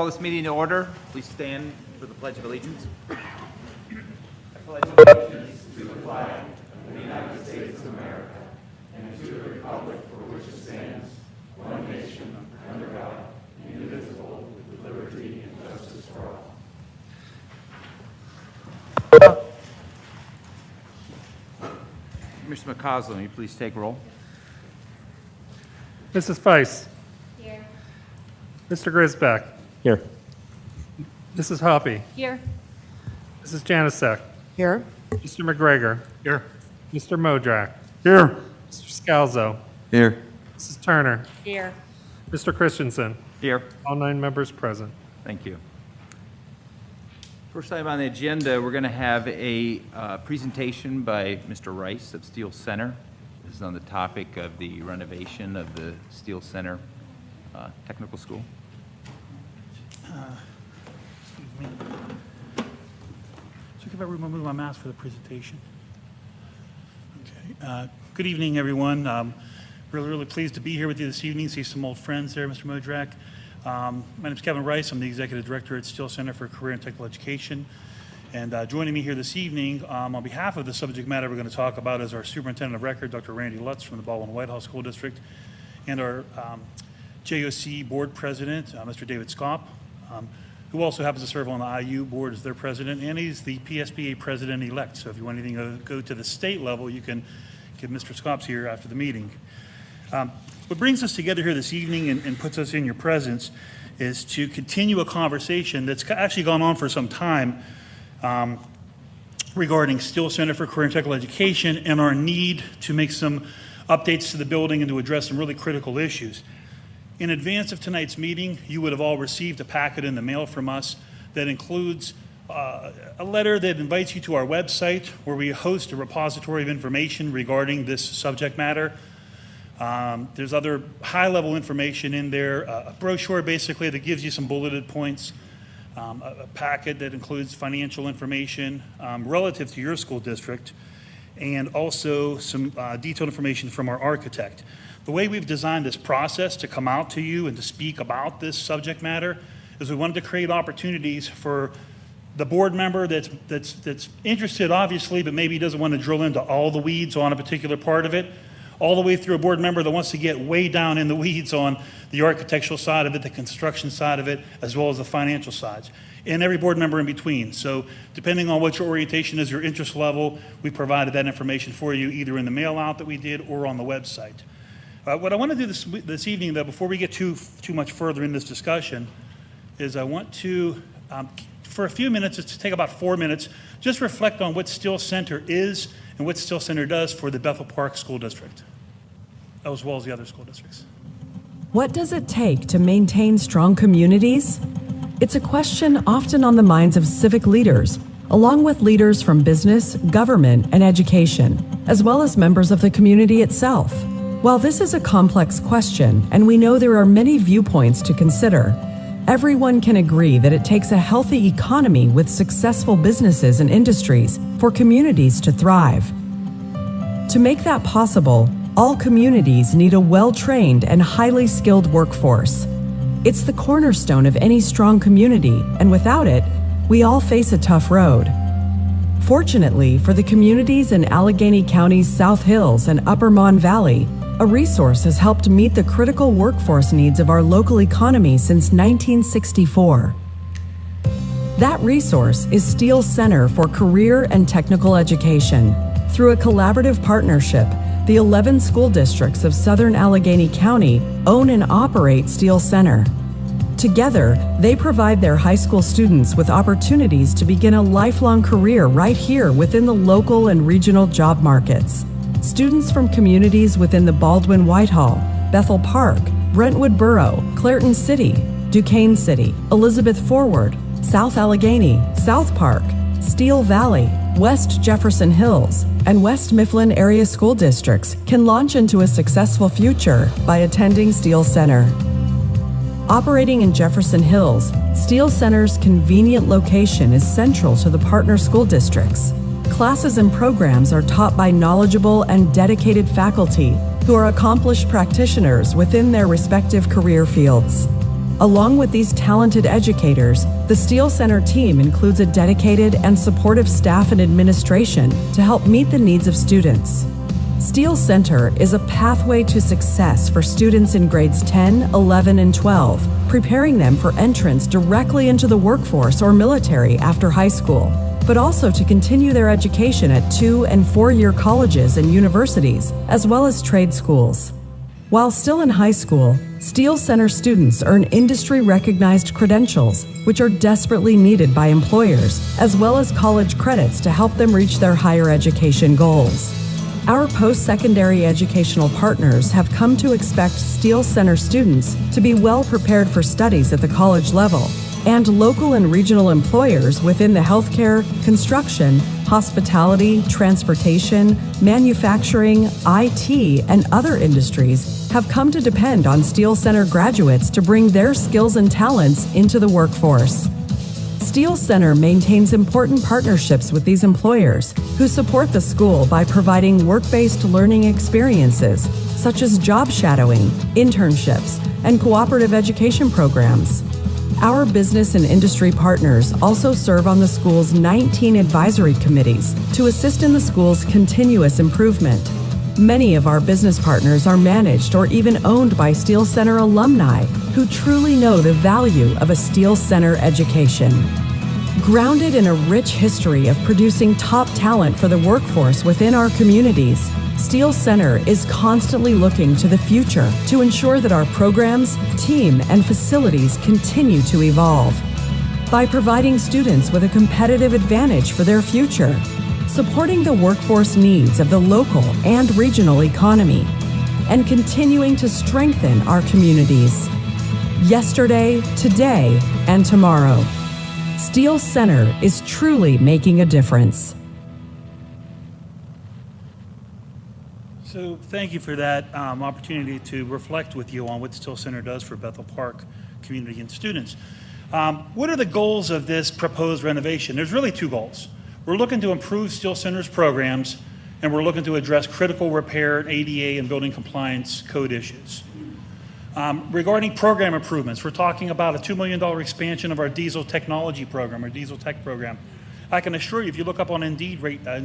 this meeting to order. Please stand for the Pledge of Allegiance. I pledge allegiance to the flag of the United States of America and to the republic for which it stands, one nation, under God, indivisible, with liberty and justice for all. Mr. McCausland, will you please take roll? Mrs. Feiss. Here. Mr. Grisbeck. Here. Mrs. Hoppy. Here. Mrs. Janasek. Here. Mr. McGregor. Here. Mr. Modrak. Here. Mr. Scalzo. Here. Mrs. Turner. Here. Mr. Christensen. Here. All 9 members present. Thank you. First item on the agenda, we're going to have a presentation by Mr. Rice of Steele Center. This is on the topic of the renovation of the Steele Center Technical School. Excuse me. So if I remove my mask for the presentation. Okay. Good evening, everyone. Really pleased to be here with you this evening. See some old friends there, Mr. Modrak. My name is Kevin Rice. I'm the Executive Director at Steele Center for Career and Technical Education. And joining me here this evening on behalf of the subject matter we're going to talk about is our Superintendent of Record, Dr. Randy Lutz from the Baldwin-Whitehall School District, and our JOC Board President, Mr. David Skop, who also happens to serve on the IU Board as their President, and he's the PSBA President-elect. So if you want anything to go to the state level, you can get Mr. Skops here after the meeting. What brings us together here this evening and puts us in your presence is to continue a conversation that's actually gone on for some time regarding Steele Center for Career and Technical Education and our need to make some updates to the building and to address some really critical issues. In advance of tonight's meeting, you would have all received a packet in the mail from us that includes a letter that invites you to our website where we host a repository of information regarding this subject matter. There's other high-level information in there, a brochure basically that gives you some bulleted points, a packet that includes financial information relative to your school district, and also some detailed information from our architect. The way we've designed this process to come out to you and to speak about this subject matter is we wanted to create opportunities for the board member that's interested, obviously, but maybe doesn't want to drill into all the weeds on a particular part of it, all the way through a board member that wants to get way down in the weeds on the architectural side of it, the construction side of it, as well as the financial sides, and every board member in between. So depending on what your orientation is, your interest level, we provided that information for you either in the mail out that we did or on the website. What I want to do this evening, though, before we get too much further in this discussion, is I want to, for a few minutes, it's to take about 4 minutes, just reflect on what Steele Center is and what Steele Center does for the Bethel Park School District, as well as the other school districts. What does it take to maintain strong communities? It's a question often on the minds of civic leaders, along with leaders from business, government, and education, as well as members of the community itself. While this is a complex question, and we know there are many viewpoints to consider, everyone can agree that it takes a healthy economy with successful businesses and industries for communities to thrive. To make that possible, all communities need a well-trained and highly skilled workforce. It's the cornerstone of any strong community, and without it, we all face a tough road. Fortunately, for the communities in Allegheny County's South Hills and Upper Mon Valley, a resource has helped meet the critical workforce needs of our local economy since 1964. That resource is Steele Center for Career and Technical Education. Through a collaborative partnership, the 11 school districts of Southern Allegheny County own and operate Steele Center. Together, they provide their high school students with opportunities to begin a lifelong career right here within the local and regional job markets. Students from communities within the Baldwin-Whitehall, Bethel Park, Brentwood Borough, Clairton City, Duquesne City, Elizabeth Forward, South Allegheny, South Park, Steele Valley, West Jefferson Hills, and West Mifflin area school districts can launch into a successful future by attending Steele Center. Operating in Jefferson Hills, Steele Center's convenient location is central to the partner school districts. Classes and programs are taught by knowledgeable and dedicated faculty who are accomplished practitioners within their respective career fields. Along with these talented educators, the Steele Center team includes a dedicated and supportive staff and administration to help meet the needs of students. Steele Center is a pathway to success for students in grades 10, 11, and 12, preparing them for entrance directly into the workforce or military after high school, but also to continue their education at 2- and 4-year colleges and universities, as well as trade schools. While still in high school, Steele Center students earn industry-recognized credentials, which are desperately needed by employers, as well as college credits to help them reach their higher education goals. Our post-secondary educational partners have come to expect Steele Center students to be well prepared for studies at the college level, and local and regional employers within the healthcare, construction, hospitality, transportation, manufacturing, IT, and other industries have come to depend on Steele Center graduates to bring their skills and talents into the workforce. Steele Center maintains important partnerships with these employers who support the school by providing work-based learning experiences such as job shadowing, internships, and cooperative education programs. Our business and industry partners also serve on the school's 19 advisory committees to assist in the school's continuous improvement. Many of our business partners are managed or even owned by Steele Center alumni who truly know the value of a Steele Center education. Grounded in a rich history of producing top talent for the workforce within our communities, Steele Center is constantly looking to the future to ensure that our programs, team, and facilities continue to evolve. By providing students with a competitive advantage for their future, supporting the workforce needs of the local and regional economy, and continuing to strengthen our communities. Yesterday, today, and tomorrow, Steele Center is truly making a difference. So thank you for that opportunity to reflect with you on what Steele Center does for Bethel Park community and students. What are the goals of this proposed renovation? There's really two goals. We're looking to improve Steele Center's programs, and we're looking to address critical repair, ADA, and building compliance code issues. Regarding program improvements, we're talking about a $2 million expansion of our diesel technology program, our diesel tech program. I can assure you, if you look up on Indeed.com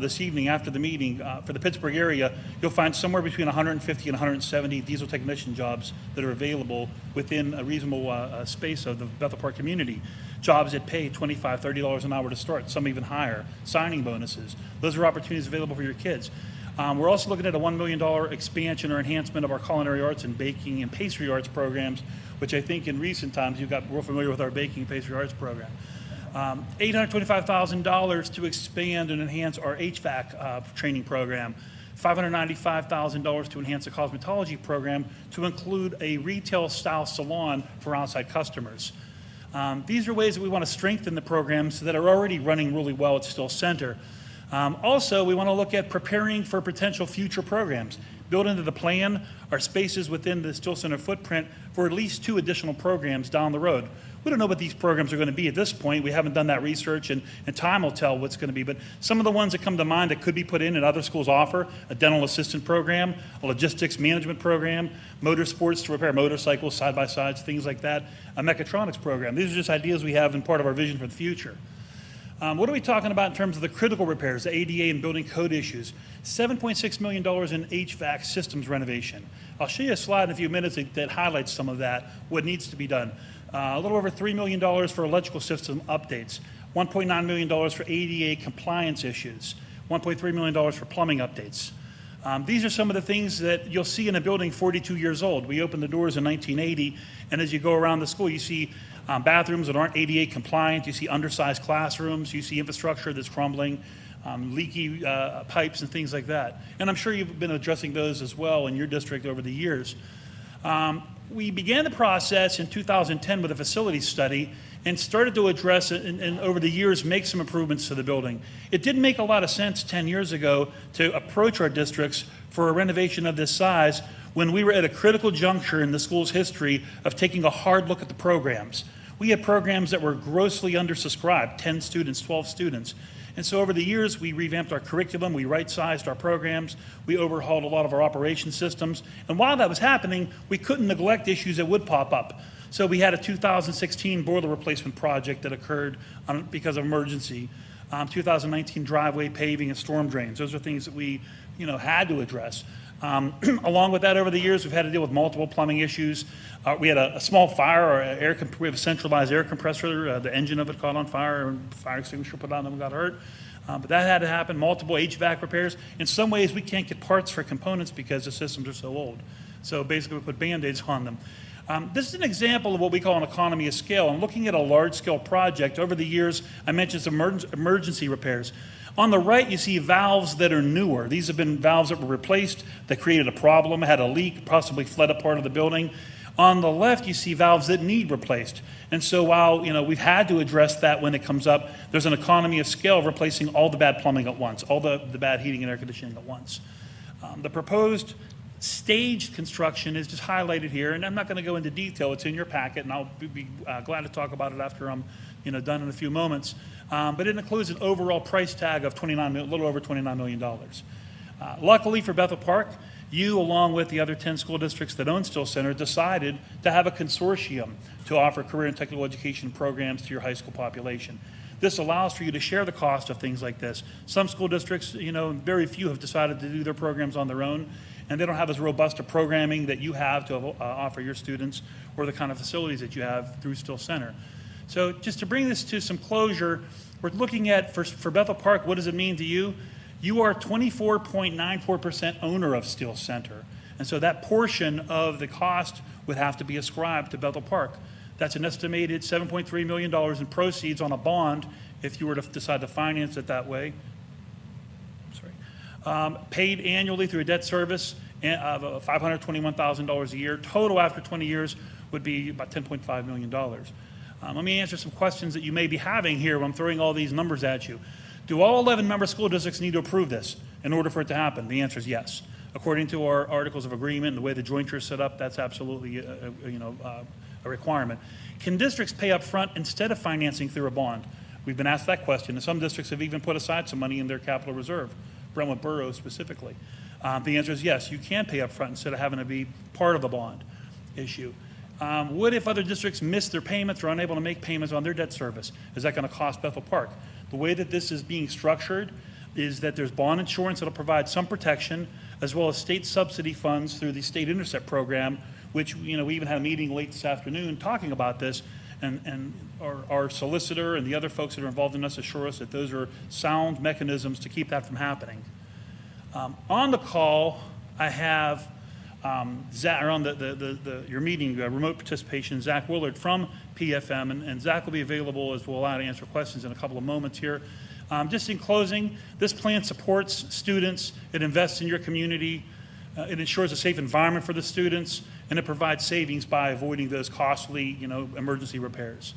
this evening after the meeting, for the Pittsburgh area, you'll find somewhere between 150 and 170 diesel technician jobs that are available within a reasonable space of the Bethel Park community. Jobs that pay $25, $30 an hour to start, some even higher, signing bonuses. Those are opportunities available for your kids. We're also looking at a $1 million expansion or enhancement of our culinary arts and baking and pastry arts programs, which I think in recent times you've got real familiar with our baking and pastry arts program. $825,000 to expand and enhance our HVAC training program. $595,000 to enhance the cosmetology program to include a retail-style salon for outside customers. These are ways that we want to strengthen the programs that are already running really well at Steele Center. Also, we want to look at preparing for potential future programs. Build into the plan are spaces within the Steele Center footprint for at least 2 additional programs down the road. We don't know what these programs are going to be at this point. We haven't done that research, and time will tell what's going to be. But some of the ones that come to mind that could be put in and other schools offer, a dental assistant program, a logistics management program, motorsports to repair motorcycles, side-by-sides, things like that, a mechatronics program. These are just ideas we have and part of our vision for the future. What are we talking about in terms of the critical repairs, the ADA and building code issues? $7.6 million in HVAC systems renovation. I'll show you a slide in a few minutes that highlights some of that, what needs to be done. A little over $3 million for electrical system updates, $1.9 million for ADA compliance issues, $1.3 million for plumbing updates. These are some of the things that you'll see in a building 42 years old. We opened the doors in 1980, and as you go around the school, you see bathrooms that aren't ADA compliant, you see undersized classrooms, you see infrastructure that's crumbling, leaky pipes and things like that. And I'm sure you've been addressing those as well in your district over the years. We began the process in 2010 with a facility study and started to address it and over the years make some improvements to the building. It didn't make a lot of sense 10 years ago to approach our districts for a renovation of this size when we were at a critical juncture in the school's history of taking a hard look at the programs. We had programs that were grossly undersubscribed, 10 students, 12 students. And so over the years, we revamped our curriculum, we right-sized our programs, we overhauled a lot of our operation systems. And while that was happening, we couldn't neglect issues that would pop up. So we had a 2016 boiler replacement project that occurred because of emergency. 2019 driveway paving and storm drains. Those are things that we, had to address. Along with that, over the years, we've had to deal with multiple plumbing issues. We had a small fire, or we have a centralized air compressor. The engine of it caught on fire, and fire extinguisher put on them and got hurt. But that had to happen. Multiple HVAC repairs. In some ways, we can't get parts for components because the systems are so old. So basically, we put Band-Aids on them. This is an example of what we call an economy of scale. I'm looking at a large-scale project. Over the years, I mentioned some emergency repairs. On the right, you see valves that are newer. These have been valves that were replaced, that created a problem, had a leak, possibly flooded a part of the building. On the left, you see valves that need replaced. And so while we've had to address that when it comes up, there's an economy of scale of replacing all the bad plumbing at once, all the bad heating and air conditioning at once. The proposed staged construction is just highlighted here, and I'm not going to go into detail. It's in your packet, and I'll be glad to talk about it after I'm done in a few moments. But it includes an overall price tag of a little over $29 million. Luckily for Bethel Park, you, along with the other 10 school districts that own Still Center, decided to have a consortium to offer career and technical education programs to your high school population. This allows for you to share the cost of things like this. Some school districts, very few have decided to do their programs on their own, and they don't have as robust a programming that you have to offer your students or the kind of facilities that you have through Still Center. So just to bring this to some closure, we're looking at, for Bethel Park, what does it mean to you? You are 24.94% owner of Still Center. And so that portion of the cost would have to be ascribed to Bethel Park. That's an estimated $7.3 million in proceeds on a bond if you were to decide to finance it that way. Paid annually through a debt service of $521,000 a year. Total after 20 years would be about $10.5 million. Let me answer some questions that you may be having here when I'm throwing all these numbers at you. Do all 11 member school districts need to approve this in order for it to happen? The answer is yes. According to our articles of agreement and the way the jointure is set up, that's absolutely a requirement. Can districts pay up front instead of financing through a bond? We've been asked that question, and some districts have even put aside some money in their capital reserve, Brentwood Borough specifically. The answer is yes, you can pay up front instead of having to be part of the bond issue. What if other districts miss their payments or are unable to make payments on their debt service? Is that going to cost Bethel Park? The way that this is being structured is that there's bond insurance that will provide some protection, as well as state subsidy funds through the State Intercept program, which we even had a meeting late this afternoon talking about this, and our solicitor and the other folks that are involved in this assure us that those are sound mechanisms to keep that from happening. On the call, I have Zach, or on your meeting, remote participation, Zach Willard from PFM, and Zach will be available as well to answer questions in a couple of moments here. Just in closing, this plan supports students, it invests in your community, it ensures a safe environment for the students, and it provides savings by avoiding those costly, emergency repairs.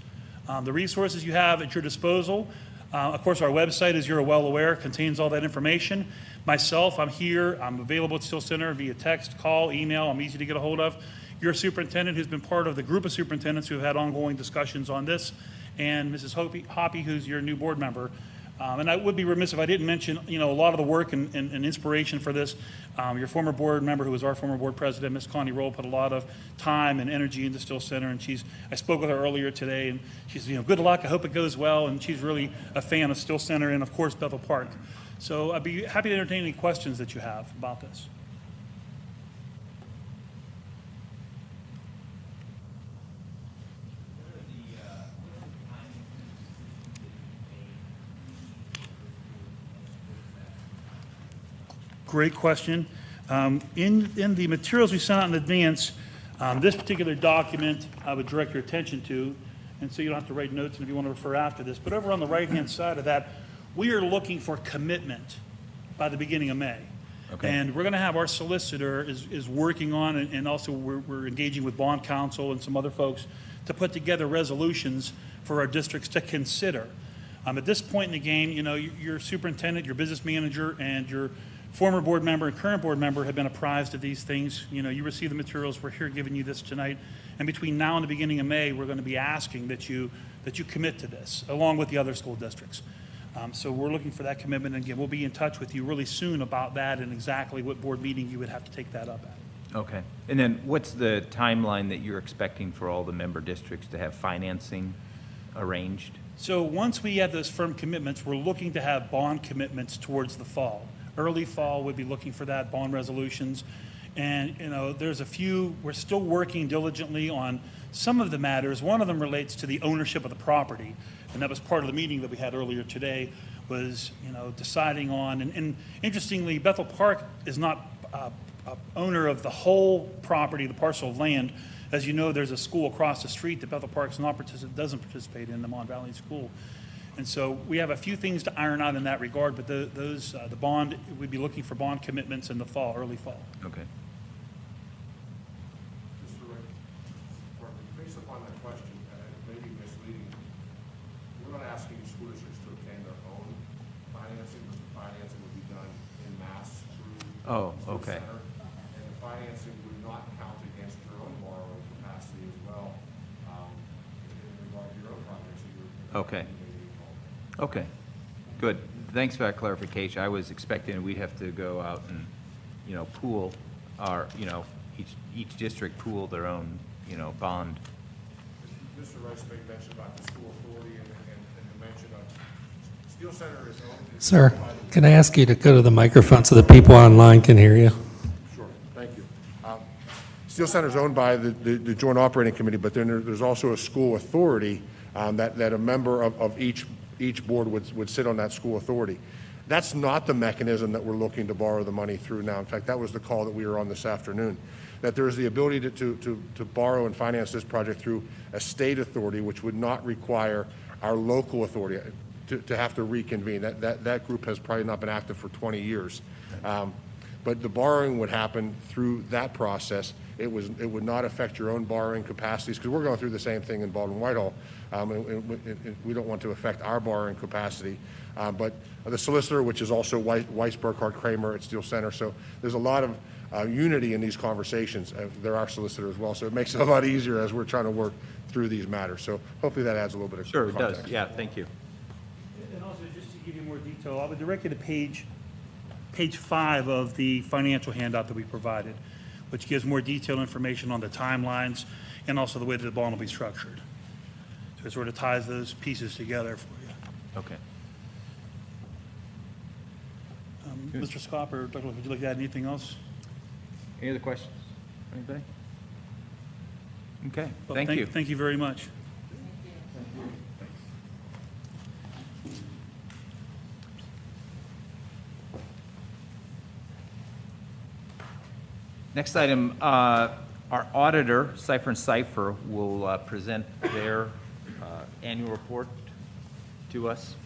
The resources you have at your disposal, of course, our website, as you're well aware, contains all that information. Myself, I'm here. I'm available at Still Center via text, call, email. I'm easy to get a hold of. Your superintendent, who's been part of the group of superintendents who have had ongoing discussions on this, and Mrs. Hoppy, who's your new board member. And I would be remiss if I didn't mention, a lot of the work and inspiration for this. Your former board member, who was our former board president, Ms. Connie Roll, put a lot of time and energy into Still Center, and I spoke with her earlier today, and she's, good luck, I hope it goes well, and she's really a fan of Still Center and, of course, Bethel Park. So I'd be happy to entertain any questions that you have about this. Great question. In the materials we sent out in advance, this particular document I would direct your attention to, and so you don't have to write notes if you want to refer after this, but over on the right-hand side of that, we are looking for commitment by the beginning of May. Okay. And we're going to have our solicitor is working on, and also we're engaging with bond counsel and some other folks to put together resolutions for our districts to consider. At this point in the game, your superintendent, your business manager, and your former board member and current board member have been apprised of these things. You receive the materials. We're here giving you this tonight. And between now and the beginning of May, we're going to be asking that you commit to this, along with the other school districts. So we're looking for that commitment, and again, we'll be in touch with you really soon about that and exactly what board meeting you would have to take that up at. Okay. And then what's the timeline that you're expecting for all the member districts to have financing arranged? So once we have those firm commitments, we're looking to have bond commitments towards the fall. Early fall, we'd be looking for that, bond resolutions. And, you know, there's a few, we're still working diligently on some of the matters. One of them relates to the ownership of the property. And that was part of the meeting that we had earlier today, was, you know, deciding on, and interestingly, Bethel Park is not owner of the whole property, the parcel of land. As you know, there's a school across the street that Bethel Park's doesn't participate in, the Mon Valley School. And so we have a few things to iron out in that regard, but the bond, we'd be looking for bond commitments in the fall, early fall. Okay. Mr. Ray, based upon that question, it may be misleading. We're not asking school districts to obtain their own financing, but the financing would be done in mass through Oh, through okay. center. And the financing would not count against your own borrowing capacity as well, in regard to your own projects that you're. Okay. Okay, good. Thanks for that clarification. I was expecting we'd have to go out and, you know, pool our, you know, each district pool their own, you know, bond. Mr. Rice made mention about the school authority and the mention of Steel Center is owned. Sir, can I ask you to go to the microphone so the people online can hear you? Sure, thank you. Steel Center is owned by the Joint Operating Committee, but then there's also a school authority that a member of each board would sit on that school authority. That's not the mechanism that we're looking to borrow the money through now. In fact, that was the call that we were on this afternoon, that there is the ability to borrow and finance this project through a state authority, which would not require our local authority to have to reconvene. That group has probably not been active for 20 years. But the borrowing would happen through that process. It would not affect your own borrowing capacities, because we're going through the same thing in Baldwin-Whitehall. And we don't want to affect our borrowing capacity. But the solicitor, which is also Weiss, Burkhardt, Kramer at Steel Center, so there's a lot of unity in these conversations. They're our solicitor as well, so it makes it a lot easier as we're trying to work through these matters. So hopefully that adds a little bit of Sure, it context. does. Yeah, thank you. And also, just to give you more detail, I would direct you to page 5 of the financial handout that we provided, which gives more detailed information on the timelines and also the way that the bond will be structured. So it sort of ties those pieces together for you. Okay. Mr. Scott or Dr. Would you like to add anything else? Any other questions? Anybody? Okay, Well, thank you. Thank you very much. Next item, our auditor, Cipher and Cipher, will present their annual report to us.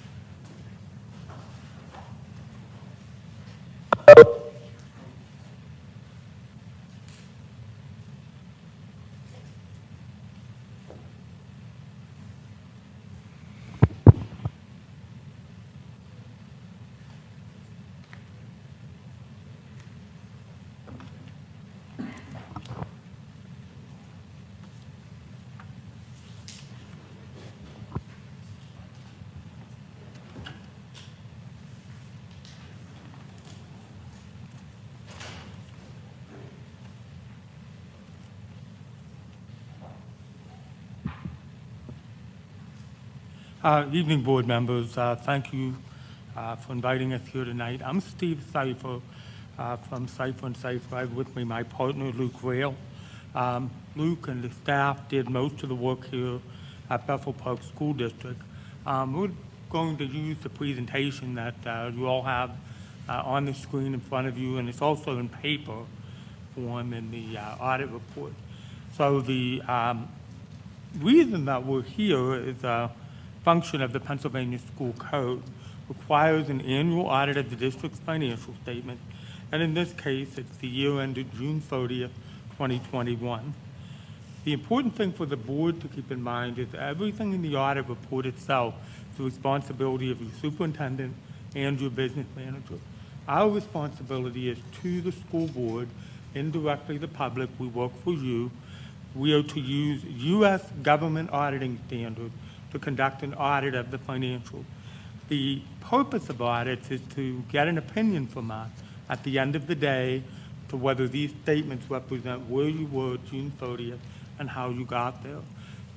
Evening, board members. Thank you for inviting us here tonight. I'm Steve Cipher from Cipher and Cipher. I have with me my partner, Luke Rail. Luke and the staff did most of the work here at Bethel Park School District. We're going to use the presentation that you all have on the screen in front of you, and it's also in paper form in the audit report. So the reason that we're here is function of the Pennsylvania School Code requires an annual audit of the district's financial statement, and in this case, it's the year ended June 30th, 2021. The important thing for the board to keep in mind is everything in the audit report itself is the responsibility of your superintendent and your business manager. Our responsibility is to the school board, indirectly the public. We work for you. We are to use U.S. government auditing standards to conduct an audit of the financials. The purpose of audits is to get an opinion from us at the end of the day to whether these statements represent where you were June 30th and how you got there.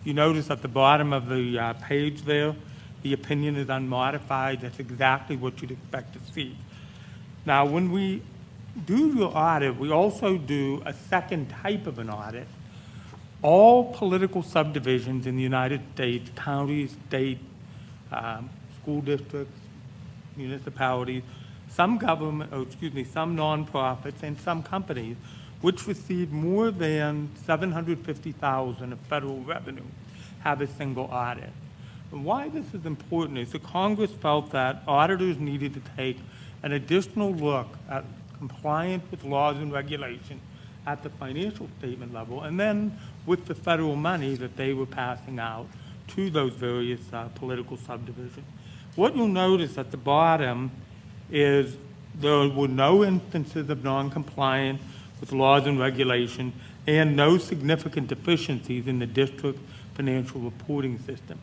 You notice at the bottom of the page there, the opinion is unmodified. That's exactly what you'd expect to see. Now, when we do your audit, we also do a second type of an audit. All political subdivisions in the United States, counties, state, school districts, municipalities, some nonprofits, and some companies which receive more than $750,000 of federal revenue have a single audit. And why this is important is that Congress felt that auditors needed to take an additional look at compliance with laws and regulations at the financial statement level, and then with the federal money that they were passing out to those various political subdivisions. What you'll notice at the bottom is there were no instances of non-compliance with laws and regulations and no significant deficiencies in the district financial reporting system.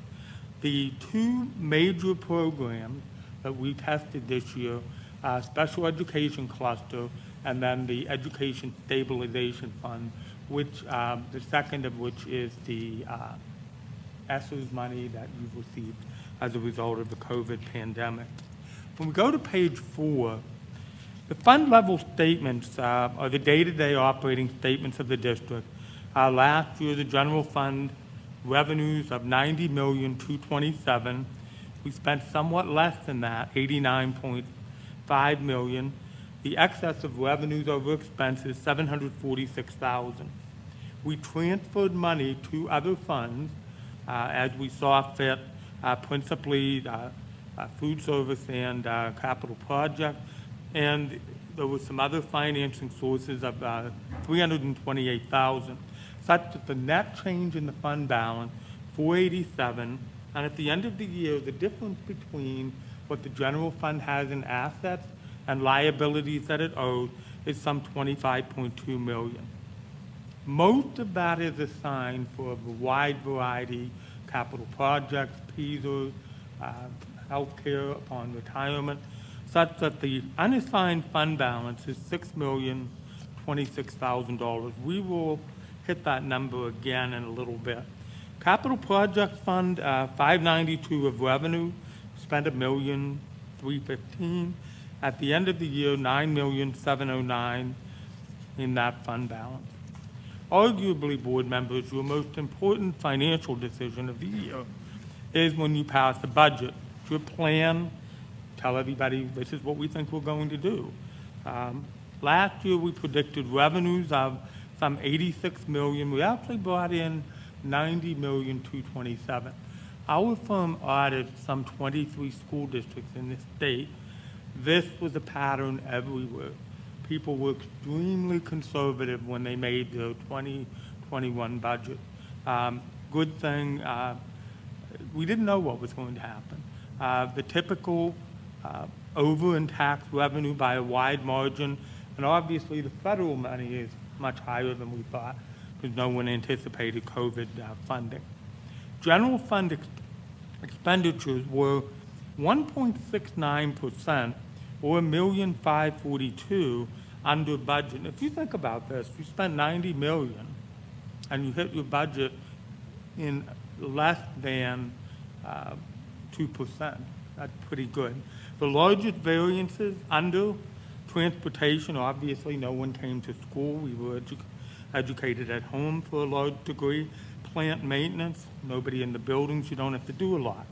The two major programs that we tested this year, Special Education Cluster and then the Education Stabilization Fund, which the second of which is the ESSERS money that you've received as a result of the COVID pandemic. When we go to page 4, the fund level statements are the day-to-day operating statements of the district. Last year, the general fund revenues of $90,227,000. We spent somewhat less than that, $89.5 million. The excess of revenues over expenses, $746,000. We transferred money to other funds as we saw fit, principally food service and capital projects, and there were some other financing sources of $328,000, such that the net change in the fund balance, $487, and at the end of the year, the difference between what the general fund has in assets and liabilities that it owes is some $25.2 million. Most of that is assigned for a wide variety capital projects, PESER, healthcare upon retirement, such that the unassigned fund balance is $6,026,000. We will hit that number again in a little bit. Capital Project Fund, $592 of revenue, spent $1,315,000. At the end of the year, $9,709,000 in that fund balance. Arguably, board members, your most important financial decision of the year is when you pass the budget. Your plan, tell everybody this is what we think we're going to do. Last year, we predicted revenues of some $86 million. We actually brought in $90,227,000. Our firm audited some 23 school districts in this state. This was a pattern everywhere. People were extremely conservative when they made their 2021 budget. Good thing, we didn't know what was going to happen. The typical over in tax revenue by a wide margin, and obviously the federal money is much higher than we thought because no one anticipated COVID funding. General fund expenditures were 1.69%, or $1,542,000 under budget. And if you think about this, you spent $90 million and you hit your budget in less than 2%. That's pretty good. The largest variances under transportation, obviously no one came to school. We were educated at home for a large degree. Plant maintenance, nobody in the buildings, you don't have to do a lot.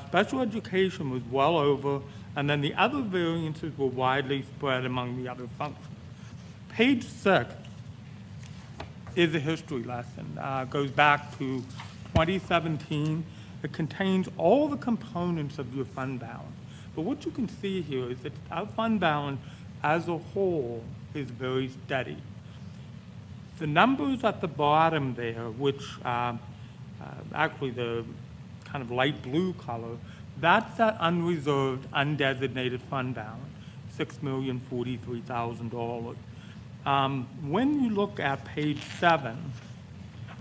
Special education was well over, and then the other variances were widely spread among the other functions. Page 6 is a history lesson. Goes back to 2017. It contains all the components of your fund balance. But what you can see here is that our fund balance as a whole is very steady. The numbers at the bottom there, which actually the kind of light blue color, that's that unreserved, undesignated fund balance, $6,043,000. When you look at page 7,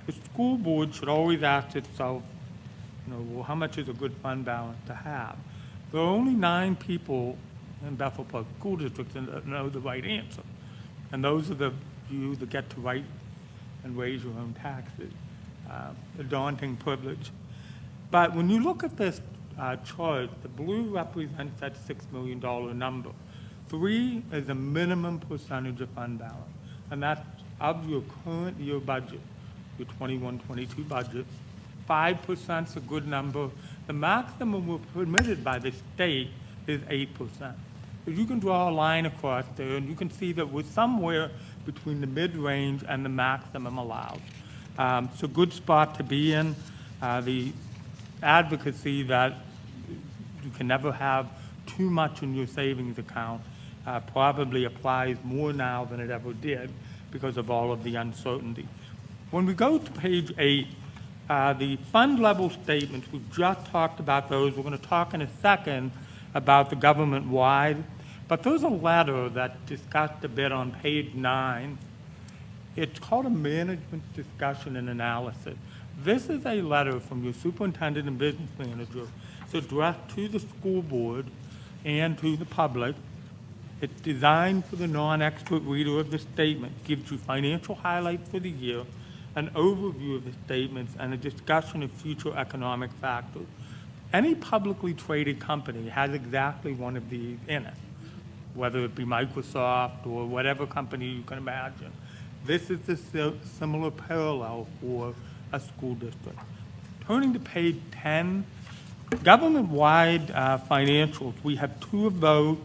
the school board should always ask itself, well, how much is a good fund balance to have? There are only 9 people in Bethel Park School District that know the right answer. And those are you that get to write and raise your own taxes. A daunting privilege. But when you look at this chart, the blue represents that $6 million number. 3 is a minimum percentage of fund balance, and that's of your current year budget, your 21-22 budget. 5% is a good number. The maximum we're permitted by the state is 8%. So you can draw a line across there, and you can see that we're somewhere between the mid-range and the maximum allowed. So good spot to be in. The advocacy that you can never have too much in your savings account probably applies more now than it ever did because of all of the uncertainty. When we go to page 8, the fund level statements, we've just talked about those. We're going to talk in a second about the government-wide, but there's a letter that's discussed a bit on page 9. It's called a management discussion and analysis. This is a letter from your superintendent and business manager. It's addressed to the school board and to the public. It's designed for the non-expert reader of the statement, gives you financial highlights for the year, an overview of the statements, and a discussion of future economic factors. Any publicly traded company has exactly one of these in it, whether it be Microsoft or whatever company you can imagine. This is the similar parallel for a school district. Turning to page 10, government-wide financials, we have 2 of those.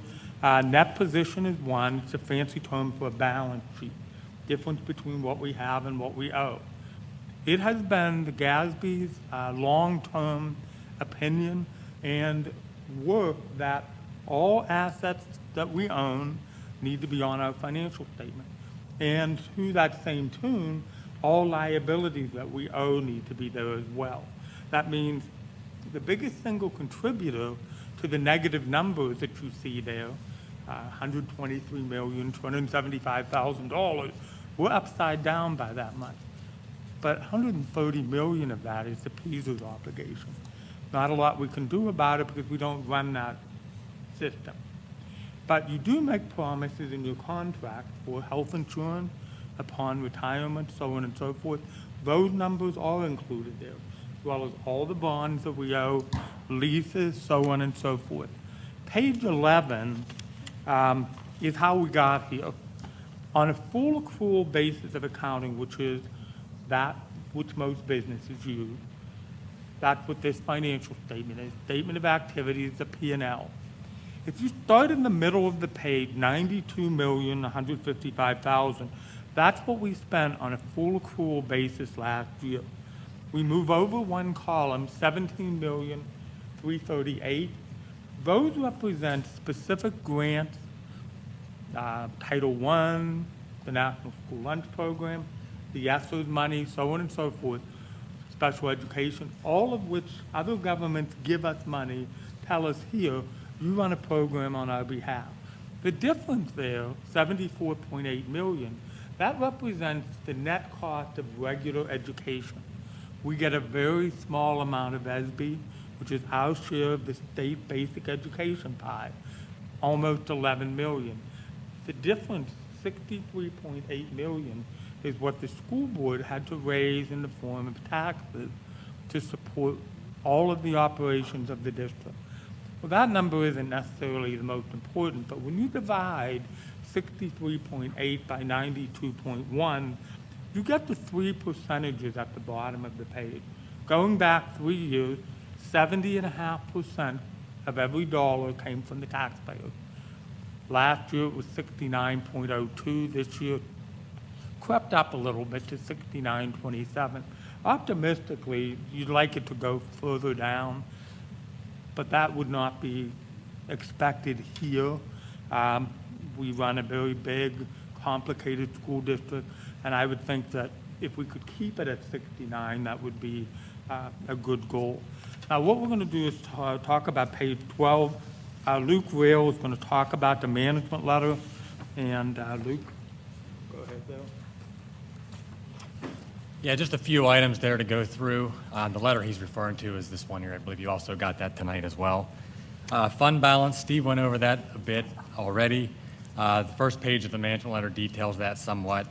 Net position is 1. It's a fancy term for a balance sheet, difference between what we have and what we owe. It has been the GASB's long-term opinion and work that all assets that we own need to be on our financial statement. And to that same tune, all liabilities that we owe need to be there as well. That means the biggest single contributor to the negative numbers that you see there, $123,275,000, we're upside down by that much. But $130 million of that is the PSERS obligation. Not a lot we can do about it because we don't run that system. But you do make promises in your contract for health insurance upon retirement, so on and so forth. Those numbers are included there, as well as all the bonds that we owe, leases, so on and so forth. Page 11 is how we got here. On a full accrual basis of accounting, which is that which most businesses use, that's what this financial statement is. Statement of activities, the P&L. If you start in the middle of the page, $92,155,000, that's what we spent on a full accrual basis last year. We move over one column, $17,338,000. Those represent specific grants, Title I, the National School Lunch Program, the ESSER money, so on and so forth, special education, all of which other governments give us money, tell us here, you run a program on our behalf. The difference there, $74.8 million, that represents the net cost of regular education. We get a very small amount of ESB, which is our share of the state basic education pie, almost $11 million. The difference, $63.8 million, is what the school board had to raise in the form of taxes to support all of the operations of the district. Well, that number isn't necessarily the most important, but when you divide 63.8 by 92.1, you get the 3 percentages at the bottom of the page. Going back 3 years, 70.5% of every dollar came from the taxpayers. Last year it was 69.02. This year crept up a little bit to 69.27. Optimistically, you'd like it to go further down, but that would not be expected here. We run a very big, complicated school district, and I would think that if we could keep it at 69, that would be a good goal. Now, what we're going to do is talk about page 12. Luke Rail is going to talk about the management letter, and Luke, go ahead there. Yeah, just a few items there to go through. The letter he's referring to is this one here. I believe you also got that tonight as well. Fund balance, Steve went over that a bit already. The first page of the management letter details that somewhat.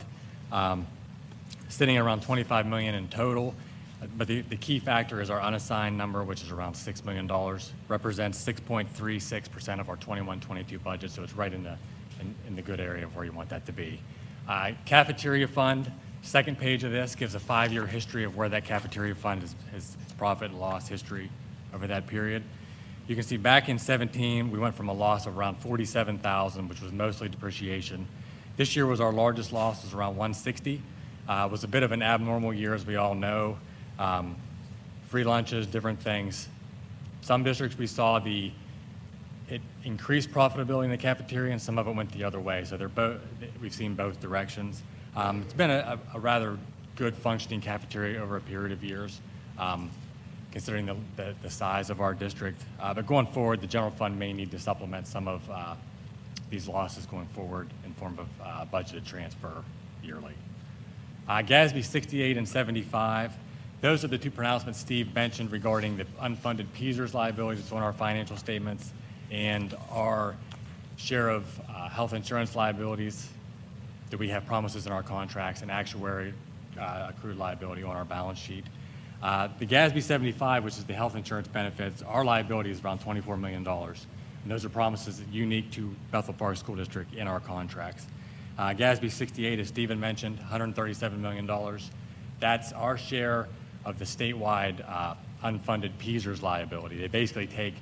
Sitting at around $25 million in total, but the key factor is our unassigned number, which is around $6 million, represents 6.36% of our 21-22 budget, so it's right in the good area of where you want that to be. Cafeteria fund, second page of this gives a 5-year history of where that cafeteria fund is profit and loss history over that period. You can see back in 17, we went from a loss of around $47,000, which was mostly depreciation. This year was our largest loss, was around $160,000. It was a bit of an abnormal year, as we all know. Free lunches, different things. Some districts we saw it increased profitability in the cafeteria, and some of it went the other way. So we've seen both directions. It's been a rather good functioning cafeteria over a period of years, considering the size of our district. But going forward, the general fund may need to supplement some of these losses going forward in form of budgeted transfer yearly. GASB 68 and 75, those are the two pronouncements Steve mentioned regarding the unfunded PSERS liabilities. It's on our financial statements, and our share of health insurance liabilities that we have promises in our contracts and actuary accrued liability on our balance sheet. The GASB 75, which is the health insurance benefits, our liability is around $24 million. And those are promises unique to Bethel Park School District in our contracts. GASB 68, as Stephen mentioned, $137 million. That's our share of the statewide unfunded PSERS liability. They basically take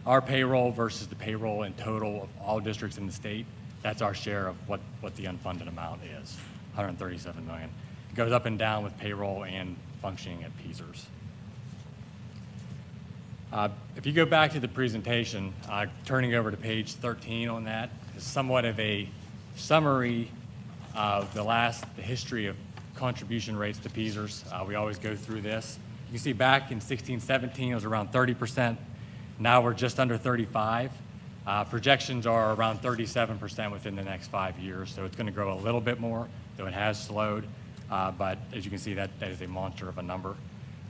our payroll versus the payroll in total of all districts in the state. That's our share of what the unfunded amount is, $137 million. It goes up and down with payroll and functioning at PSERS. If you go back to the presentation, turning over to page 13 on that, is somewhat of a summary of the history of contribution rates to PSERS. We always go through this. You can see back in 16-17, it was around 30%. Now we're just under 35. Projections are around 37% within the next 5 years, so it's going to grow a little bit more, though it has slowed. But as you can see, that is a monster of a number.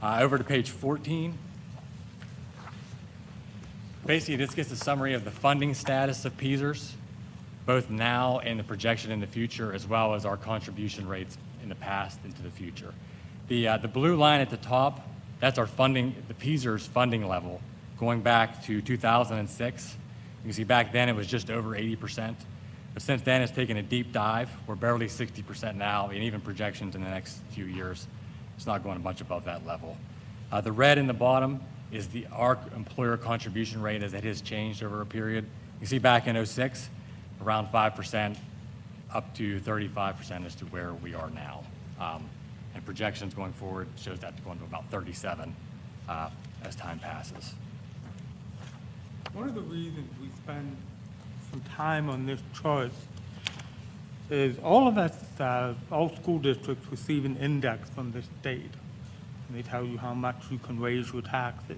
Over to page 14. Basically, this gets a summary of the funding status of PSERS, both now and the projection in the future, as well as our contribution rates in the past into the future. The blue line at the top, that's our funding, the PSERS funding level, going back to 2006. You can see back then it was just over 80%. But since then, it's taken a deep dive. We're barely 60% now, and even projections in the next few years, it's not going much above that level. The red in the bottom is our employer contribution rate as it has changed over a period. You see back in 06, around 5%, up to 35% as to where we are now. And projections going forward shows that going to about 37 as time passes. One of the reasons we spend some time on this chart is all of us, all school districts receive an index from the state. And they tell you how much you can raise your taxes.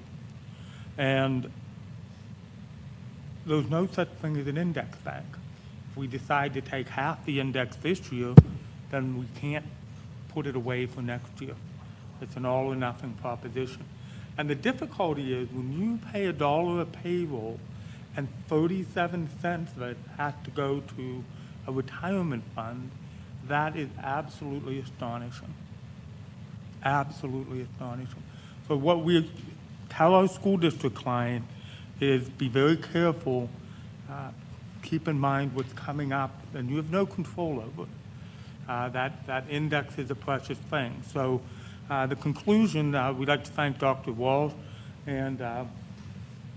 And there's no such thing as an index bank. If we decide to take half the index this year, then we can't put it away for next year. It's an all or nothing proposition. And the difficulty is when you pay $1 of payroll and 37 cents of it has to go to a retirement fund, that is absolutely astonishing. Absolutely astonishing. So what we tell our school district clients is be very careful, keep in mind what's coming up, and you have no control over it. That index is a precious thing. So the conclusion, we'd like to thank Dr. Walsh and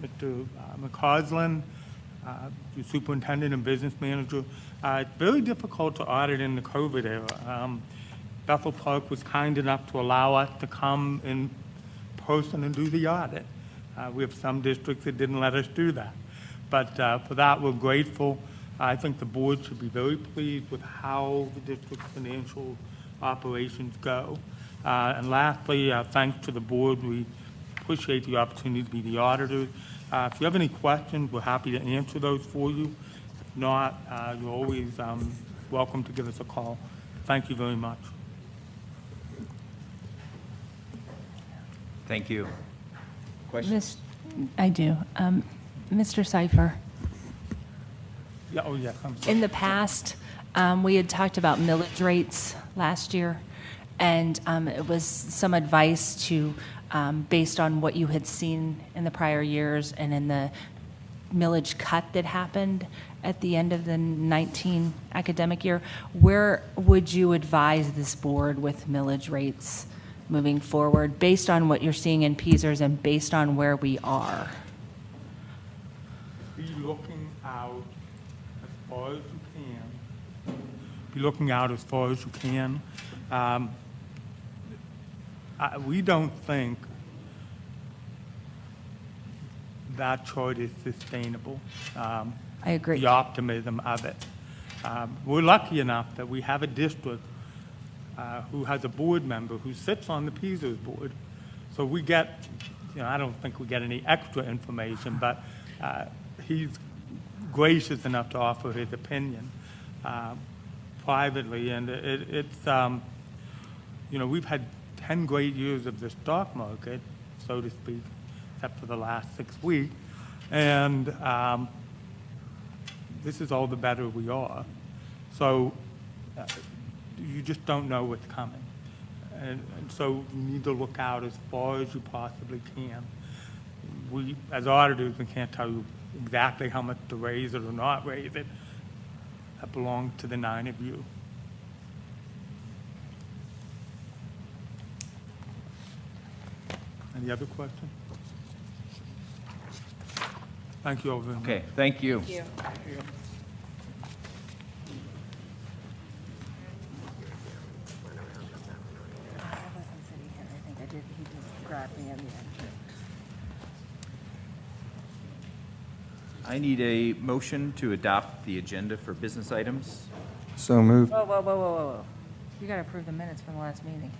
Mr. McCausland, the superintendent and business manager. It's very difficult to audit in the COVID era. Bethel Park was kind enough to allow us to come in person and do the audit. We have some districts that didn't let us do that. But for that, we're grateful. I think the board should be very pleased with how the district's financial operations go. And lastly, thanks to the board. We appreciate the opportunity to be the auditors. If you have any questions, we're happy to answer those for you. If not, you're always welcome to give us a call. Thank you very much. Thank you. Questions? I do. Mr. Cipher, Yeah, oh, yes, I'm sorry. in the past, we had talked about millage rates last year, and it was some advice to, based on what you had seen in the prior years and in the millage cut that happened at the end of the 19 academic year, where would you advise this board with millage rates moving forward, based on what you're seeing in PSERS and based on where we are? Be looking out as far as you can. Be looking out as far as you can. We don't think that chart is sustainable. I agree. The optimism of it. We're lucky enough that we have a district who has a board member who sits on the PSERS board. So we get, I don't think we get any extra information, but he's gracious enough to offer his opinion privately. And it's we've had 10 great years of the stock market, so to speak, except for the last 6 weeks. And this is all the better we are. So you just don't know what's coming. And so you need to look out as far as you possibly can. We, as auditors, we can't tell you exactly how much to raise it or not raise it. That belongs to the 9 of you. Any other questions? Thank you all very much. Okay, thank you. I need a motion to adopt the agenda for business items. So moved. Whoa, whoa, whoa, whoa, whoa. You got to approve the minutes from the last meeting.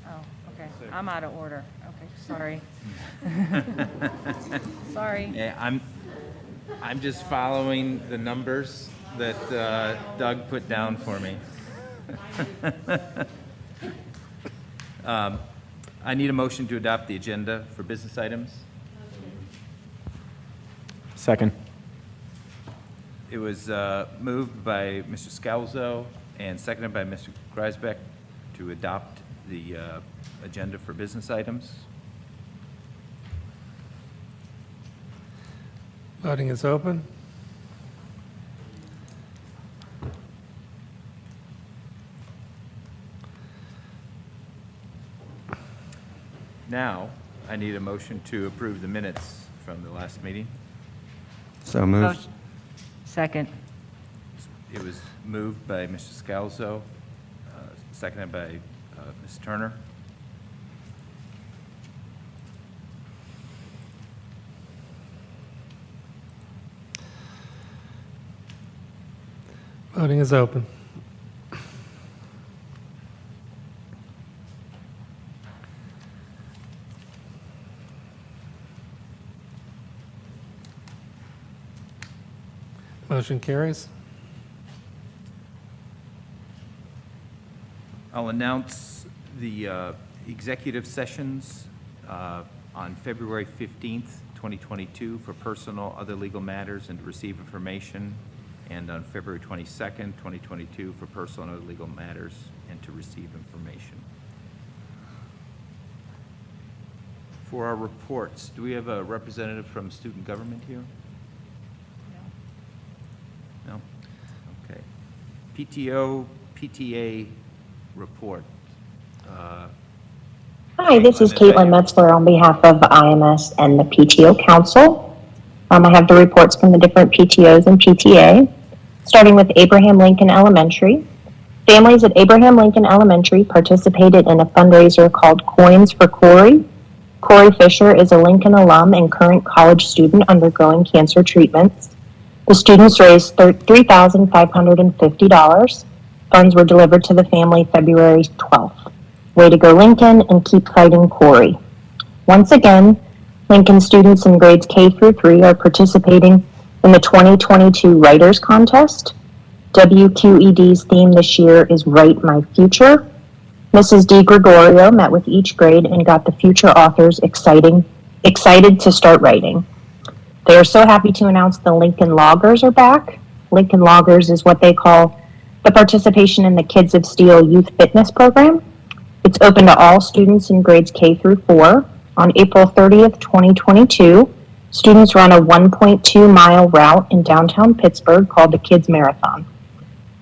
Oh, okay. I'm out of order. Okay, sorry. Sorry. Yeah, I'm just following the numbers that Doug put down for me. I need a motion to adopt the agenda for business items. Second. It was moved by Mr. Scalzo and seconded by Mr. Kreisbeck to adopt the agenda for business items. Voting is open. Now, I need a motion to approve the minutes from the last meeting. So moved. Second. It was moved by Mr. Scalzo, seconded by Ms. Turner. Voting is open. Motion carries. I'll announce the executive sessions on February 15th, 2022 for personal, other legal matters and to receive information, and on February 22nd, 2022 for personal and other legal matters and to receive information. For our reports, do we have a representative from student government here? No? Okay. PTO, PTA report. Hi, this is Caitlin Metzler on behalf of IMS and the PTO Council. I have the reports from the different PTOs and PTA, starting with Abraham Lincoln Elementary. Families at Abraham Lincoln Elementary participated in a fundraiser called Coins for Corey. Corey Fisher is a Lincoln alum and current college student undergoing cancer treatments. The students raised $3,550. Funds were delivered to the family February 12th. Way to go, Lincoln, and keep fighting Corey. Once again, Lincoln students in grades K through 3 are participating in the 2022 Writers Contest. WQED's theme this year is Write My Future. Mrs. D. Gregorio met with each grade and got the future authors excited to start writing. They are so happy to announce the Lincoln Loggers are back. Lincoln Loggers is what they call the participation in the Kids of Steel Youth Fitness Program. It's open to all students in grades K through 4. On April 30th, 2022, students run a 1.2-mile route in downtown Pittsburgh called the Kids Marathon.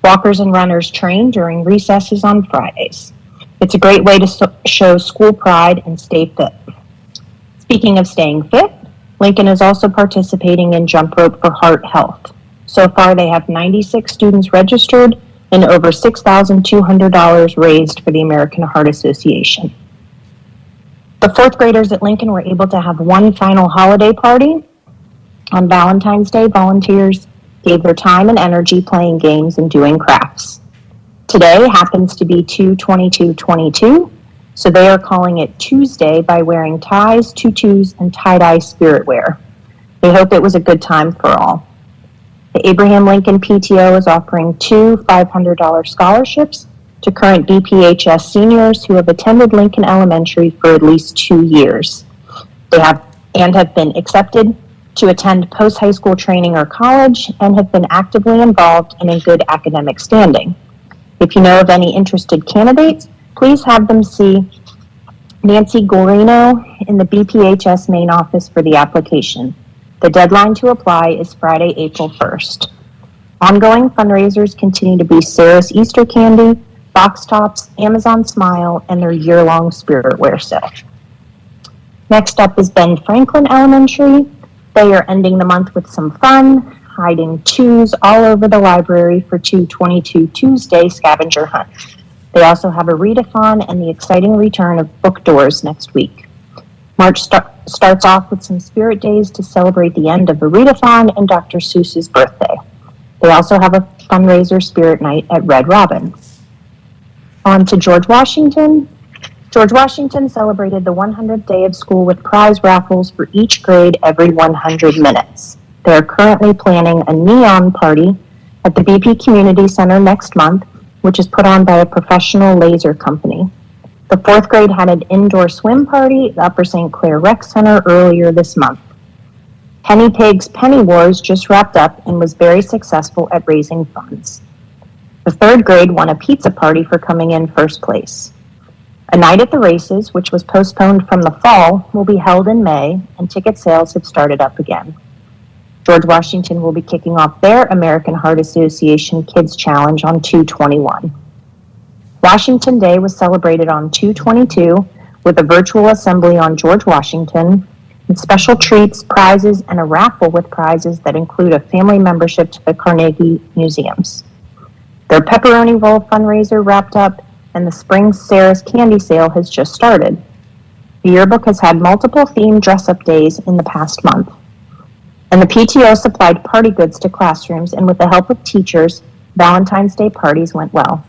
Walkers and runners train during recesses on Fridays. It's a great way to show school pride and stay fit. Speaking of staying fit, Lincoln is also participating in Jump Rope for Heart Health. So far, they have 96 students registered and over $6,200 raised for the American Heart Association. The fourth graders at Lincoln were able to have one final holiday party. On Valentine's Day, volunteers gave their time and energy playing games and doing crafts. Today happens to be 2/22/22, so they are calling it Tuesday by wearing ties, tutus, and tie-dye spirit wear. They hope it was a good time for all. The Abraham Lincoln PTO is offering 2 $500 scholarships to current BPHS seniors who have attended Lincoln Elementary for at least 2 years. They have been accepted to attend post-high school training or college and have been actively involved and in good academic standing. If you know of any interested candidates, please have them see Nancy Gorino in the BPHS main office for the application. The deadline to apply is Friday, April 1st. Ongoing fundraisers continue to be Sarah's Easter Candy, Box Tops, Amazon Smile, and their year-long spirit wear sale. Next up is Ben Franklin Elementary. They are ending the month with some fun, hiding twos all over the library for 2/22 Tuesday scavenger hunt. They also have a readathon and the exciting return of Book Doors next week. March starts off with some spirit days to celebrate the end of the readathon and Dr. Seuss's birthday. They also have a fundraiser spirit night at Red Robin. On to George Washington. George Washington celebrated the 100th day of school with prize raffles for each grade every 100 minutes. They are currently planning a neon party at the BP Community Center next month, which is put on by a professional laser company. The fourth grade had an indoor swim party at the Upper St. Clair Rec Center earlier this month. Penny Pig's Penny Wars just wrapped up and was very successful at raising funds. The third grade won a pizza party for coming in first place. A night at the races, which was postponed from the fall, will be held in May, and ticket sales have started up again. George Washington will be kicking off their American Heart Association Kids Challenge on 2/21. Washington Day was celebrated on 2/22 with a virtual assembly on George Washington, and special treats, prizes, and a raffle with prizes that include a family membership to the Carnegie Museums. Their pepperoni roll fundraiser wrapped up, and the spring Sarah's candy sale has just started. The yearbook has had multiple themed dress-up days in the past month. And the PTO supplied party goods to classrooms, and with the help of teachers, Valentine's Day parties went well.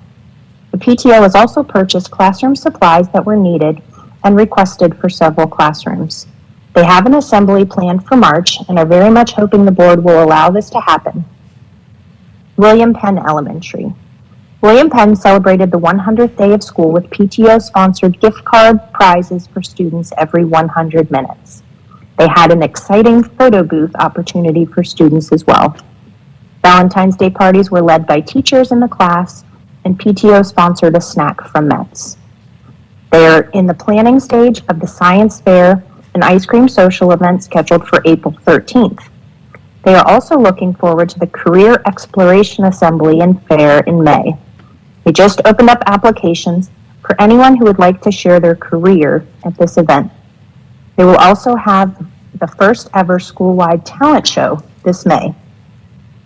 The PTO has also purchased classroom supplies that were needed and requested for several classrooms. They have an assembly planned for March and are very much hoping the board will allow this to happen. William Penn Elementary. William Penn celebrated the 100th day of school with PTO-sponsored gift card prizes for students every 100 minutes. They had an exciting photo booth opportunity for students as well. Valentine's Day parties were led by teachers in the class, and PTO sponsored a snack from Metz. They are in the planning stage of the science fair and ice cream social event scheduled for April 13th. They are also looking forward to the Career Exploration Assembly and Fair in May. They just opened up applications for anyone who would like to share their career at this event. They will also have the first ever school-wide talent show this May.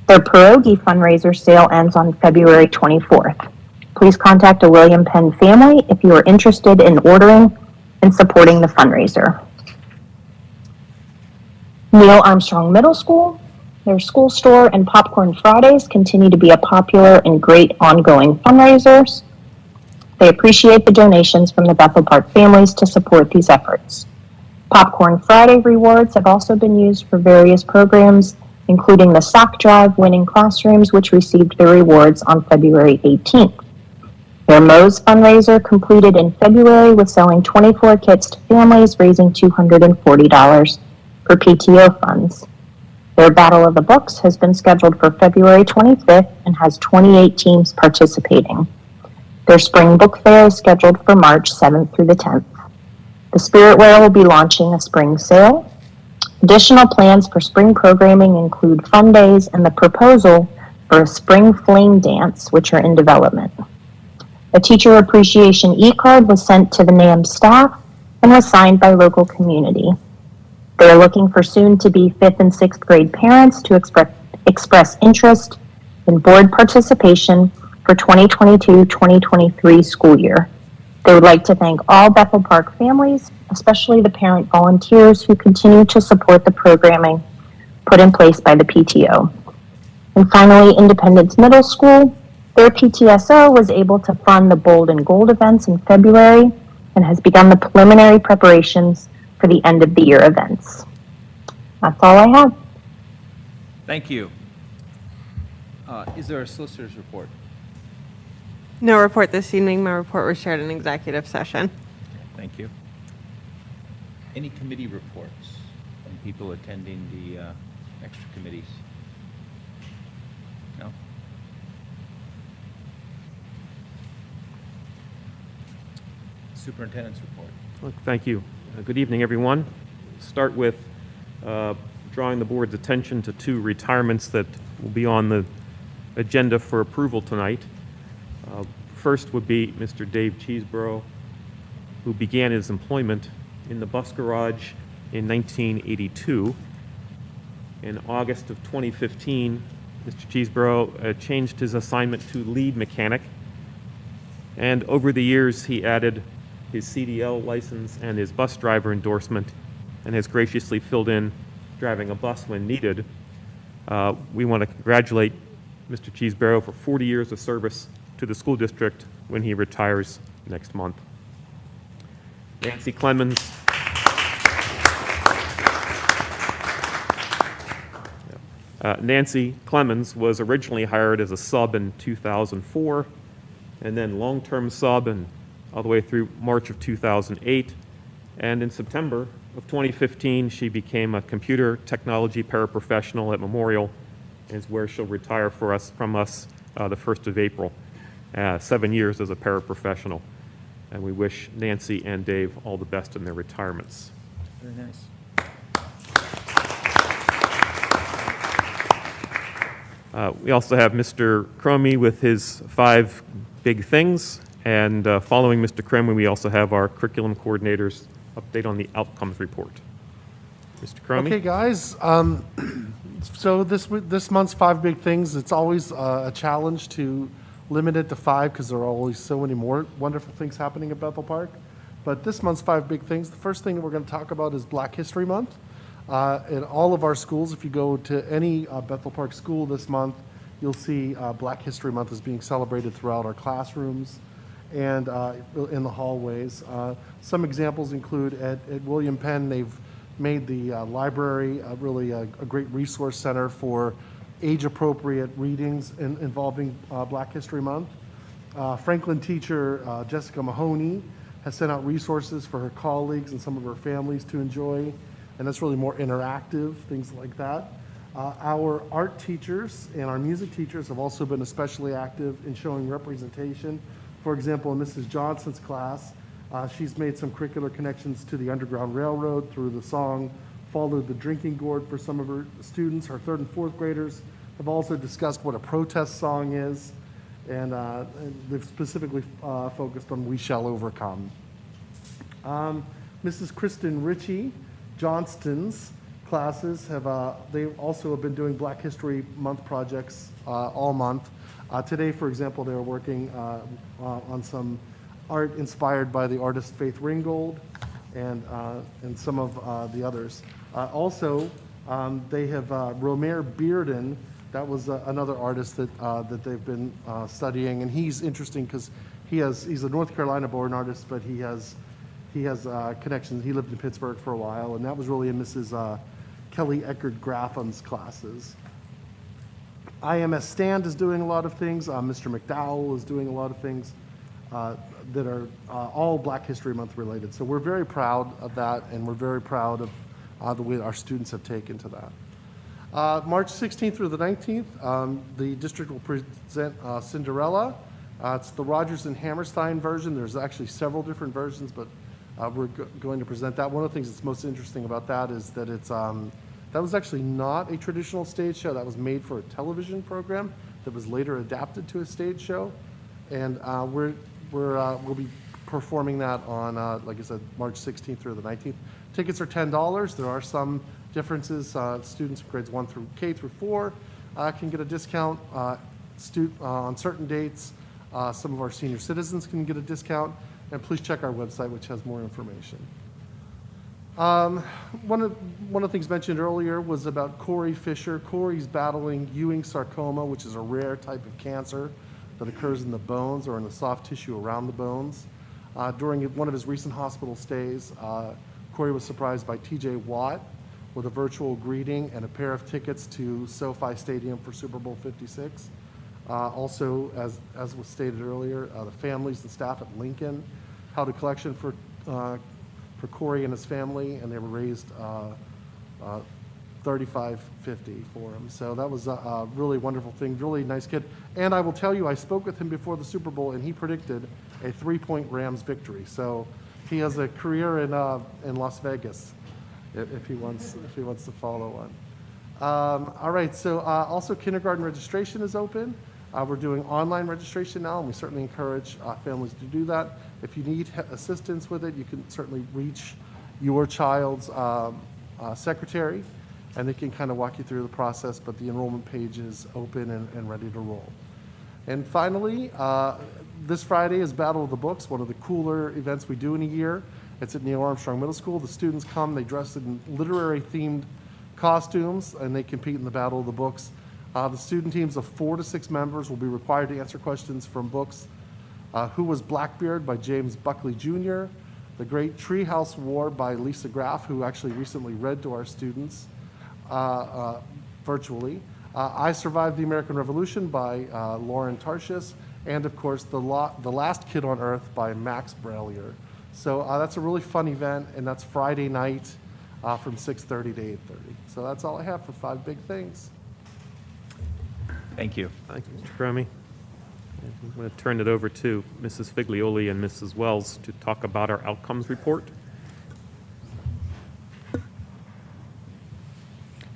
Their pierogi fundraiser sale ends on February 24th. Please contact a William Penn family if you are interested in ordering and supporting the fundraiser. Neil Armstrong Middle School. Their school store and Popcorn Fridays continue to be a popular and great ongoing fundraisers. They appreciate the donations from the Bethel Park families to support these efforts. Popcorn Friday rewards have also been used for various programs, including the sock drive winning classrooms, which received their rewards on February 18th. Their Moe's fundraiser completed in February with selling 24 kits to families, raising $240 for PTO funds. Their Battle of the Books has been scheduled for February 25th and has 28 teams participating. Their Spring Book Fair is scheduled for March 7th through the 10th. The Spiritware will be launching a spring sale. Additional plans for spring programming include fun days and the proposal for a spring fling dance, which are in development. A teacher appreciation e-card was sent to the NAM staff and was signed by local community. They are looking for soon-to-be 5th and 6th grade parents to express interest in board participation for 2022-2023 school year. They would like to thank all Bethel Park families, especially the parent volunteers who continue to support the programming put in place by the PTO. And finally, Independence Middle School. Their PTSO was able to fund the Bold and Gold events in February and has begun the preliminary preparations for the end of the year events. That's all I have. Thank you. Is there a solicitor's report? No report this evening. My report was shared in executive session. Thank you. Any committee reports from people attending the extra committees? No? Superintendent's report. Look, thank you. Good evening, everyone. Start with drawing the board's attention to two retirements that will be on the agenda for approval tonight. First would be Mr. Dave Cheeseborough, who began his employment in the bus garage in 1982. In August of 2015, Mr. Cheeseborough changed his assignment to lead mechanic, and over the years he added his CDL license and his bus driver endorsement and has graciously filled in driving a bus when needed. We want to congratulate Mr. Cheeseborough for 40 years of service to the school district when he retires next month. Nancy Clemens. Nancy Clemens was originally hired as a sub in 2004 and then long-term sub and all the way through March of 2008. And in September of 2015, she became a computer technology paraprofessional at Memorial, is where she'll retire from us the 1st of April. 7 years as a paraprofessional. And we wish Nancy and Dave all the best in their retirements. Very nice. We also have Mr. Cromie with his 5 big things. And following Mr. Cromie, we also have our curriculum coordinators update on the outcomes report. Mr. Cromie? Okay, guys. So this month's 5 big things, it's always a challenge to limit it to 5 because there are always so many more wonderful things happening at Bethel Park. But this month's 5 big things, the first thing that we're going to talk about is Black History Month. In all of our schools, if you go to any Bethel Park school this month, you'll see Black History Month is being celebrated throughout our classrooms and in the hallways. Some examples include at William Penn, they've made the library really a great resource center for age-appropriate readings involving Black History Month. Franklin teacher Jessica Mahoney has sent out resources for her colleagues and some of her families to enjoy, and that's really more interactive, things like that. Our art teachers and our music teachers have also been especially active in showing representation. For example, in Mrs. Johnson's class, she's made some curricular connections to the Underground Railroad through the song Follow the Drinking Gourd for some of her students. Her 3rd and 4th graders have also discussed what a protest song is, and they've specifically focused on We Shall Overcome. Mrs. Kristen Ritchie, Johnston's classes they also have been doing Black History Month projects all month. Today, for example, they were working on some art inspired by the artist Faith Ringgold and some of the others. Also, they have Romer Bearden. That was another artist that they've been studying, and he's interesting because he's a North Carolina-born artist, but he has connections. He lived in Pittsburgh for a while, and that was really in Mrs. Kelly Eckerd Grafham's classes. IMS Stand is doing a lot of things. Mr. McDowell is doing a lot of things. that are all Black History Month related. So we're very proud of that, and we're very proud of the way our students have taken to that. March 16th through the 19th, the district will present Cinderella. It's the Rodgers and Hammerstein version. There's actually several different versions, but we're going to present that. One of the things that's most interesting about that is that it's that was actually not a traditional stage show. That was made for a television program that was later adapted to a stage show, and we'll be performing that on, like I said, March 16th through the 19th. Tickets are $10. There are some differences. Students grades 1 through K through 4 can get a discount on certain dates. Some of our senior citizens can get a discount, and please check our website, which has more information. One of the things mentioned earlier was about Corey Fisher. Corey's battling Ewing sarcoma, which is a rare type of cancer that occurs in the bones or in the soft tissue around the bones. During one of his recent hospital stays, Corey was surprised by TJ Watt with a virtual greeting and a pair of tickets to SoFi Stadium for Super Bowl 56. Also, as was stated earlier, the families and staff at Lincoln held a collection for Corey and his family, and they were raised $35.50 for him. So that was a really wonderful thing, really nice kid. And I will tell you, I spoke with him before the Super Bowl, and he predicted a 3-point Rams victory. So he has a career in Las Vegas, if he wants to follow one. All right, so also kindergarten registration is open. We're doing online registration now, and we certainly encourage families to do that. If you need assistance with it, you can certainly reach your child's secretary, and they can kind of walk you through the process, but the enrollment page is open and ready to roll. And finally, this Friday is Battle of the Books, one of the cooler events we do in a year. It's at Neil Armstrong Middle School. The students come, they dress in literary-themed costumes, and they compete in the Battle of the Books. The student teams of 4 to 6 members will be required to answer questions from books Who Was Blackbeard by James Buckley Jr., The Great Treehouse War by Lisa Graff, who actually recently read to our students virtually, I Survived the American Revolution by Lauren Tarshish, and of course, The Last Kid on Earth by Max Brallier. So that's a really fun event, and that's Friday night from 6:30 to 8:30. So that's all I have for 5 big things. Thank you. Thank you, Mr. Cromie. I'm going to turn it over to Mrs. Figlioli and Mrs. Wells to talk about our outcomes report.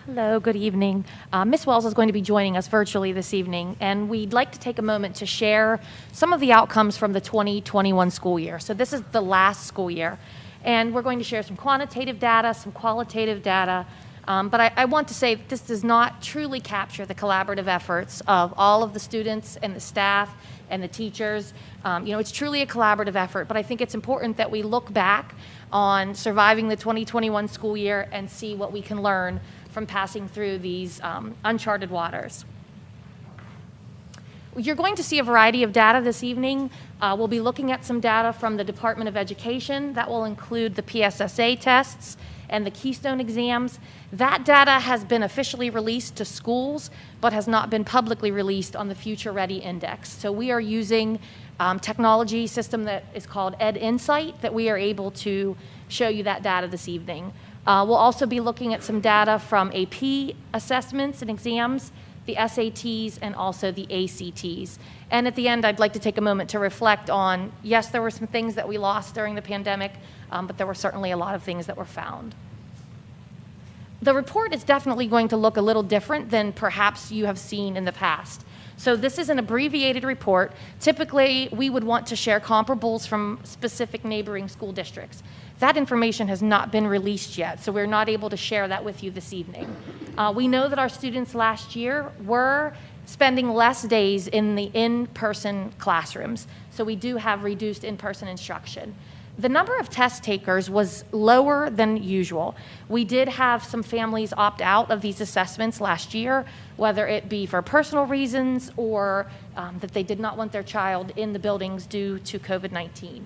Hello, good evening. Ms. Wells is going to be joining us virtually this evening, and we'd like to take a moment to share some of the outcomes from the 2021 school year. So this is the last school year, and we're going to share some quantitative data, some qualitative data, but I want to say that this does not truly capture the collaborative efforts of all of the students and the staff and the teachers. It's truly a collaborative effort, but I think it's important that we look back on surviving the 2021 school year and see what we can learn from passing through these uncharted waters. You're going to see a variety of data this evening. We'll be looking at some data from the Department of Education. That will include the PSSA tests and the Keystone exams. That data has been officially released to schools, but has not been publicly released on the Future Ready Index. So we are using technology system that is called EdInsight that we are able to show you that data this evening. We'll also be looking at some data from AP assessments and exams, the SATs, and also the ACTs. And at the end, I'd like to take a moment to reflect on, yes, there were some things that we lost during the pandemic, but there were certainly a lot of things that were found. The report is definitely going to look a little different than perhaps you have seen in the past. So this is an abbreviated report. Typically, we would want to share comparables from specific neighboring school districts. That information has not been released yet, so we're not able to share that with you this evening. We know that our students last year were spending less days in the in-person classrooms, so we do have reduced in-person instruction. The number of test takers was lower than usual. We did have some families opt out of these assessments last year, whether it be for personal reasons or that they did not want their child in the buildings due to COVID-19.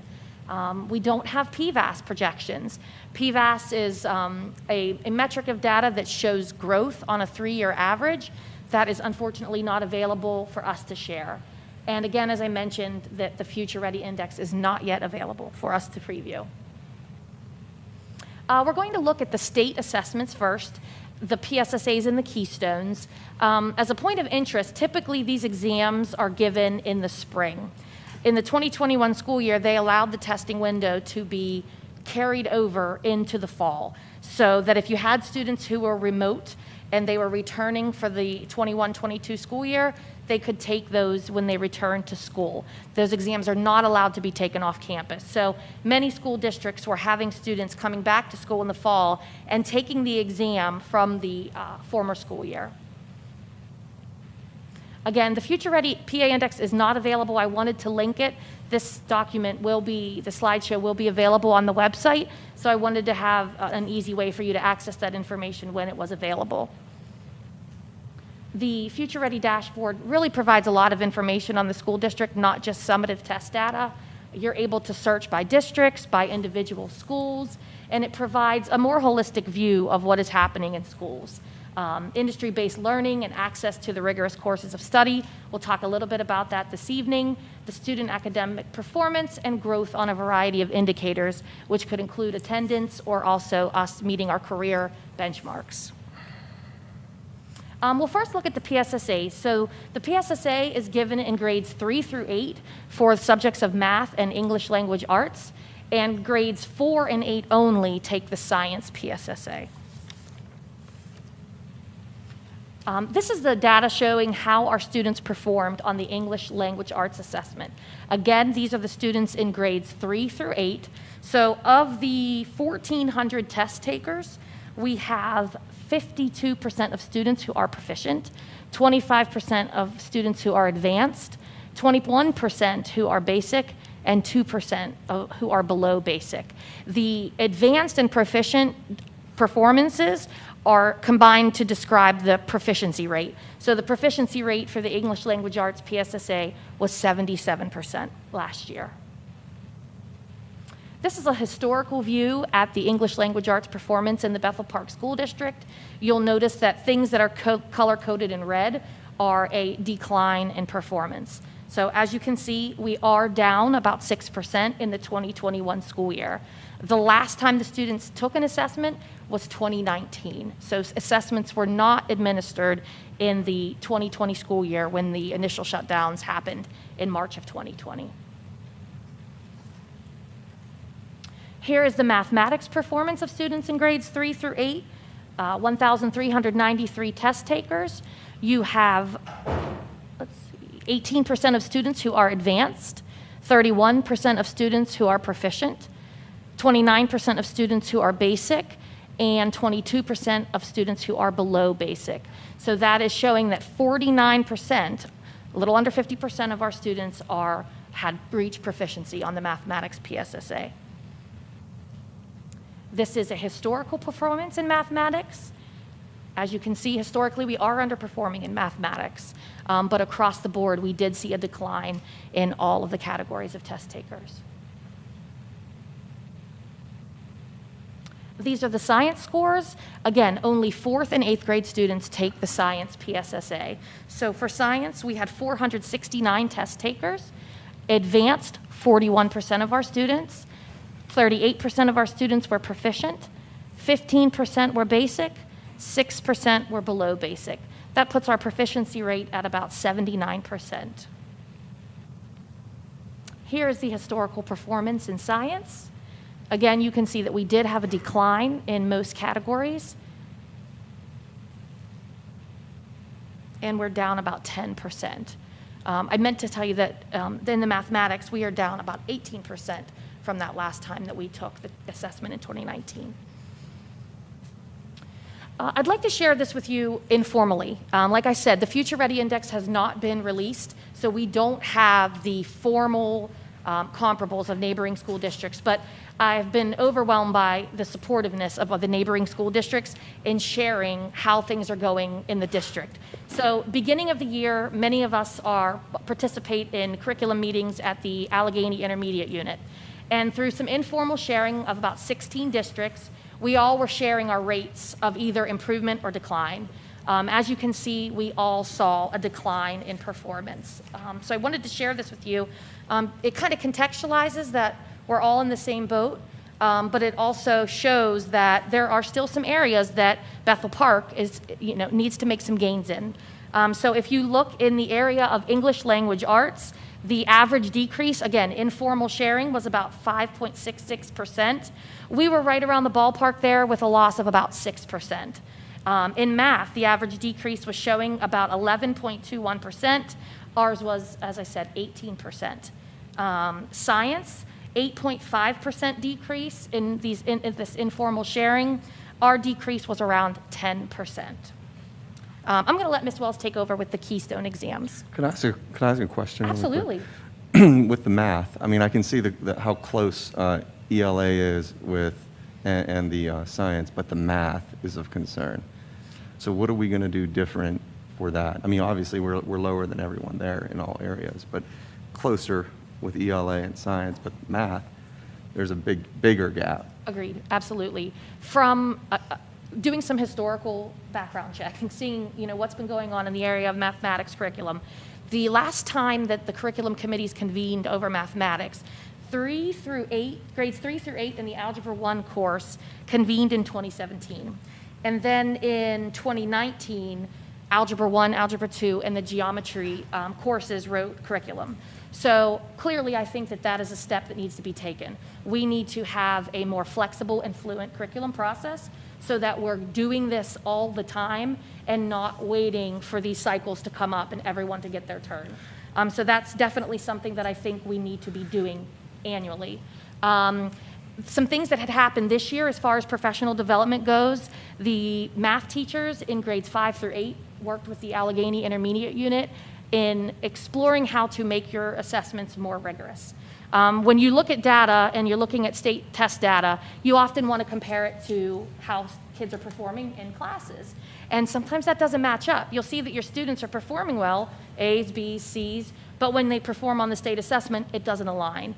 We don't have PVAS projections. PVAS is a metric of data that shows growth on a 3-year average that is unfortunately not available for us to share. And again, as I mentioned, that the Future Ready Index is not yet available for us to preview. We're going to look at the state assessments first, the PSSAs and the Keystones. As a point of interest, typically these exams are given in the spring. In the 2021 school year, they allowed the testing window to be carried over into the fall, so that if you had students who were remote and they were returning for the 21-22 school year, they could take those when they return to school. Those exams are not allowed to be taken off campus. So many school districts were having students coming back to school in the fall and taking the exam from the former school year. Again, the Future Ready PA Index is not available. I wanted to link it. This document will be, the slideshow will be available on the website, so I wanted to have an easy way for you to access that information when it was available. The Future Ready dashboard really provides a lot of information on the school district, not just summative test data. You're able to search by districts, by individual schools, and it provides a more holistic view of what is happening in schools. Industry-based learning and access to the rigorous courses of study. We'll talk a little bit about that this evening. The student academic performance and growth on a variety of indicators, which could include attendance or also us meeting our career benchmarks. We'll first look at the PSSA. So the PSSA is given in grades 3 through 8 for subjects of math and English language arts, and grades 4 and 8 only take the science PSSA. This is the data showing how our students performed on the English language arts assessment. Again, these are the students in grades 3 through 8. So of the 1,400 test takers, we have 52% of students who are proficient, 25% of students who are advanced, 21% who are basic, and 2% who are below basic. The advanced and proficient performances are combined to describe the proficiency rate. So the proficiency rate for the English Language Arts PSSA was 77% last year. This is a historical view at the English Language Arts performance in the Bethel Park School District. You'll notice that things that are color-coded in red are a decline in performance. So as you can see, we are down about 6% in the 2021 school year. The last time the students took an assessment was 2019. So assessments were not administered in the 2020 school year when the initial shutdowns happened in March of 2020. Here is the mathematics performance of students in grades 3 through 8, 1,393 test takers. You have 18% of students who are advanced, 31% of students who are proficient, 29% of students who are basic, and 22% of students who are below basic. So that is showing that 49%, a little under 50% of our students had reached proficiency on the mathematics PSSA. This is a historical performance in mathematics. As you can see, historically, we are underperforming in mathematics, but across the board, we did see a decline in all of the categories of test takers. These are the science scores. Again, only 4th and 8th grade students take the science PSSA. So for science, we had 469 test takers. Advanced, 41% of our students. 38% of our students were proficient. 15% were basic. 6% were below basic. That puts our proficiency rate at about 79%. Here is the historical performance in science. Again, you can see that we did have a decline in most categories, and we're down about 10%. I meant to tell you that in the mathematics, we are down about 18% from that last time that we took the assessment in 2019. I'd like to share this with you informally. Like I said, the Future Ready Index has not been released, so we don't have the formal comparables of neighboring school districts, but I've been overwhelmed by the supportiveness of the neighboring school districts in sharing how things are going in the district. So beginning of the year, many of us participate in curriculum meetings at the Allegheny Intermediate Unit. And through some informal sharing of about 16 districts, we all were sharing our rates of either improvement or decline. As you can see, we all saw a decline in performance. So I wanted to share this with you. It kind of contextualizes that we're all in the same boat, but it also shows that there are still some areas that Bethel Park needs to make some gains in. So if you look in the area of English language arts, the average decrease, again, informal sharing, was about 5.66%. We were right around the ballpark there with a loss of about 6%. In math, the average decrease was showing about 11.21%. Ours was, as I said, 18%. Science, 8.5% decrease in this informal sharing. Our decrease was around 10%. I'm going to let Ms. Wells take over with the Keystone exams. Can I ask a question? really quick? Absolutely. With the math, I mean, I can see how close ELA is with and the science, but the math is of concern. So what are we going to do different for that? I mean, obviously we're lower than everyone there in all areas, but closer with ELA and science, but math, there's a bigger gap. Agreed, absolutely. From doing some historical background check and seeing, what's been going on in the area of mathematics curriculum, the last time that the curriculum committees convened over mathematics, grades 3 through 8 in the Algebra 1 course convened in 2017. And then in 2019, Algebra 1, Algebra 2, and the geometry courses wrote curriculum. So clearly, I think that is a step that needs to be taken. We need to have a more flexible and fluent curriculum process so that we're doing this all the time and not waiting for these cycles to come up and everyone to get their turn. So that's definitely something that I think we need to be doing annually. Some things that had happened this year as far as professional development goes, the math teachers in grades 5 through 8 worked with the Allegheny Intermediate Unit in exploring how to make your assessments more rigorous. When you look at data and you're looking at state test data, you often want to compare it to how kids are performing in classes. And sometimes that doesn't match up. You'll see that your students are performing well, A's, B's, C's, but when they perform on the state assessment, it doesn't align.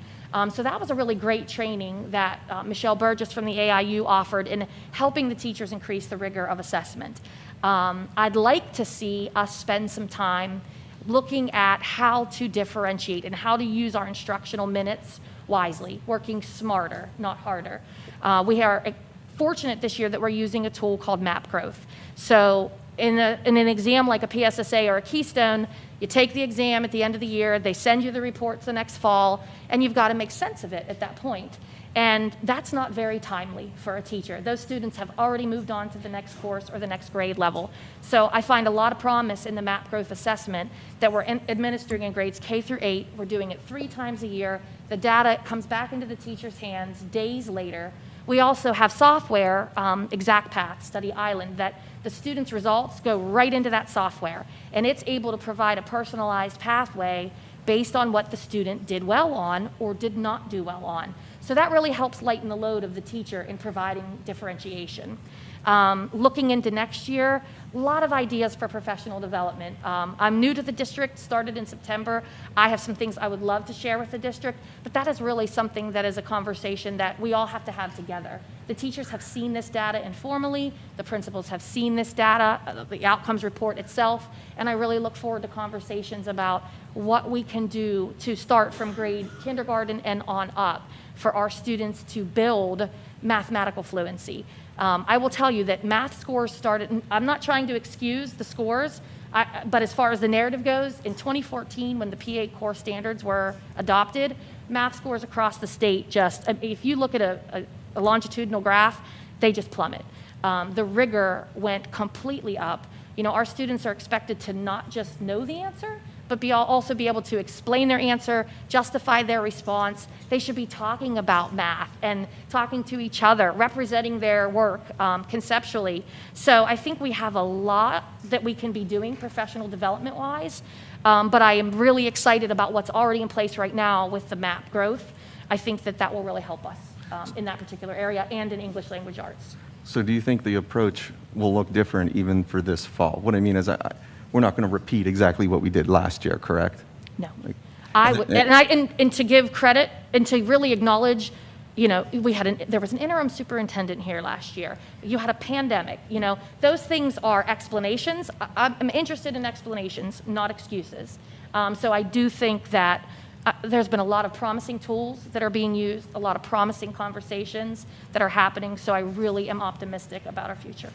So that was a really great training that Michelle Burgess from the AIU offered in helping the teachers increase the rigor of assessment. I'd like to see us spend some time looking at how to differentiate and how to use our instructional minutes wisely, working smarter, not harder. We are fortunate this year that we're using a tool called MapGrowth. So in an exam like a PSSA or a Keystone, you take the exam at the end of the year, they send you the reports the next fall, and you've got to make sense of it at that point. And that's not very timely for a teacher. Those students have already moved on to the next course or the next grade level. So I find a lot of promise in the MapGrowth assessment that we're administering in grades K through 8. We're doing it 3 times a year. The data comes back into the teacher's hands days later. We also have software, ExactPath, Study Island, that the students' results go right into that software. And it's able to provide a personalized pathway based on what the student did well on or did not do well on. So that really helps lighten the load of the teacher in providing differentiation. Looking into next year, a lot of ideas for professional development. I'm new to the district, started in September. I have some things I would love to share with the district, but that is really something that is a conversation that we all have to have together. The teachers have seen this data informally, the principals have seen this data, the outcomes report itself, and I really look forward to conversations about what we can do to start from grade kindergarten and on up for our students to build mathematical fluency. I will tell you that math scores started, I'm not trying to excuse the scores, but as far as the narrative goes, in 2014 when the P8 core standards were adopted, math scores across the state just, if you look at a longitudinal graph, they just plummet. The rigor went completely up. You know, our students are expected to not just know the answer, but also be able to explain their answer, justify their response. They should be talking about math and talking to each other, representing their work conceptually. So I think we have a lot that we can be doing professional development-wise, but I am really excited about what's already in place right now with the MapGrowth. I think that will really help us in that particular area and in English language arts. So do you think the approach will look different even for this fall? What I mean is we're not going to repeat exactly what we did last year, correct? No. I would, and to give credit and to really acknowledge, You know, there was an interim superintendent here last year. You had a pandemic. You know, those things are explanations. I'm interested in explanations, not excuses. So I do think that there's been a lot of promising tools that are being used, a lot of promising conversations that are happening. So I really am optimistic about our future.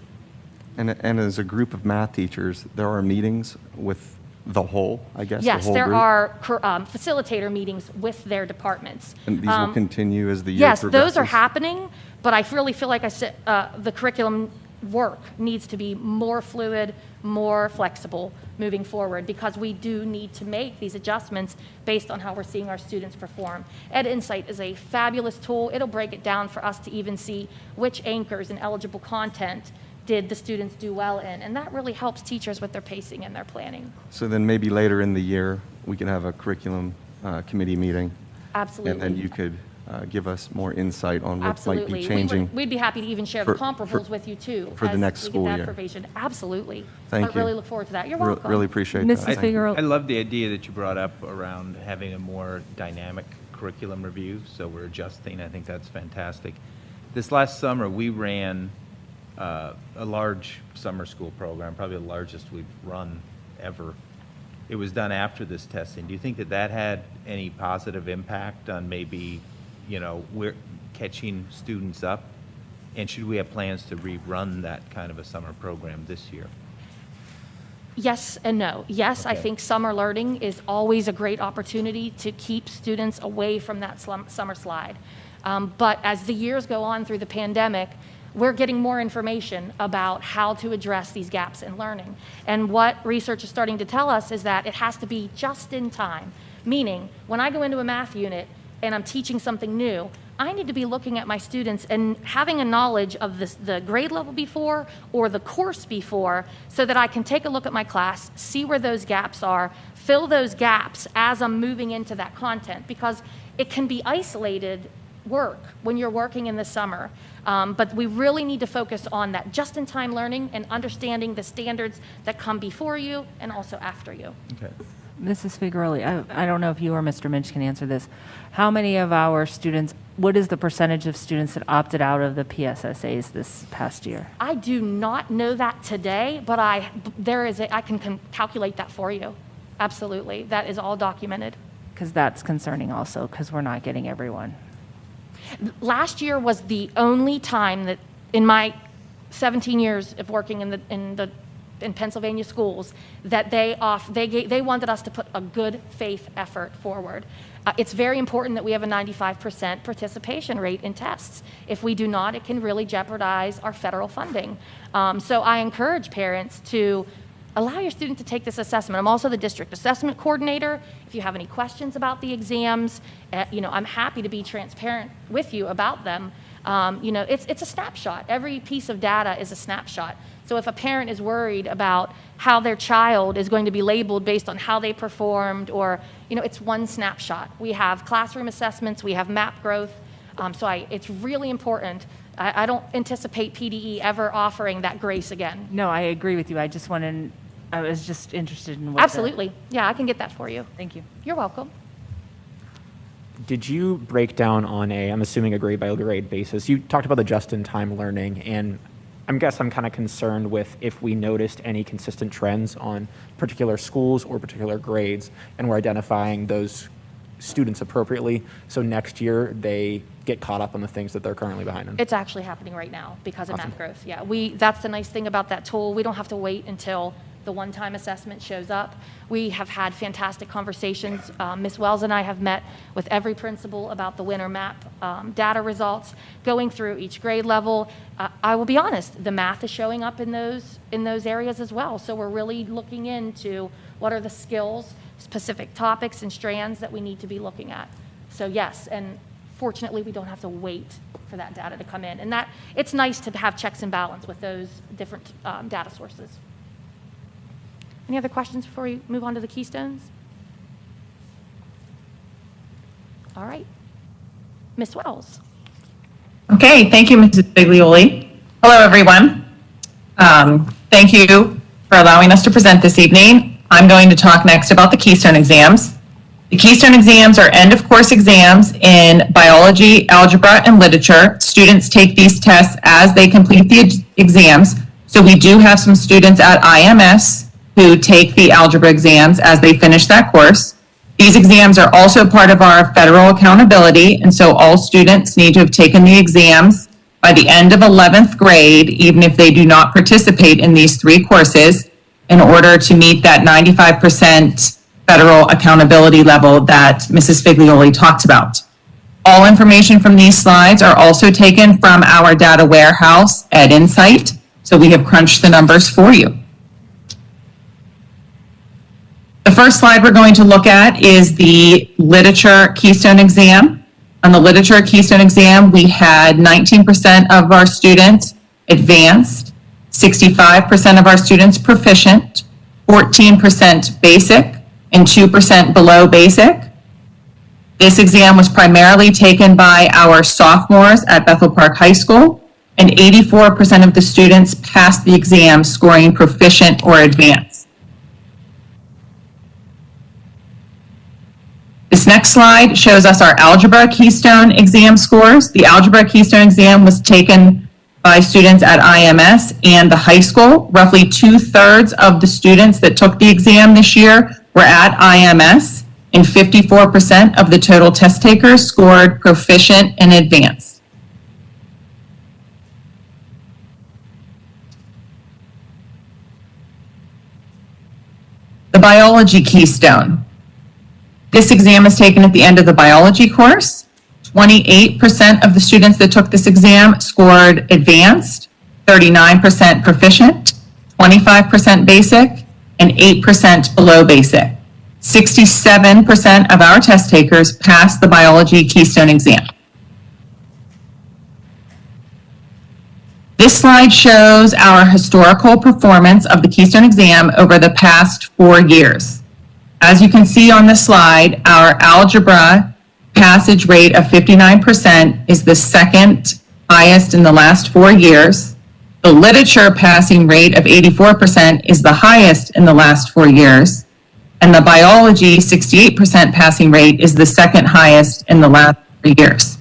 And as a group of math teachers, there are meetings with the whole, I guess? Yes, the whole there group? are facilitator meetings with their departments. And these will continue as the year Yes, progresses? those are happening, but I really feel like I said the curriculum work needs to be more fluid, more flexible moving forward, because we do need to make these adjustments based on how we're seeing our students perform. Ed Insight is a fabulous tool. It'll break it down for us to even see which anchors and eligible content did the students do well in, and that really helps teachers with their pacing and their planning. So then maybe later in the year, we can have a curriculum committee meeting. Absolutely. And then you could give us more insight on what Absolutely. might be changing. We'd be happy to even share the comparables with you too. for the as next we school get that year. information. Absolutely. Thank I you. really look forward to that. You're welcome. Really appreciate Mrs. that. Figueroa. I love the idea that you brought up around having a more dynamic curriculum review, so we're adjusting. I think that's fantastic. This last summer, we ran a large summer school program, probably the largest we've run ever. It was done after this testing. Do you think that that had any positive impact on maybe, you know, we're catching students up? And should we have plans to rerun that kind of a summer program this year? Yes and no. Yes, I Okay. think summer learning is always a great opportunity to keep students away from that summer slide. But as the years go on through the pandemic, we're getting more information about how to address these gaps in learning. And what research is starting to tell us is that it has to be just in time. Meaning, when I go into a math unit and I'm teaching something new, I need to be looking at my students and having a knowledge of the grade level before or the course before, so that I can take a look at my class, see where those gaps are, fill those gaps as I'm moving into that content, because it can be isolated work when you're working in the summer. But we really need to focus on that just-in-time learning and understanding the standards that come before you and also after you. Okay. Mrs. Figueroa, I don't know if you or Mr. Minch can answer this. How many of our students, what is the percentage of students that opted out of the PSSAs this past year? I do not know that today, but I can calculate that for you. Absolutely. That is all documented. Because that's concerning also, because we're not getting everyone. Last year was the only time that, in my 17 years of working in Pennsylvania schools, that they wanted us to put a good faith effort forward. It's very important that we have a 95% participation rate in tests. If we do not, it can really jeopardize our federal funding. So I encourage parents to allow your student to take this assessment. I'm also the district assessment coordinator. If you have any questions about the exams, I'm happy to be transparent with you about them. It's a snapshot. Every piece of data is a snapshot. So if a parent is worried about how their child is going to be labeled based on how they performed, or, it's one snapshot. We have classroom assessments, we have MAP growth. It's really important. I don't anticipate PDE ever offering that grace again. No, I agree with you. I was just interested in what Absolutely. Yeah, I can get that for you. Thank you. You're welcome. Did you break down on I'm assuming a grade by grade basis? You talked about the just-in-time learning, and I'm kind of concerned with if we noticed any consistent trends on particular schools or particular grades, and we're identifying those students appropriately, so next year they get caught up on the things that they're currently behind in. It's actually happening right now because of Awesome. MAP growth. Yeah, that's the nice thing about that tool. We don't have to wait until the one-time assessment shows up. We have had fantastic conversations. Ms. Wells and I have met with every principal about the winter MAP data results, going through each grade level. I will be honest, the math is showing up in those areas as well. So we're really looking into what are the skills, specific topics and strands that we need to be looking at. So yes, and fortunately we don't have to wait for that data to come in. And that it's nice to have checks and balance with those different data sources. Any other questions before we move on to the keystones? All right. Ms. Wells. Okay, thank you, Mrs. Biglioli. Hello, everyone. Thank you for allowing us to present this evening. I'm going to talk next about the Keystone exams. The Keystone exams are end-of-course exams in biology, algebra, and literature. Students take these tests as they complete the exams. So we do have some students at IMS who take the algebra exams as they finish that course. These exams are also part of our federal accountability, and so all students need to have taken the exams by the end of 11th grade, even if they do not participate in these 3 courses, in order to meet that 95% federal accountability level that Mrs. Figlioli talked about. All information from these slides are also taken from our data warehouse at Insight, so we have crunched the numbers for you. The first slide we're going to look at is the Literature Keystone exam. On the Literature Keystone exam, we had 19% of our students advanced, 65% of our students proficient, 14% basic, and 2% below basic. This exam was primarily taken by our sophomores at Bethel Park High School, and 84% of the students passed the exam scoring proficient or advanced. This next slide shows us our Algebra Keystone exam scores. The Algebra Keystone exam was taken by students at IMS and the high school. Roughly 2/3 of the students that took the exam this year were at IMS, and 54% of the total test takers scored proficient and advanced. The Biology Keystone. This exam is taken at the end of the biology course. 28% of the students that took this exam scored advanced, 39% proficient, 25% basic, and 8% below basic. 67% of our test takers passed the Biology Keystone exam. This slide shows our historical performance of the Keystone exam over the past 4 years. As you can see on the slide, our algebra passage rate of 59% is the second highest in the last 4 years. The literature passing rate of 84% is the highest in the last 4 years. And the biology 68% passing rate is the second highest in the last 3 years.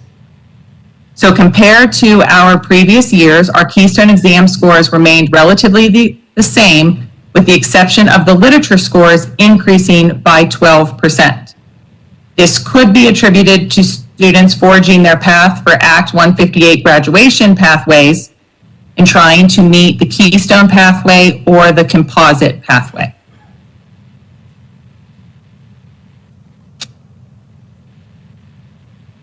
So compared to our previous years, our Keystone exam scores remained relatively the same, with the exception of the literature scores increasing by 12%. This could be attributed to students forging their path for Act 158 graduation pathways and trying to meet the Keystone pathway or the composite pathway.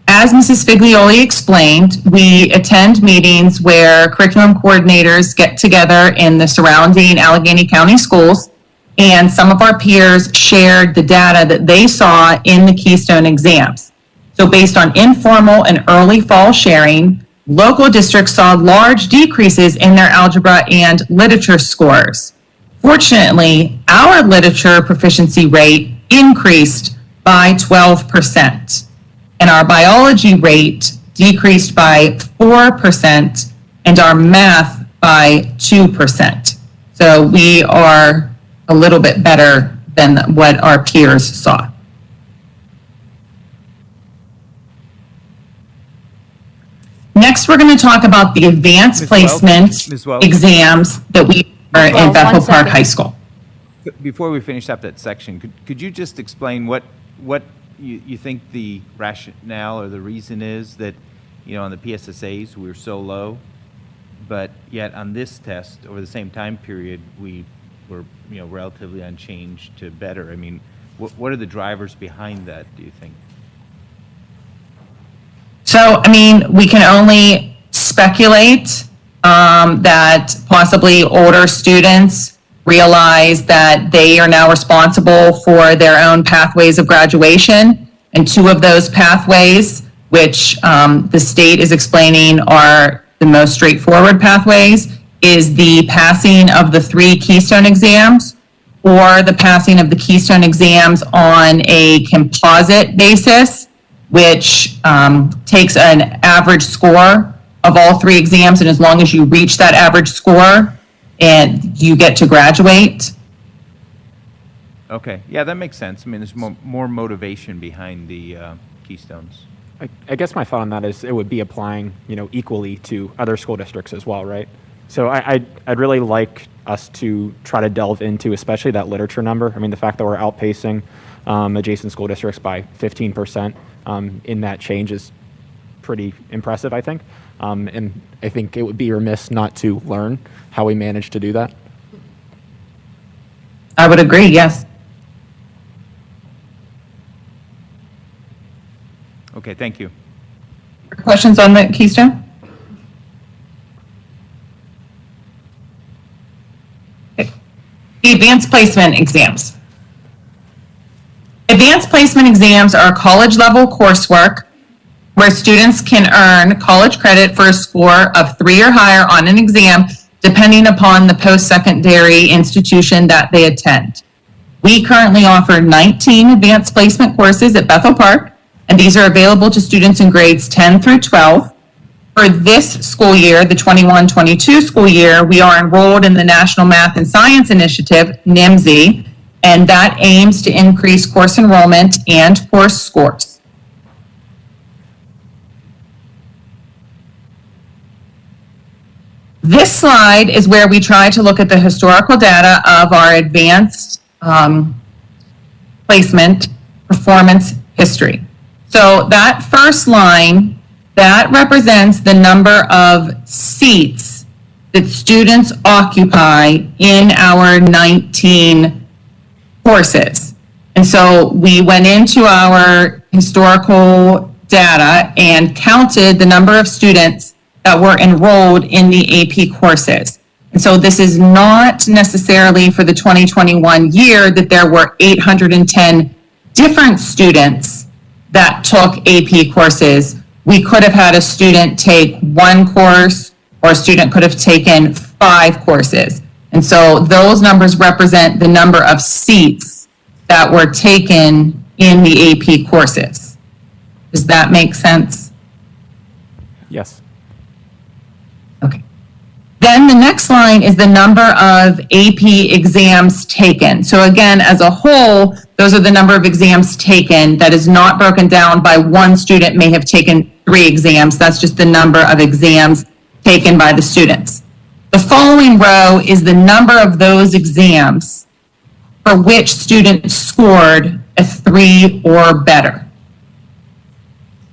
As Mrs. Figlioli explained, we attend meetings where curriculum coordinators get together in the surrounding Allegheny County schools, and some of our peers shared the data that they saw in the Keystone exams. So based on informal and early fall sharing, local districts saw large decreases in their algebra and literature scores. Fortunately, our literature proficiency rate increased by 12%. And our biology rate decreased by 4%, and our math by 2%. So we are a little bit better than what our peers saw. Next, we're going to talk about the advanced placement exams that we are in Bethel Park High School. Before we finish up that section, could you just explain what you think the rationale or the reason is that, you know, on the PSSAs we're so low, but yet on this test over the same time period we were, you know, relatively unchanged to better? I mean, what are the drivers behind that, do you think? So, I mean, we can only speculate that possibly older students realize that they are now responsible for their own pathways of graduation. And 2 of those pathways, which the state is explaining are the most straightforward pathways, is the passing of the 3 Keystone exams or the passing of the Keystone exams on a composite basis, which takes an average score of all 3 exams. And as long as you reach that average score, and you get to graduate. Okay, yeah, that makes sense. I mean, there's more motivation behind the Keystones. I guess my thought on that is it would be applying, equally to other school districts as well, right? So I'd really like us to try to delve into, especially that literature number. I mean, the fact that we're outpacing adjacent school districts by 15% in that change is pretty impressive, I think. And I think it would be remiss not to learn how we managed to do that. I would agree, yes. Okay, thank you. Questions on the Keystone? Okay. The advanced placement exams. Advanced placement exams are college-level coursework where students can earn college credit for a score of 3 or higher on an exam, depending upon the post-secondary institution that they attend. We currently offer 19 advanced placement courses at Bethel Park, and these are available to students in grades 10 through 12. For this school year, the 21-22 school year, we are enrolled in the National Math and Science Initiative, NIMSI, and that aims to increase course enrollment and course scores. This slide is where we try to look at the historical data of our advanced placement performance history. So that first line, that represents the number of seats that students occupy in our 19 courses. And so we went into our historical data and counted the number of students that were enrolled in the AP courses. And so this is not necessarily for the 2021 year that there were 810 different students that took AP courses. We could have had a student take 1 course, or a student could have taken 5 courses. And so those numbers represent the number of seats that were taken in the AP courses. Does that make sense? Yes. Okay. Then the next line is the number of AP exams taken. So again, as a whole, those are the number of exams taken. That is not broken down by one student may have taken 3 exams. That's just the number of exams taken by the students. The following row is the number of those exams for which students scored a 3 or better.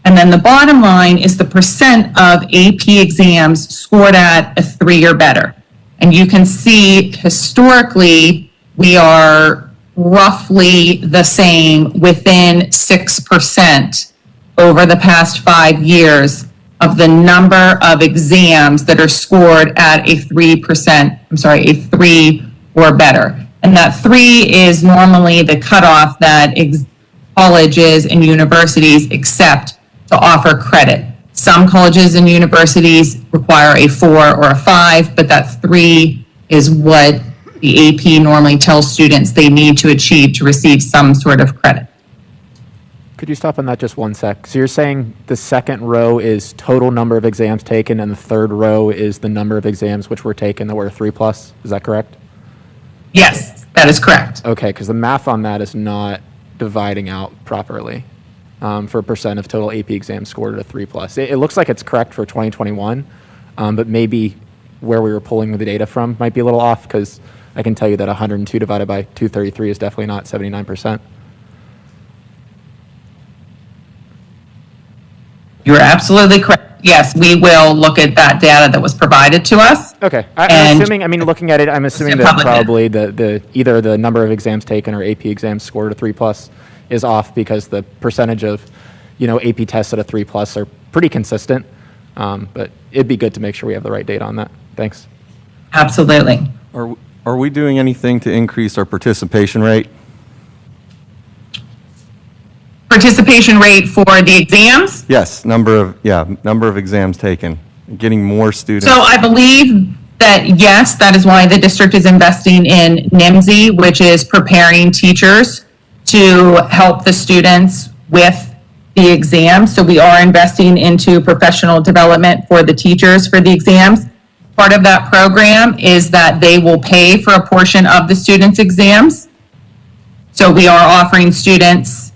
And then the bottom line is the percent of AP exams scored at a 3 or better. And you can see historically, we are roughly the same, within 6% over the past 5 years of the number of exams that are scored at a 3 or better. And that 3 is normally the cutoff that colleges and universities accept to offer credit. Some colleges and universities require a 4 or a 5, but that 3 is what the AP normally tells students they need to achieve to receive some sort of credit. Could you stop on that just one sec? So you're saying the second row is total number of exams taken, and the third row is the number of exams which were taken that were 3+? Is that correct? Yes, that is correct. Okay, because the math on that is not dividing out properly for percent of total AP exams scored at a 3+. It looks like it's correct for 2021, but maybe where we were pulling the data from might be a little off, because I can tell you that 102 divided by 233 is definitely not 79%. You're absolutely correct. Yes, we will look at that data that was provided to us. Okay, I'm assuming, looking at it, I'm assuming that probably the either the number of exams taken or AP exams scored at a 3+ is off, because the percentage of, AP tests at a 3+ are pretty consistent. But it'd be good to make sure we have the right data on that. Thanks. Absolutely. Are we doing anything to increase our participation rate? Participation rate for the exams? Yes, number of exams taken, getting more students. So I believe that, yes, that is why the district is investing in NIMSI, which is preparing teachers to help the students with the exams. So we are investing into professional development for the teachers for the exams. Part of that program is that they will pay for a portion of the students' exams. So we are offering students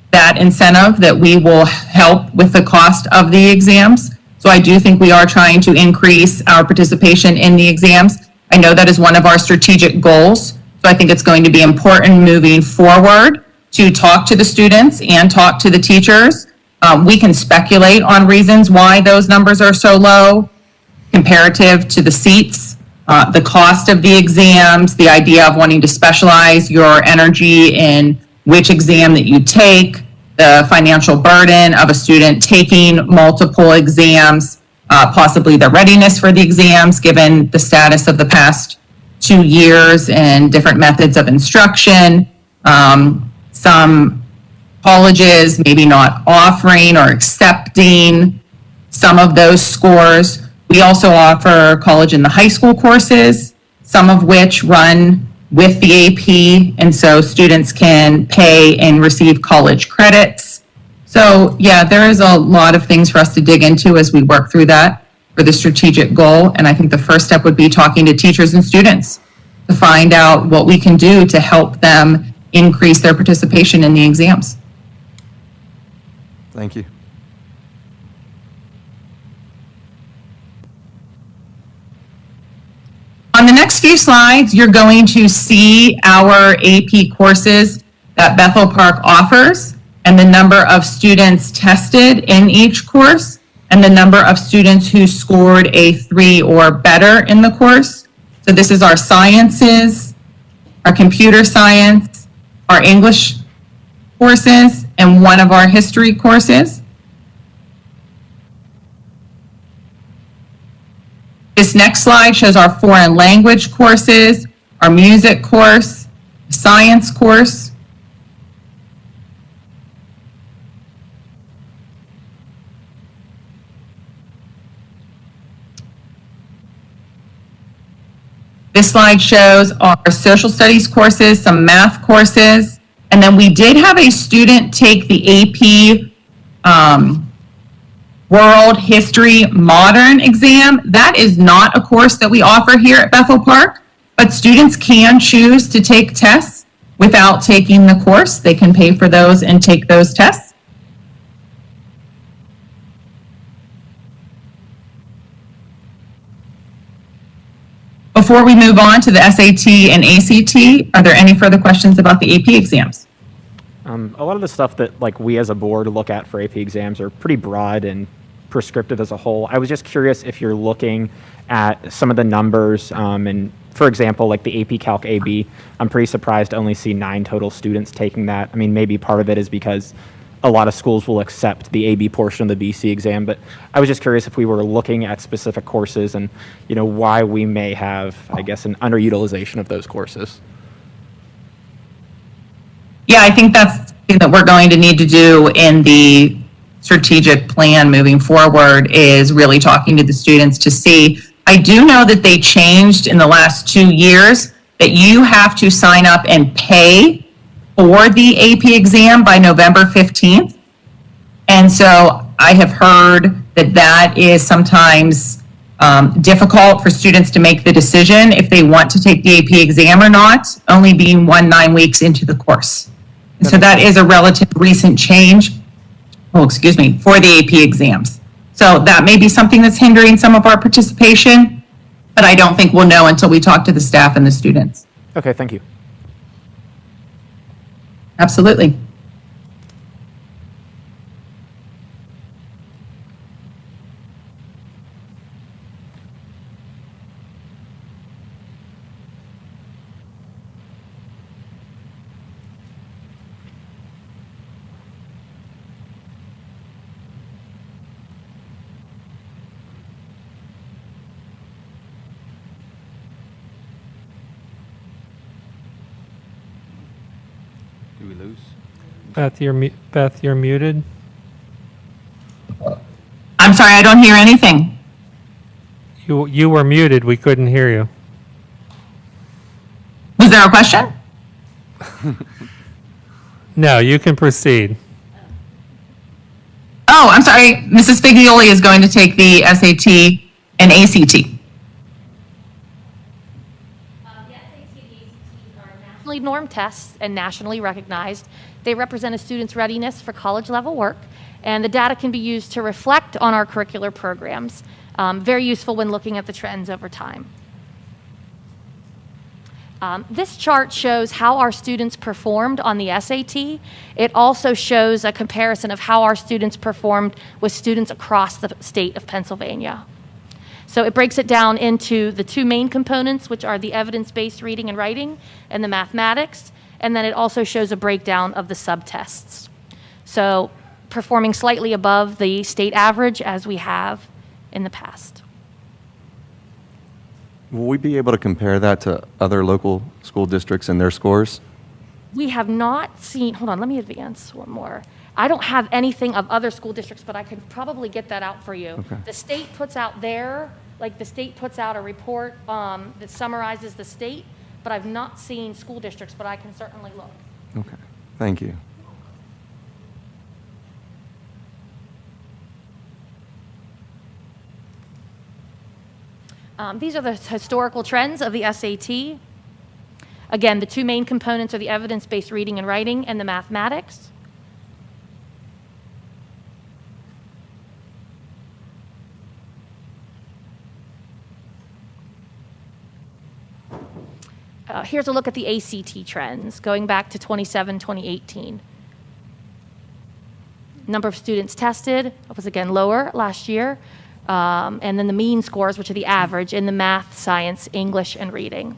that incentive that we will help with the cost of the exams. So I do think we are trying to increase our participation in the exams. I know that is one of our strategic goals. So I think it's going to be important moving forward to talk to the students and talk to the teachers. We can speculate on reasons why those numbers are so low comparative to the seats, the cost of the exams, the idea of wanting to specialize your energy in which exam that you take, the financial burden of a student taking multiple exams, possibly the readiness for the exams given the status of the past 2 years and different methods of instruction. Some colleges maybe not offering or accepting some of those scores. We also offer college and the high school courses, some of which run with the AP, and so students can pay and receive college credits. So yeah, there is a lot of things for us to dig into as we work through that for the strategic goal. And I think the first step would be talking to teachers and students to find out what we can do to help them increase their participation in the exams. Thank you. On the next few slides, you're going to see our AP courses that Bethel Park offers and the number of students tested in each course and the number of students who scored a 3 or better in the course. So this is our sciences, our computer science, our English courses, and one of our history courses. This next slide shows our foreign language courses, our music course, science course. This slide shows our social studies courses, some math courses, and then we did have a student take the AP World History Modern exam. That is not a course that we offer here at Bethel Park, but students can choose to take tests without taking the course. They can pay for those and take those tests. Before we move on to the SAT and ACT, are there any further questions about the AP exams? A lot of the stuff that like we as a board look at for AP exams are pretty broad and prescriptive as a whole. I was just curious if you're looking at some of the numbers and for example, like the AP Calc AB, I'm pretty surprised to only see 9 total students taking that. I mean, maybe part of it is because a lot of schools will accept the AB portion of the BC exam, but I was just curious if we were looking at specific courses and, you know, why we may have, I guess, an underutilization of those courses. Yeah, I think that's something that we're going to need to do in the strategic plan moving forward is really talking to the students to see. I do know that they changed in the last 2 years that you have to sign up and pay for the AP exam by November 15th. And so I have heard that that is sometimes difficult for students to make the decision if they want to take the AP exam or not, only being 9 weeks into the course. And so that is a relative recent change, for the AP exams. So that may be something that's hindering some of our participation, but I don't think we'll know until we talk to the staff and the students. Okay, thank you. Absolutely. Do we lose? Beth, you're muted. I'm sorry, I don't hear anything. You were muted. We couldn't hear you. Was there a question? No, you can proceed. Oh, I'm sorry. Mrs. Figlioli is going to take the SAT and ACT. nationally normed tests and nationally recognized. They represent a student's readiness for college-level work, and the data can be used to reflect on our curricular programs. Very useful when looking at the trends over time. This chart shows how our students performed on the SAT. It also shows a comparison of how our students performed with students across the state of Pennsylvania. So it breaks it down into the two main components, which are the evidence-based reading and writing and the mathematics, and then it also shows a breakdown of the subtests. So performing slightly above the state average as we have in the past. Will we be able to compare that to other local school districts and their scores? We have not seen, hold on, let me advance one more. I don't have anything of other school districts, but I could probably get that out for you. Okay. The state puts out the state puts out a report that summarizes the state, but I've not seen school districts, but I can certainly look. Okay, thank you. These are the historical trends of the SAT. Again, the two main components are the evidence-based reading and writing and the mathematics. Here's a look at the ACT trends going back to 2018. Number of students tested was again lower last year. And then the mean scores, which are the average in the math, science, English, and reading.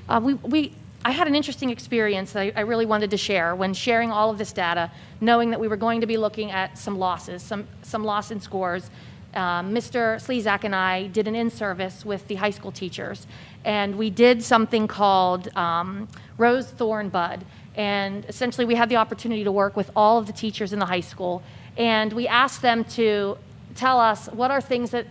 I had an interesting experience that I really wanted to share when sharing all of this data, knowing that we were going to be looking at some losses, some loss in scores. Mr. Slezak and I did an in-service with the high school teachers, and we did something called Rose, Thorn, Bud. And essentially, we had the opportunity to work with all of the teachers in the high school, and we asked them to tell us what are things that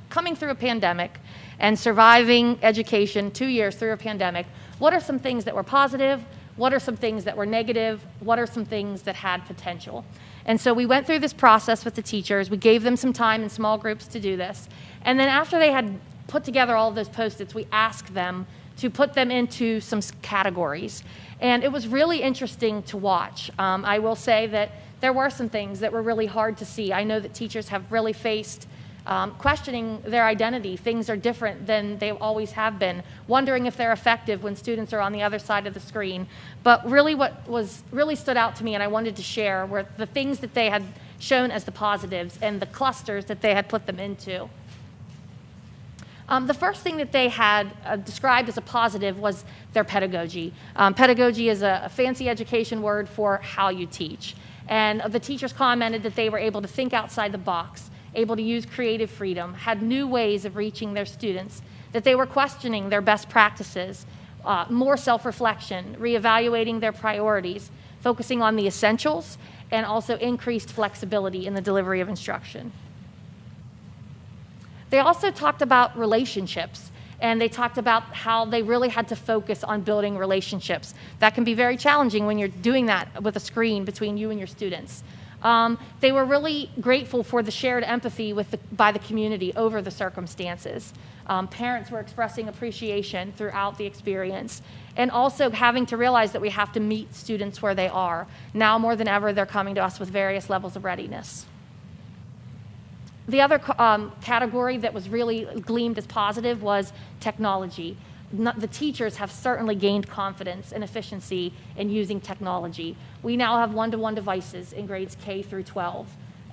coming through a pandemic and surviving education 2 years through a pandemic, what are some things that were positive? What are some things that were negative? What are some things that had potential? And so we went through this process with the teachers. We gave them some time in small groups to do this. And then after they had put together all of those Post-its, we asked them to put them into some categories. And it was really interesting to watch. I will say that there were some things that were really hard to see. I know that teachers have really faced questioning their identity. Things are different than they always have been, wondering if they're effective when students are on the other side of the screen. But really what really stood out to me and I wanted to share were the things that they had shown as the positives and the clusters that they had put them into. The first thing that they had described as a positive was their pedagogy. Pedagogy is a fancy education word for how you teach. And the teachers commented that they were able to think outside the box, able to use creative freedom, had new ways of reaching their students, that they were questioning their best practices, more self-reflection, reevaluating their priorities, focusing on the essentials, and also increased flexibility in the delivery of instruction. They also talked about relationships, and they talked about how they really had to focus on building relationships. That can be very challenging when you're doing that with a screen between you and your students. They were really grateful for the shared empathy by the community over the circumstances. Parents were expressing appreciation throughout the experience, and also having to realize that we have to meet students where they are. Now more than ever, they're coming to us with various levels of readiness. The other category that was really gleamed as positive was technology. The teachers have certainly gained confidence and efficiency in using technology. We now have one-to-one devices in grades K through 12.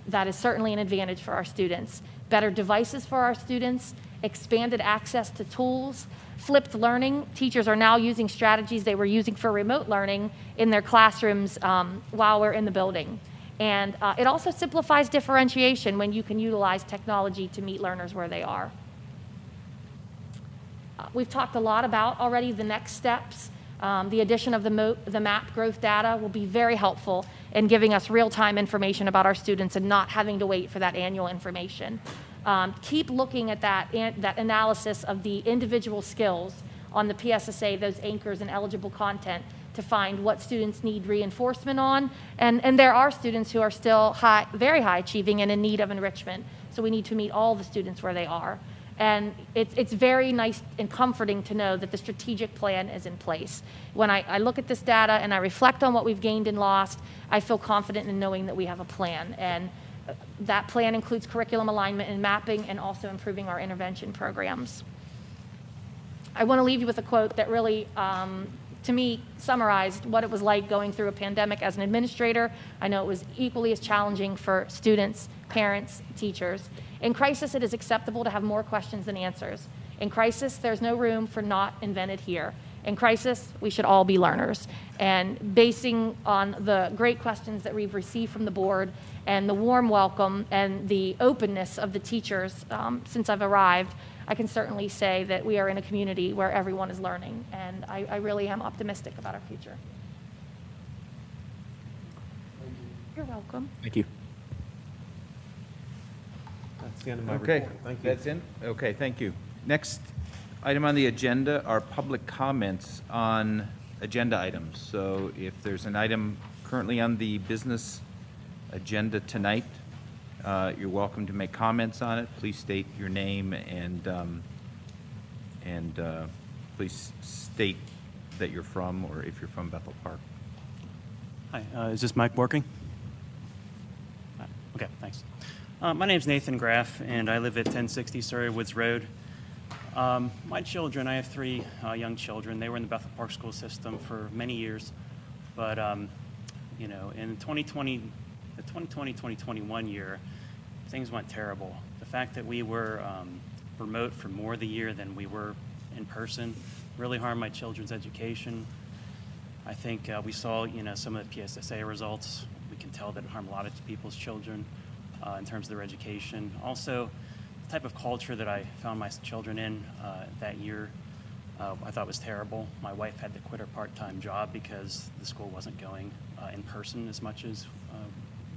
That is certainly an advantage for our students. Better devices for our students, expanded access to tools, flipped learning. Teachers are now using strategies they were using for remote learning in their classrooms while we're in the building. And it also simplifies differentiation when you can utilize technology to meet learners where they are. We've talked a lot about already the next steps. The addition of the MAP growth data will be very helpful in giving us real-time information about our students and not having to wait for that annual information. Keep looking at that analysis of the individual skills on the PSSA, those anchors and eligible content, to find what students need reinforcement on. And there are students who are still high, very high achieving and in need of enrichment. So we need to meet all the students where they are. And it's very nice and comforting to know that the strategic plan is in place. When I look at this data and I reflect on what we've gained and lost, I feel confident in knowing that we have a plan. And that plan includes curriculum alignment and mapping and also improving our intervention programs. I want to leave you with a quote that really, to me, summarized what it was like going through a pandemic as an administrator. I know it was equally as challenging for students, parents, teachers. In crisis, it is acceptable to have more questions than answers. In crisis, there's no room for not invented here. In crisis, we should all be learners. And basing on the great questions that we've received from the board and the warm welcome and the openness of the teachers since I've arrived, I can certainly say that we are in a community where everyone is learning. And I really am optimistic about our future. You're welcome. Thank you. That's the end of my Okay, report. Thank you. that's in? Okay, thank you. Next item on the agenda are public comments on agenda items. So if there's an item currently on the business agenda tonight, you're welcome to make comments on it. Please state your name and please state that you're from or if you're from Bethel Park. Hi, is this mic working? Okay, thanks. My name's Nathan Graff, and I live at 1060 Surrey Woods Road. My children, I have three young children. They were in the Bethel Park school system for many years, but you know, in the 2020-2021 year, things went terrible. The fact that we were remote for more of the year than we were in person really harmed my children's education. I think we saw, you know, some of the PSSA results. We can tell that it harmed a lot of people's children in terms of their education. Also, the type of culture that I found my children in that year, I thought was terrible. My wife had to quit her part-time job because the school wasn't going in person as much as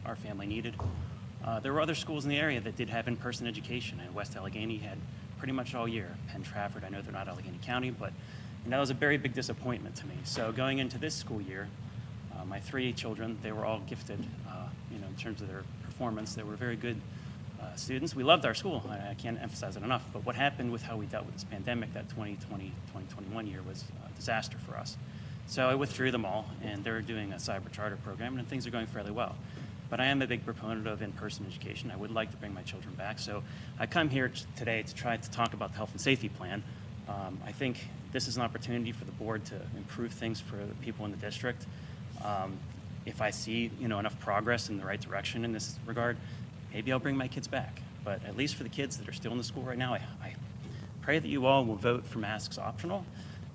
our family needed. There were other schools in the area that did have in-person education, and West Allegheny had pretty much all year. Penn Trafford, I know they're not Allegheny County, but and that was a very big disappointment to me. So going into this school year, my three children, they were all gifted, you know, in terms of their performance. They were very good students. We loved our school. I can't emphasize it enough. But what happened with how we dealt with this pandemic, that 2020-2021 year, was a disaster for us. So I withdrew them all, and they're doing a cyber charter program, and things are going fairly well. But I am a big proponent of in-person education. I would like to bring my children back. So I come here today to try to talk about the health and safety plan. I think this is an opportunity for the board to improve things for the people in the district. If I see, you know, enough progress in the right direction in this regard, maybe I'll bring my kids back. But at least for the kids that are still in the school right now, I pray that you all will vote for masks optional.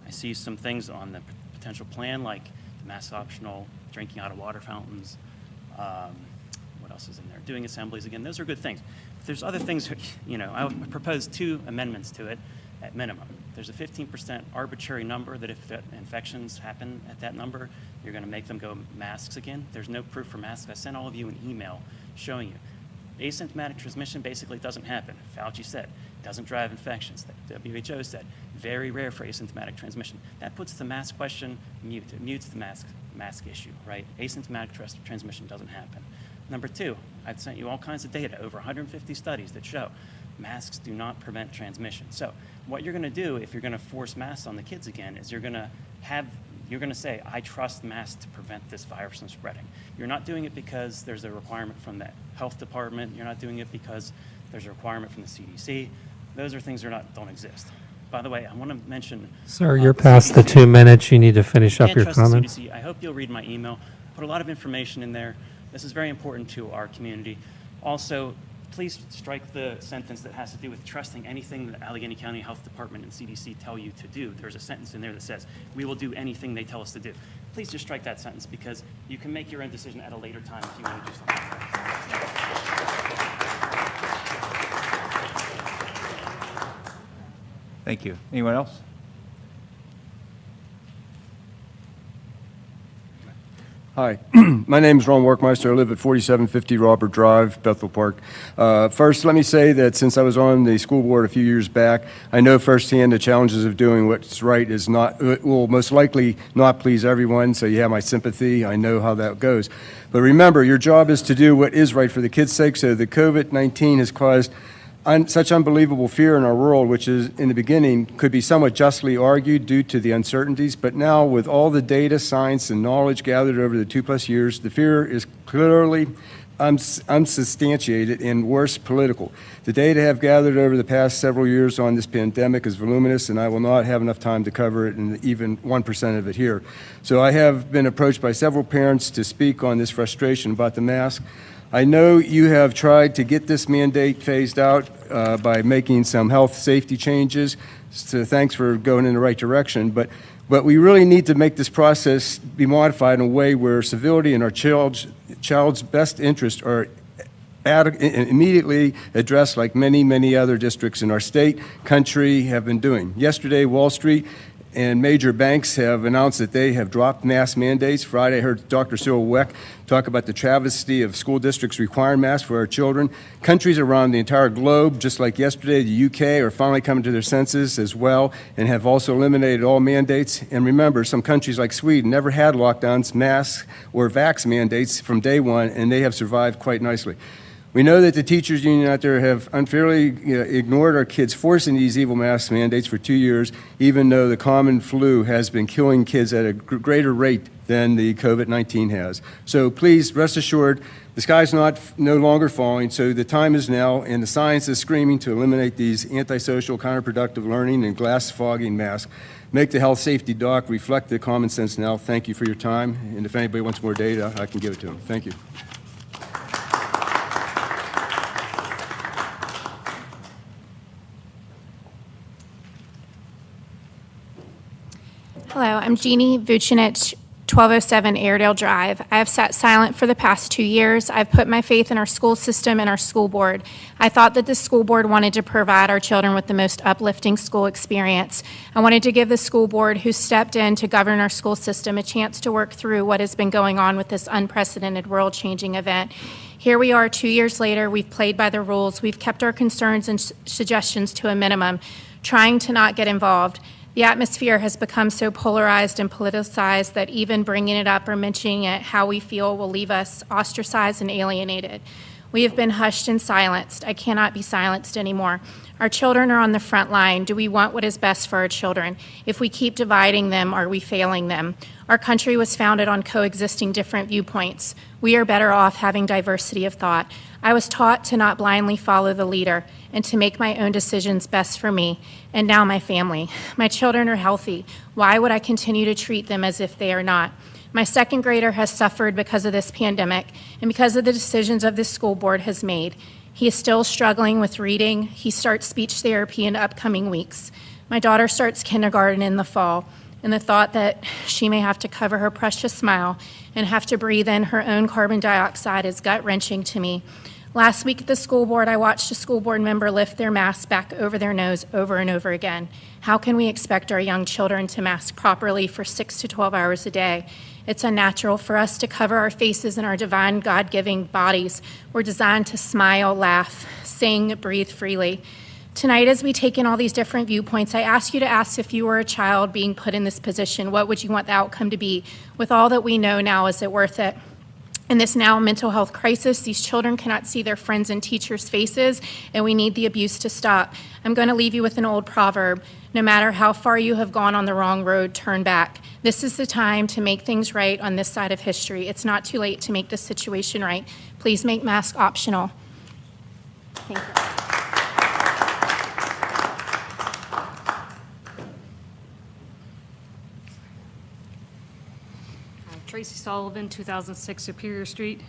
I see some things on the potential plan, like the masks optional, drinking out of water fountains. What else is in there? Doing assemblies again. Those are good things. If there's other things, you know, I would propose 2 amendments to it at minimum. There's a 15% arbitrary number that if the infections happen at that number, you're going to make them go masks again. There's no proof for masks. I sent all of you an email showing you. Asymptomatic transmission basically doesn't happen. Fauci said, doesn't drive infections. The WHO said, very rare for asymptomatic transmission. That puts the mask question mute. It mutes the mask issue, right? Asymptomatic transmission doesn't happen. Number 2, I've sent you all kinds of data, over 150 studies that show masks do not prevent transmission. So what you're going to do if you're going to force masks on the kids again is you're going to say, I trust masks to prevent this virus from spreading. You're not doing it because there's a requirement from the health department. You're not doing it because there's a requirement from the CDC. Those are things that don't exist. By the way, I want to mention... Sir, you're past the 2 minutes. You need to finish up your Can't trust the comments. CDC. I hope you'll read my email. Put a lot of information in there. This is very important to our community. Also, please strike the sentence that has to do with trusting anything that Allegheny County Health Department and CDC tell you to do. There's a sentence in there that says, we will do anything they tell us to do. Please just strike that sentence because you can make your own decision at a later time if you want to do something like that. Thank you. Anyone else? Hi, my name is Ron Workmeister. I live at 4750 Robert Drive, Bethel Park. First, let me say that since I was on the school board a few years back, I know firsthand the challenges of doing what's right will most likely not please everyone, so you have my sympathy. I know how that goes. But remember, your job is to do what is right for the kids' sake, so the COVID-19 has caused such unbelievable fear in our world, which is in the beginning could be somewhat justly argued due to the uncertainties, but now with all the data, science, and knowledge gathered over the 2+ years, the fear is clearly unsubstantiated and worse, political. The data have gathered over the past several years on this pandemic is voluminous, and I will not have enough time to cover it in even 1% of it here. So I have been approached by several parents to speak on this frustration about the mask. I know you have tried to get this mandate phased out by making some health safety changes, so thanks for going in the right direction, but we really need to make this process be modified in a way where civility and our child's best interests are immediately addressed like many, many other districts in our state, country have been doing. Yesterday, Wall Street and major banks have announced that they have dropped mask mandates. Friday, I heard Dr. Cyril Weck talk about the travesty of school districts requiring masks for our children. Countries around the entire globe, just like yesterday, the UK, are finally coming to their senses as well and have also eliminated all mandates. And remember, some countries like Sweden never had lockdowns, masks, or vax mandates from day one, and they have survived quite nicely. We know that the teachers union out there have unfairly ignored our kids, forcing these evil mask mandates for 2 years, even though the common flu has been killing kids at a greater rate than the COVID-19 has. So please rest assured, the sky's no longer falling, so the time is now, and the science is screaming to eliminate these antisocial, counterproductive learning and glass fogging masks. Make the health safety doc reflect the common sense now. Thank you for your time, and if anybody wants more data, I can give it to them. Thank you. Hello, I'm Jeannie Vucinich, 1207 Airedale Drive. I have sat silent for the past 2 years. I've put my faith in our school system and our school board. I thought that the school board wanted to provide our children with the most uplifting school experience. I wanted to give the school board who stepped in to govern our school system a chance to work through what has been going on with this unprecedented world-changing event. Here we are 2 years later. We've played by the rules. We've kept our concerns and suggestions to a minimum, trying to not get involved. The atmosphere has become so polarized and politicized that even bringing it up or mentioning it, how we feel, will leave us ostracized and alienated. We have been hushed and silenced. I cannot be silenced anymore. Our children are on the front line. Do we want what is best for our children? If we keep dividing them, are we failing them? Our country was founded on coexisting different viewpoints. We are better off having diversity of thought. I was taught to not blindly follow the leader and to make my own decisions best for me and now my family. My children are healthy. Why would I continue to treat them as if they are not? My second grader has suffered because of this pandemic and because of the decisions of this school board has made. He is still struggling with reading. He starts speech therapy in upcoming weeks. My daughter starts kindergarten in the fall, and the thought that she may have to cover her precious smile and have to breathe in her own carbon dioxide is gut-wrenching to me. Last week at the school board, I watched a school board member lift their mask back over their nose over and over again. How can we expect our young children to mask properly for 6 to 12 hours a day? It's unnatural for us to cover our faces in our divine God-giving bodies. We're designed to smile, laugh, sing, breathe freely. Tonight, as we take in all these different viewpoints, I ask you to ask, if you were a child being put in this position, what would you want the outcome to be? With all that we know now, is it worth it? In this now mental health crisis, these children cannot see their friends and teachers' faces, and we need the abuse to stop. I'm going to leave you with an old proverb. No matter how far you have gone on the wrong road, turn back. This is the time to make things right on this side of history. It's not too late to make this situation right. Please make masks optional. Thank you. Tracy Sullivan, 2006 Superior Street.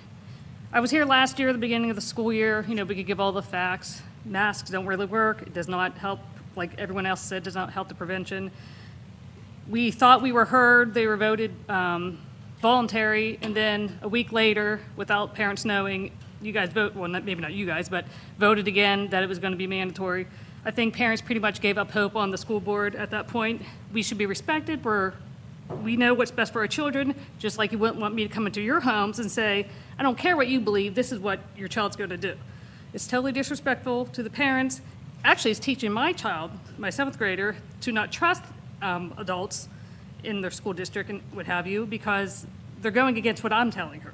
I was here last year at the beginning of the school year. You know, we could give all the facts. Masks don't really work. It does not help, like everyone else said, does not help the prevention. We thought we were heard. They were voted voluntary, and then a week later, without parents knowing, you guys well, maybe not you guys, but voted again that it was going to be mandatory. I think parents pretty much gave up hope on the school board at that point. We should be respected. We're We know what's best for our children, just like you wouldn't want me to come into your homes and say, I don't care what you believe, this is what your child's going to do. It's totally disrespectful to the parents. Actually, it's teaching my child, my 7th grader, to not trust adults in their school district and what have you, because they're going against what I'm telling her.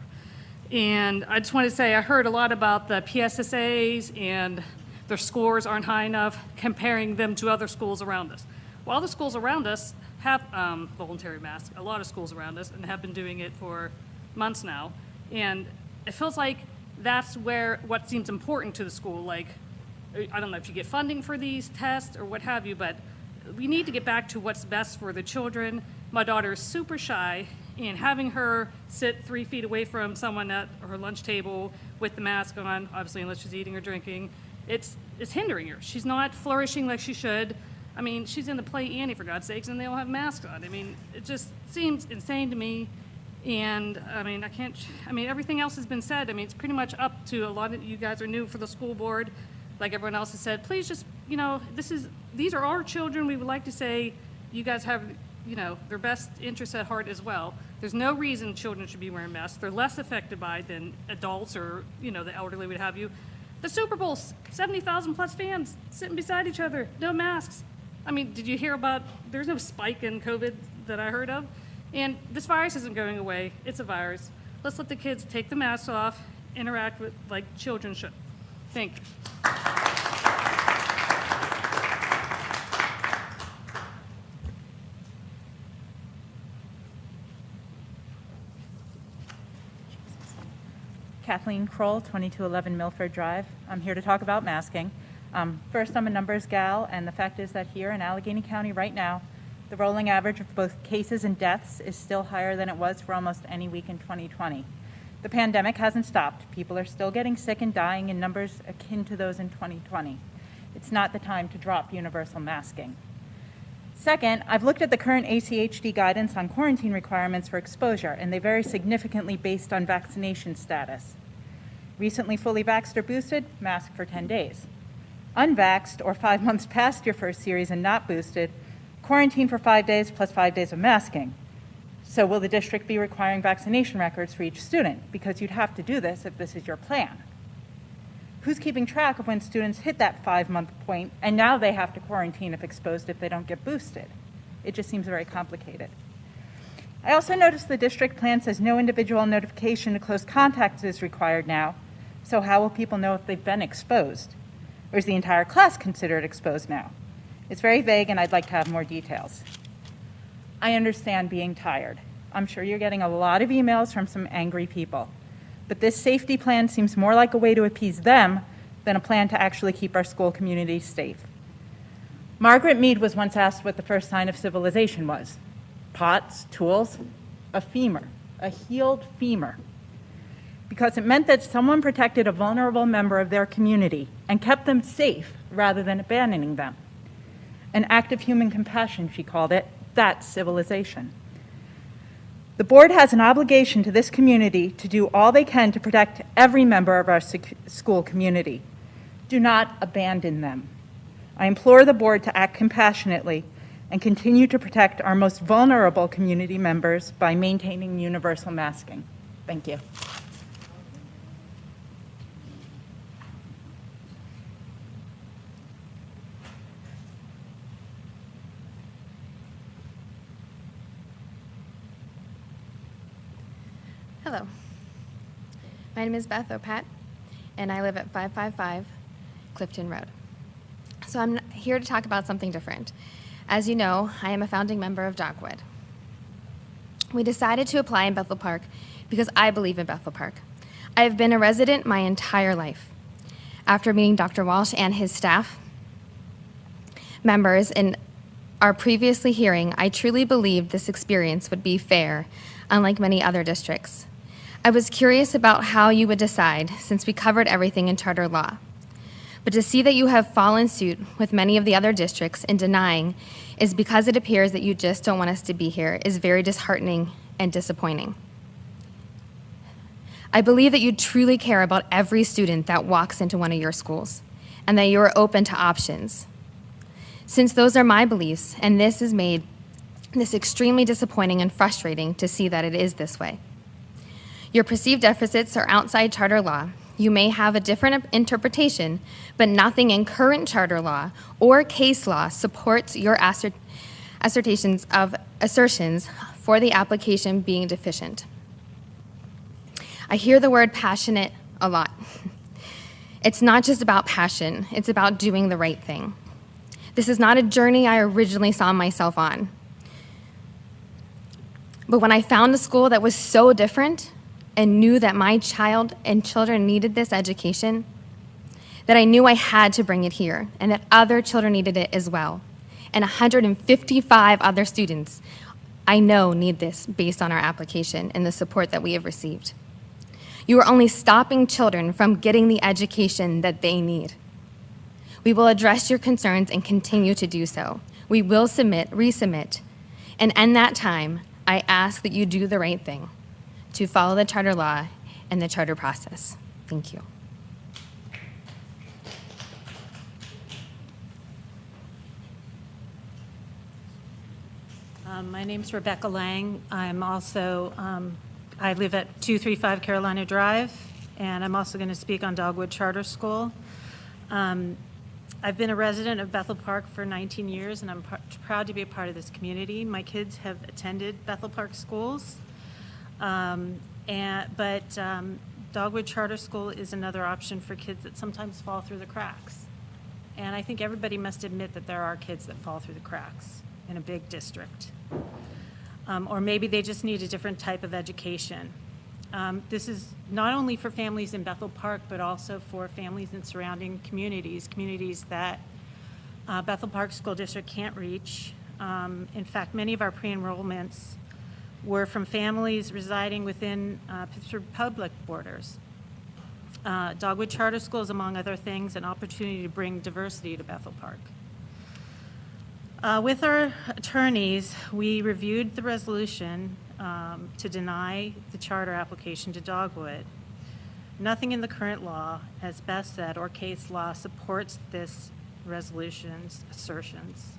And I just want to say, I heard a lot about the PSSAs and their scores aren't high enough, comparing them to other schools around us. Well, the schools around us have voluntary masks, a lot of schools around us, and have been doing it for months now. And it feels like that's what seems important to the school. Like, I don't know if you get funding for these tests or what have you, but we need to get back to what's best for the children. My daughter is super shy, and having her sit 3 feet away from someone at her lunch table with the mask on, obviously unless she's eating or drinking, it's hindering her. She's not flourishing like she should. I mean, she's in the play Annie, for God's sakes, and they all have masks on. I mean, it just seems insane to me. And I mean, everything else has been said. I mean, it's pretty much up to a lot of you guys are new for the school board. Like everyone else has said, please just, these are our children. We would like to say you guys have, their best interests at heart as well. There's no reason children should be wearing masks. They're less affected by it than adults or, the elderly would have you. The Super Bowl, 70,000 plus fans sitting beside each other, no masks. I mean, did you hear about, there's no spike in COVID that I heard of. And this virus isn't going away. It's a virus. Let's let the kids take the masks off, interact with like children should. Thank you. Kathleen Kroll, 2211 Milford Drive. I'm here to talk about masking. First, I'm a numbers gal, and the fact is that here in Allegheny County right now, the rolling average of both cases and deaths is still higher than it was for almost any week in 2020. The pandemic hasn't stopped. People are still getting sick and dying in numbers akin to those in 2020. It's not the time to drop universal masking. Second, I've looked at the current ACHD guidance on quarantine requirements for exposure, and they vary significantly based on vaccination status. Recently fully vaxxed or boosted, mask for 10 days. Unvaxxed or 5 months past your first series and not boosted, quarantine for 5 days plus 5 days of masking. So will the district be requiring vaccination records for each student? Because you'd have to do this if this is your plan. Who's keeping track of when students hit that 5-month point and now they have to quarantine if exposed if they don't get boosted? It just seems very complicated. I also noticed the district plan says no individual notification to close contacts is required now. So how will people know if they've been exposed? Or is the entire class considered exposed now? It's very vague, and I'd like to have more details. I understand being tired. I'm sure you're getting a lot of emails from some angry people. But this safety plan seems more like a way to appease them than a plan to actually keep our school community safe. Margaret Mead was once asked what the first sign of civilization was. Pots, tools, a femur, a healed femur. Because it meant that someone protected a vulnerable member of their community and kept them safe rather than abandoning them. An act of human compassion, she called it. That's civilization. The board has an obligation to this community to do all they can to protect every member of our school community. Do not abandon them. I implore the board to act compassionately and continue to protect our most vulnerable community members by maintaining universal masking. Thank you. Hello. My name is Beth Opat, and I live at 555 Clifton Road. So I'm here to talk about something different. As you know, I am a founding member of Dogwood. We decided to apply in Bethel Park because I believe in Bethel Park. I have been a resident my entire life. After meeting Dr. Walsh and his staff members in our previously hearing, I truly believed this experience would be fair, unlike many other districts. I was curious about how you would decide, since we covered everything in charter law. But to see that you have fallen suit with many of the other districts in denying is because it appears that you just don't want us to be here is very disheartening and disappointing. I believe that you truly care about every student that walks into one of your schools and that you are open to options. Since those are my beliefs and this is made It is extremely disappointing and frustrating to see that it is this way. Your perceived deficits are outside charter law. You may have a different interpretation, but nothing in current charter law or case law supports your assertions for the application being deficient. I hear the word passionate a lot. It's not just about passion, it's about doing the right thing. This is not a journey I originally saw myself on. But when I found a school that was so different and knew that my child and children needed this education, that I knew I had to bring it here and that other children needed it as well. And 155 other students I know need this based on our application and the support that we have received. You are only stopping children from getting the education that they need. We will address your concerns and continue to do so. We will resubmit, and in that time, I ask that you do the right thing, to follow the charter law and the charter process. Thank you. My name's Rebecca Lang. I'm also, I live at 235 Carolina Drive, and I'm also going to speak on Dogwood Charter School. I've been a resident of Bethel Park for 19 years, and I'm proud to be a part of this community. My kids have attended Bethel Park schools, but Dogwood Charter School is another option for kids that sometimes fall through the cracks. And I think everybody must admit that there are kids that fall through the cracks in a big district. Or maybe they just need a different type of education. This is not only for families in Bethel Park, but also for families in surrounding communities that Bethel Park School District can't reach. In fact, many of our pre-enrollments were from families residing within Pittsburgh public borders. Dogwood Charter School is, among other things, an opportunity to bring diversity to Bethel Park. With our attorneys, we reviewed the resolution to deny the charter application to Dogwood. Nothing in the current law, as Beth said, or case law supports this resolution's assertions.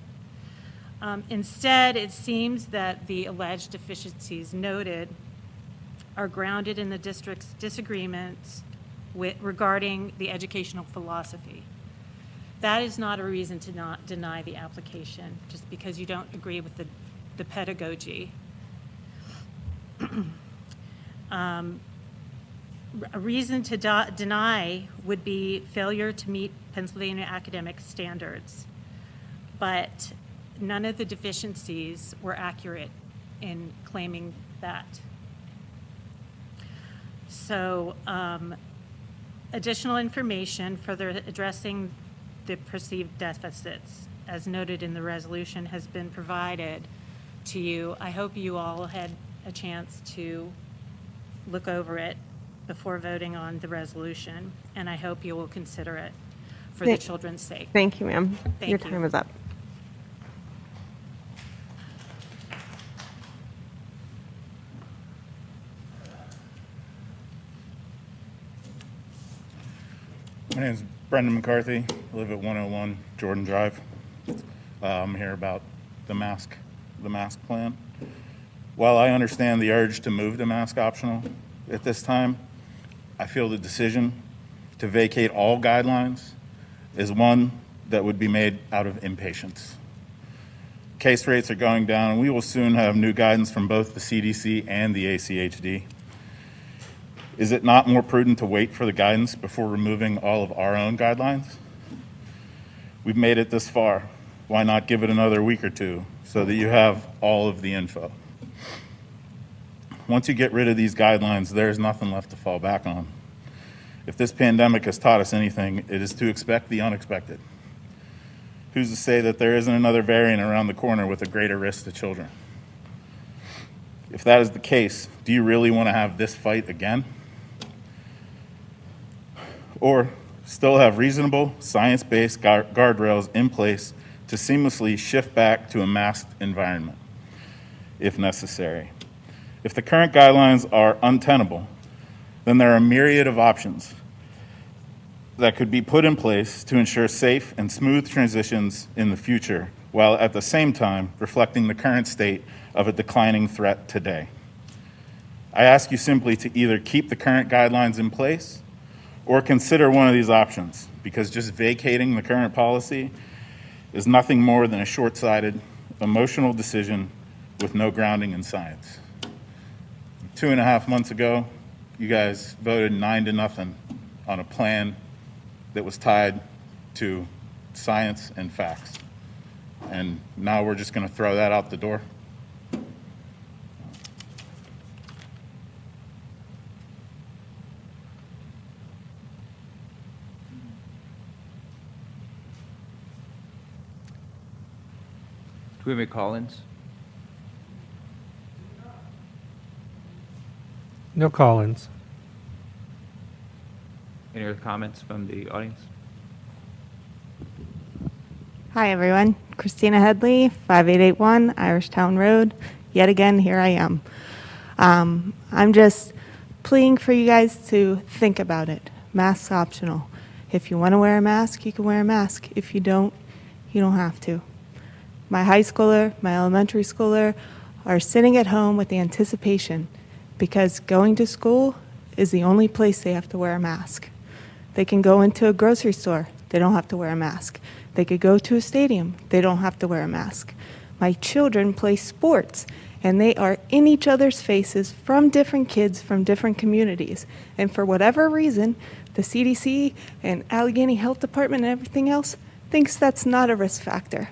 Instead, it seems that the alleged deficiencies noted are grounded in the district's disagreements regarding the educational philosophy. That is not a reason to not deny the application, just because you don't agree with the pedagogy. A reason to deny would be failure to meet Pennsylvania academic standards, but none of the deficiencies were accurate in claiming that. So additional information further addressing the perceived deficits, as noted in the resolution, has been provided to you. I hope you all had a chance to look over it before voting on the resolution, and I hope you will consider it for the children's sake. Thank you, ma'am. Thank Your you. time is up. My name is Brendan McCarthy. I live at 101 Jordan Drive. I'm here about the mask plan. While I understand the urge to move to mask optional at this time, I feel the decision to vacate all guidelines is one that would be made out of impatience. Case rates are going down, and we will soon have new guidance from both the CDC and the ACHD. Is it not more prudent to wait for the guidance before removing all of our own guidelines? We've made it this far. Why not give it another week or two so that you have all of the info? Once you get rid of these guidelines, there's nothing left to fall back on. If this pandemic has taught us anything, it is to expect the unexpected. Who's to say that there isn't another variant around the corner with a greater risk to children? If that is the case, do you really want to have this fight again? Or still have reasonable, science-based guardrails in place to seamlessly shift back to a masked environment, if necessary? If the current guidelines are untenable, then there are a myriad of options that could be put in place to ensure safe and smooth transitions in the future while at the same time reflecting the current state of a declining threat today. I ask you simply to either keep the current guidelines in place or consider one of these options, because just vacating the current policy is nothing more than a short-sighted, emotional decision with no grounding in science. 2.5 months ago, you guys voted 9-0 on a plan that was tied to science and facts. And now we're just going to throw that out the door? Do we have any call-ins? No call-ins. Any other comments from the audience? Hi, everyone. Christina Headley, 5881 Irishtown Road. Yet again, here I am. I'm just pleading for you guys to think about it. Mask's optional. If you want to wear a mask, you can wear a mask. If you don't have to. My high schooler, my elementary schooler are sitting at home with the anticipation because going to school is the only place they have to wear a mask. They can go into a grocery store. They don't have to wear a mask. They could go to a stadium. They don't have to wear a mask. My children play sports, and they are in each other's faces from different kids from different communities. And for whatever reason, the CDC and Allegheny Health Department and everything else thinks that's not a risk factor.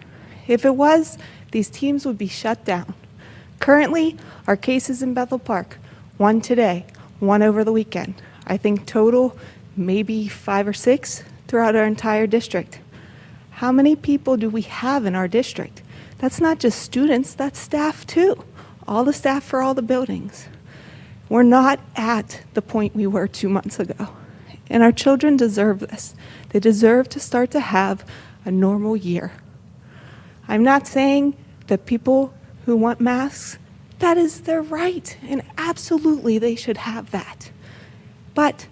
If it was, these teams would be shut down. Currently, our cases in Bethel Park, 1 today, 1 over the weekend. I think total, maybe 5 or 6 throughout our entire district. How many people do we have in our district? That's not just students, that's staff too. All the staff for all the buildings. We're not at the point we were 2 months ago. And our children deserve this. They deserve to start to have a normal year. I'm not saying that people who want masks, that is their right, and absolutely they should have that. But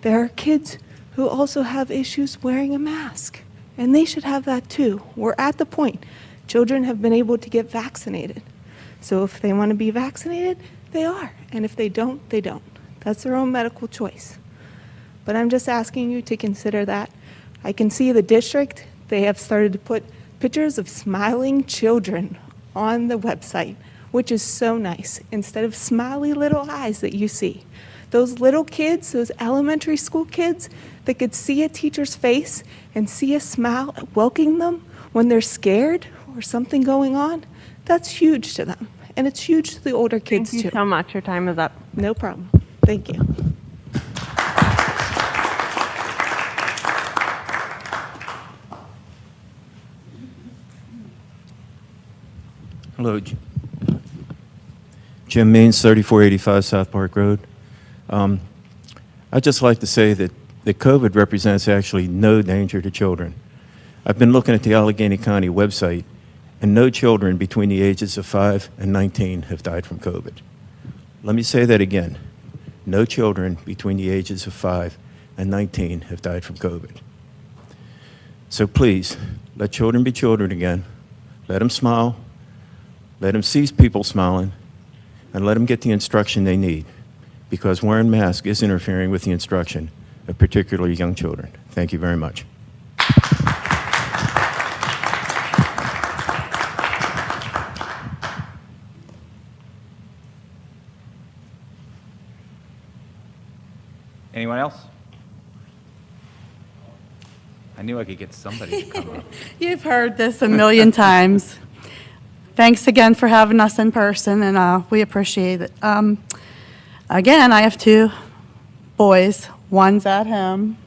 there are kids who also have issues wearing a mask, and they should have that too. We're at the point. Children have been able to get vaccinated. So if they want to be vaccinated, they are. And if they don't, they don't. That's their own medical choice. But I'm just asking you to consider that. I can see the district, they have started to put pictures of smiling children on the website, which is so nice, instead of smiley little eyes that you see. Those little kids, those elementary school kids that could see a teacher's face and see a smile welcoming them when they're scared or something going on, that's huge to them. And it's huge to the older kids too. Thank you so much. Your time is up. No problem. Thank you. Hello, Jim Means, 3485 South Park Road. I'd just like to say that COVID represents actually no danger to children. I've been looking at the Allegheny County website, and no children between the ages of 5 and 19 have died from COVID. Let me say that again. No children between the ages of 5 and 19 have died from COVID. So please, let children be children again. Let them smile. Let them see people smiling, and let them get the instruction they need, because wearing masks is interfering with the instruction of particularly young children. Thank you very much. Anyone else? I knew I could get somebody to come up. You've heard this a million times. Thanks again for having us in person, and we appreciate it. Again, I have 2 boys. One's at home,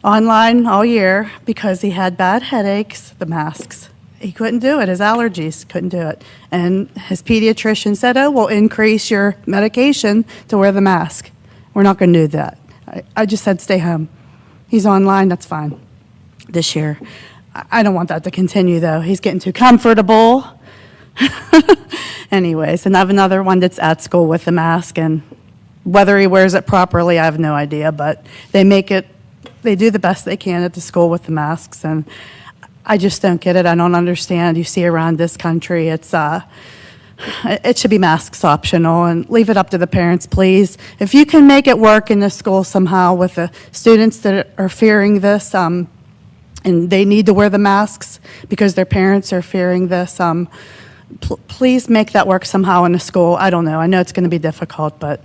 online all year because he had bad headaches, the masks. He couldn't do it. His allergies couldn't do it. And his pediatrician said, oh, we'll increase your medication to wear the mask. We're not going to do that. I just said stay home. He's online, that's fine this year. I don't want that to continue, though. He's getting too comfortable. Anyways, and I have another one that's at school with the mask, and whether he wears it properly, I have no idea, but they do the best they can at the school with the masks, and I just don't get it. I don't understand. You see around this country, it should be masks optional, and leave it up to the parents, please. If you can make it work in the school somehow with the students that are fearing this, and they need to wear the masks because their parents are fearing this, please make that work somehow in the school. I don't know. I know it's going to be difficult, but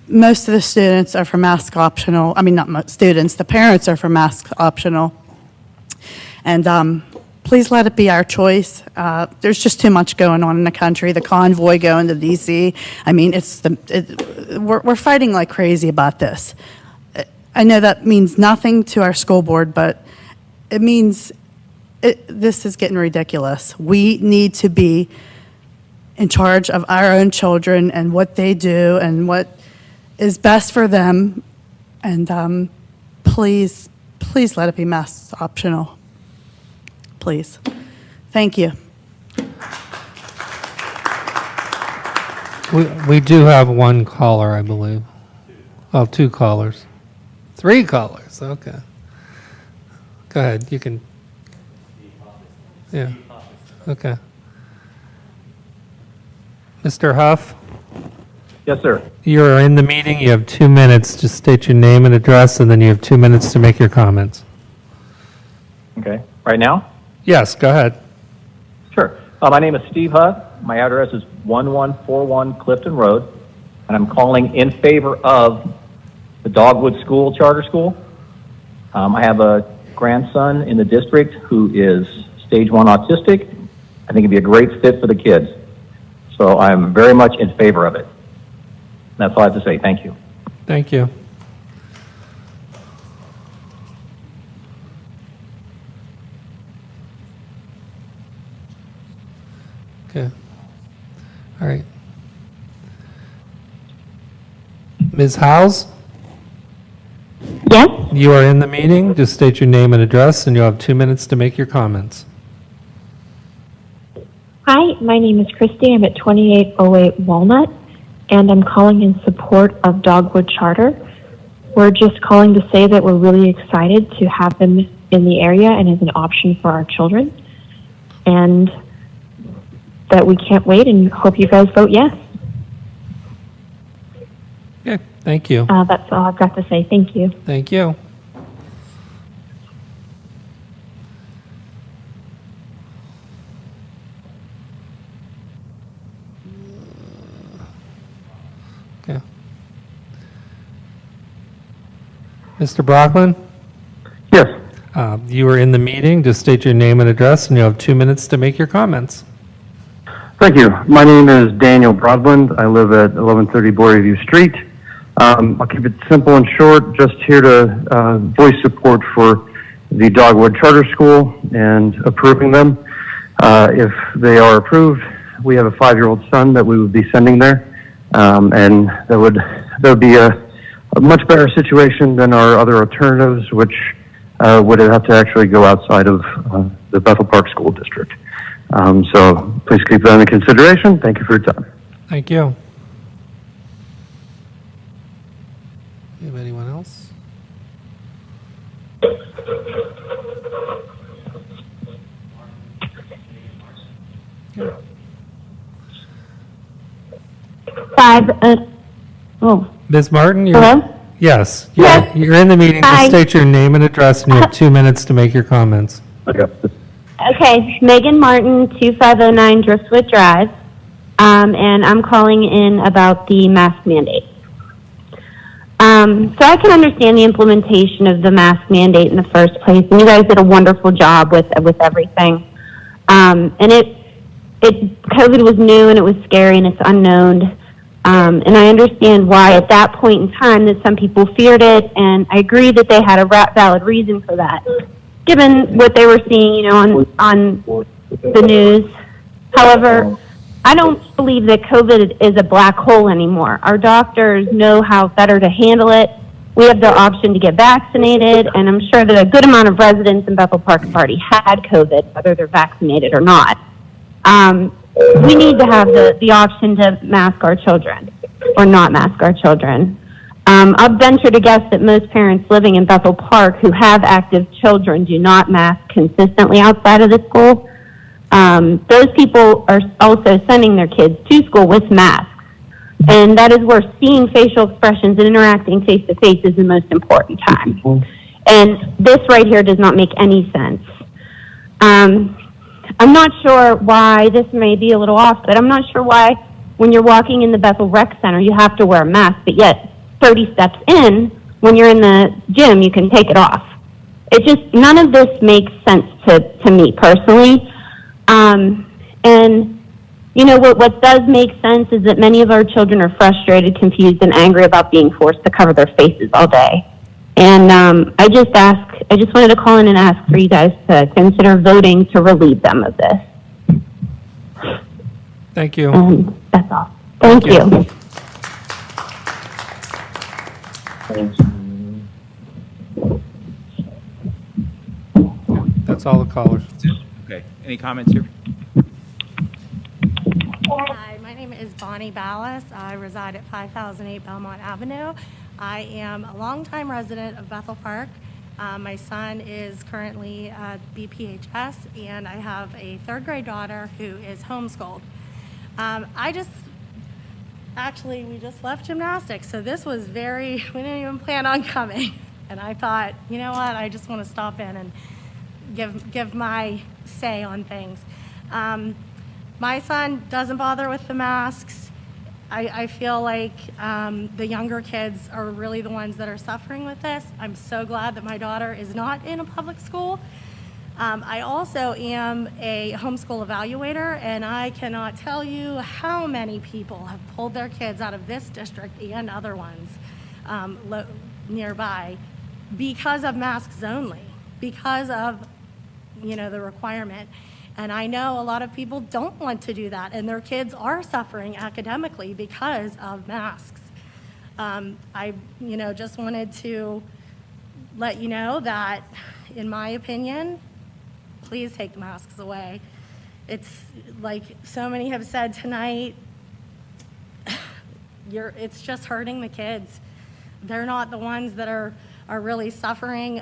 most of the students are for mask optional. I mean, not most students. The parents are for mask optional. And please let it be our choice. There's just too much going on in the country. The convoy going to D.C. I mean, we're fighting like crazy about this. I know that means nothing to our school board, but it means this is getting ridiculous. We need to be in charge of our own children and what they do and what is best for them. And please let it be masks optional. Please. Thank you. We do have one caller, I believe. Oh, 2 callers. 3 callers, okay. Go ahead, you can. Yeah, okay. Mr. Huff? Yes, sir. You're in the meeting, you have 2 minutes. Just state your name and address, and then you have 2 minutes to make your comments. Okay. Right now? Yes, go ahead. Sure. My name is Steve Huff. My address is 1141 Clifton Road, and I'm calling in favor of the Dogwood School Charter School. I have a grandson in the district who is stage 1 autistic. I think it'd be a great fit for the kids. So I'm very much in favor of it. That's all I have to say. Thank you. Thank you. Okay. All right. Ms. Howes? Yes? You are in the meeting. Just state your name and address, and you'll have 2 minutes to make your comments. Hi, my name is Christy. I'm at 2808 Walnut, and I'm calling in support of Dogwood Charter. We're just calling to say that we're really excited to have them in the area and as an option for our children, and that we can't wait and hope you guys vote yes. Okay, thank you. That's all I've got to say. Thank you. Thank you. Okay. Mr. Brockman? Yes. You are in the meeting. Just state your name and address, and you'll have 2 minutes to make your comments. Thank you. My name is Daniel Broadband. I live at 1130 Boyer Street. I'll keep it simple and short. Just here to voice support for the Dogwood Charter School and approving them. If they are approved, we have a 5-year-old son that we would be sending there, and that would be a much better situation than our other alternatives, which would have to actually go outside of the Bethel Park School District. So please keep that in consideration. Thank you for your time. Thank you. You have anyone else? Yeah. Ms. Martin, Hello? Yes. Yes. You're in the meeting. Hi. Just state your name and address, and you have 2 minutes to make your comments. Okay, Megan Martin, 2509 Driftwood Drive, and I'm calling in about the mask mandate. So I can understand the implementation of the mask mandate in the first place, and you guys did a wonderful job with everything. And COVID was new and it was scary and it's unknown. And I understand why at that point in time that some people feared it, and I agree that they had a valid reason for that, given what they were seeing, on the news. However, I don't believe that COVID is a black hole anymore. Our doctors know how better to handle it. We have the option to get vaccinated, and I'm sure that a good amount of residents in Bethel Park have already had COVID, whether they're vaccinated or not. We need to have the option to mask our children or not mask our children. I'll venture to guess that most parents living in Bethel Park who have active children do not mask consistently outside of the school. Those people are also sending their kids to school with masks. And that is where seeing facial expressions and interacting face-to-face is the most important time. And this right here does not make any sense. I'm not sure why, this may be a little off, but I'm not sure why when you're walking in the Bethel Rec Center you have to wear a mask, but yet 30 steps in, when you're in the gym, you can take it off. It just, none of this makes sense to me personally. And you know, what does make sense is that many of our children are frustrated, confused, and angry about being forced to cover their faces all day. And I just wanted to call in and ask for you guys to consider voting to relieve them of this. Thank you. That's all. Thank you. That's all the callers. Okay. Any comments here? Hi, my name is Bonnie Ballas. I reside at 5008 Belmont Avenue. I am a longtime resident of Bethel Park. My son is currently at BPHS, and I have a third grade daughter who is homeschooled. Actually, we just left gymnastics, so this was we didn't even plan on coming. And I thought, you know what, I just want to stop in and give my say on things. My son doesn't bother with the masks. I feel like the younger kids are really the ones that are suffering with this. I'm so glad that my daughter is not in a public school. I also am a homeschool evaluator, and I cannot tell you how many people have pulled their kids out of this district and other ones nearby because of masks only, because of, you know, the requirement. And I know a lot of people don't want to do that, and their kids are suffering academically because of masks. I, just wanted to let you know that, in my opinion, please take the masks away. It's like so many have said tonight, it's just hurting the kids. They're not the ones that are really suffering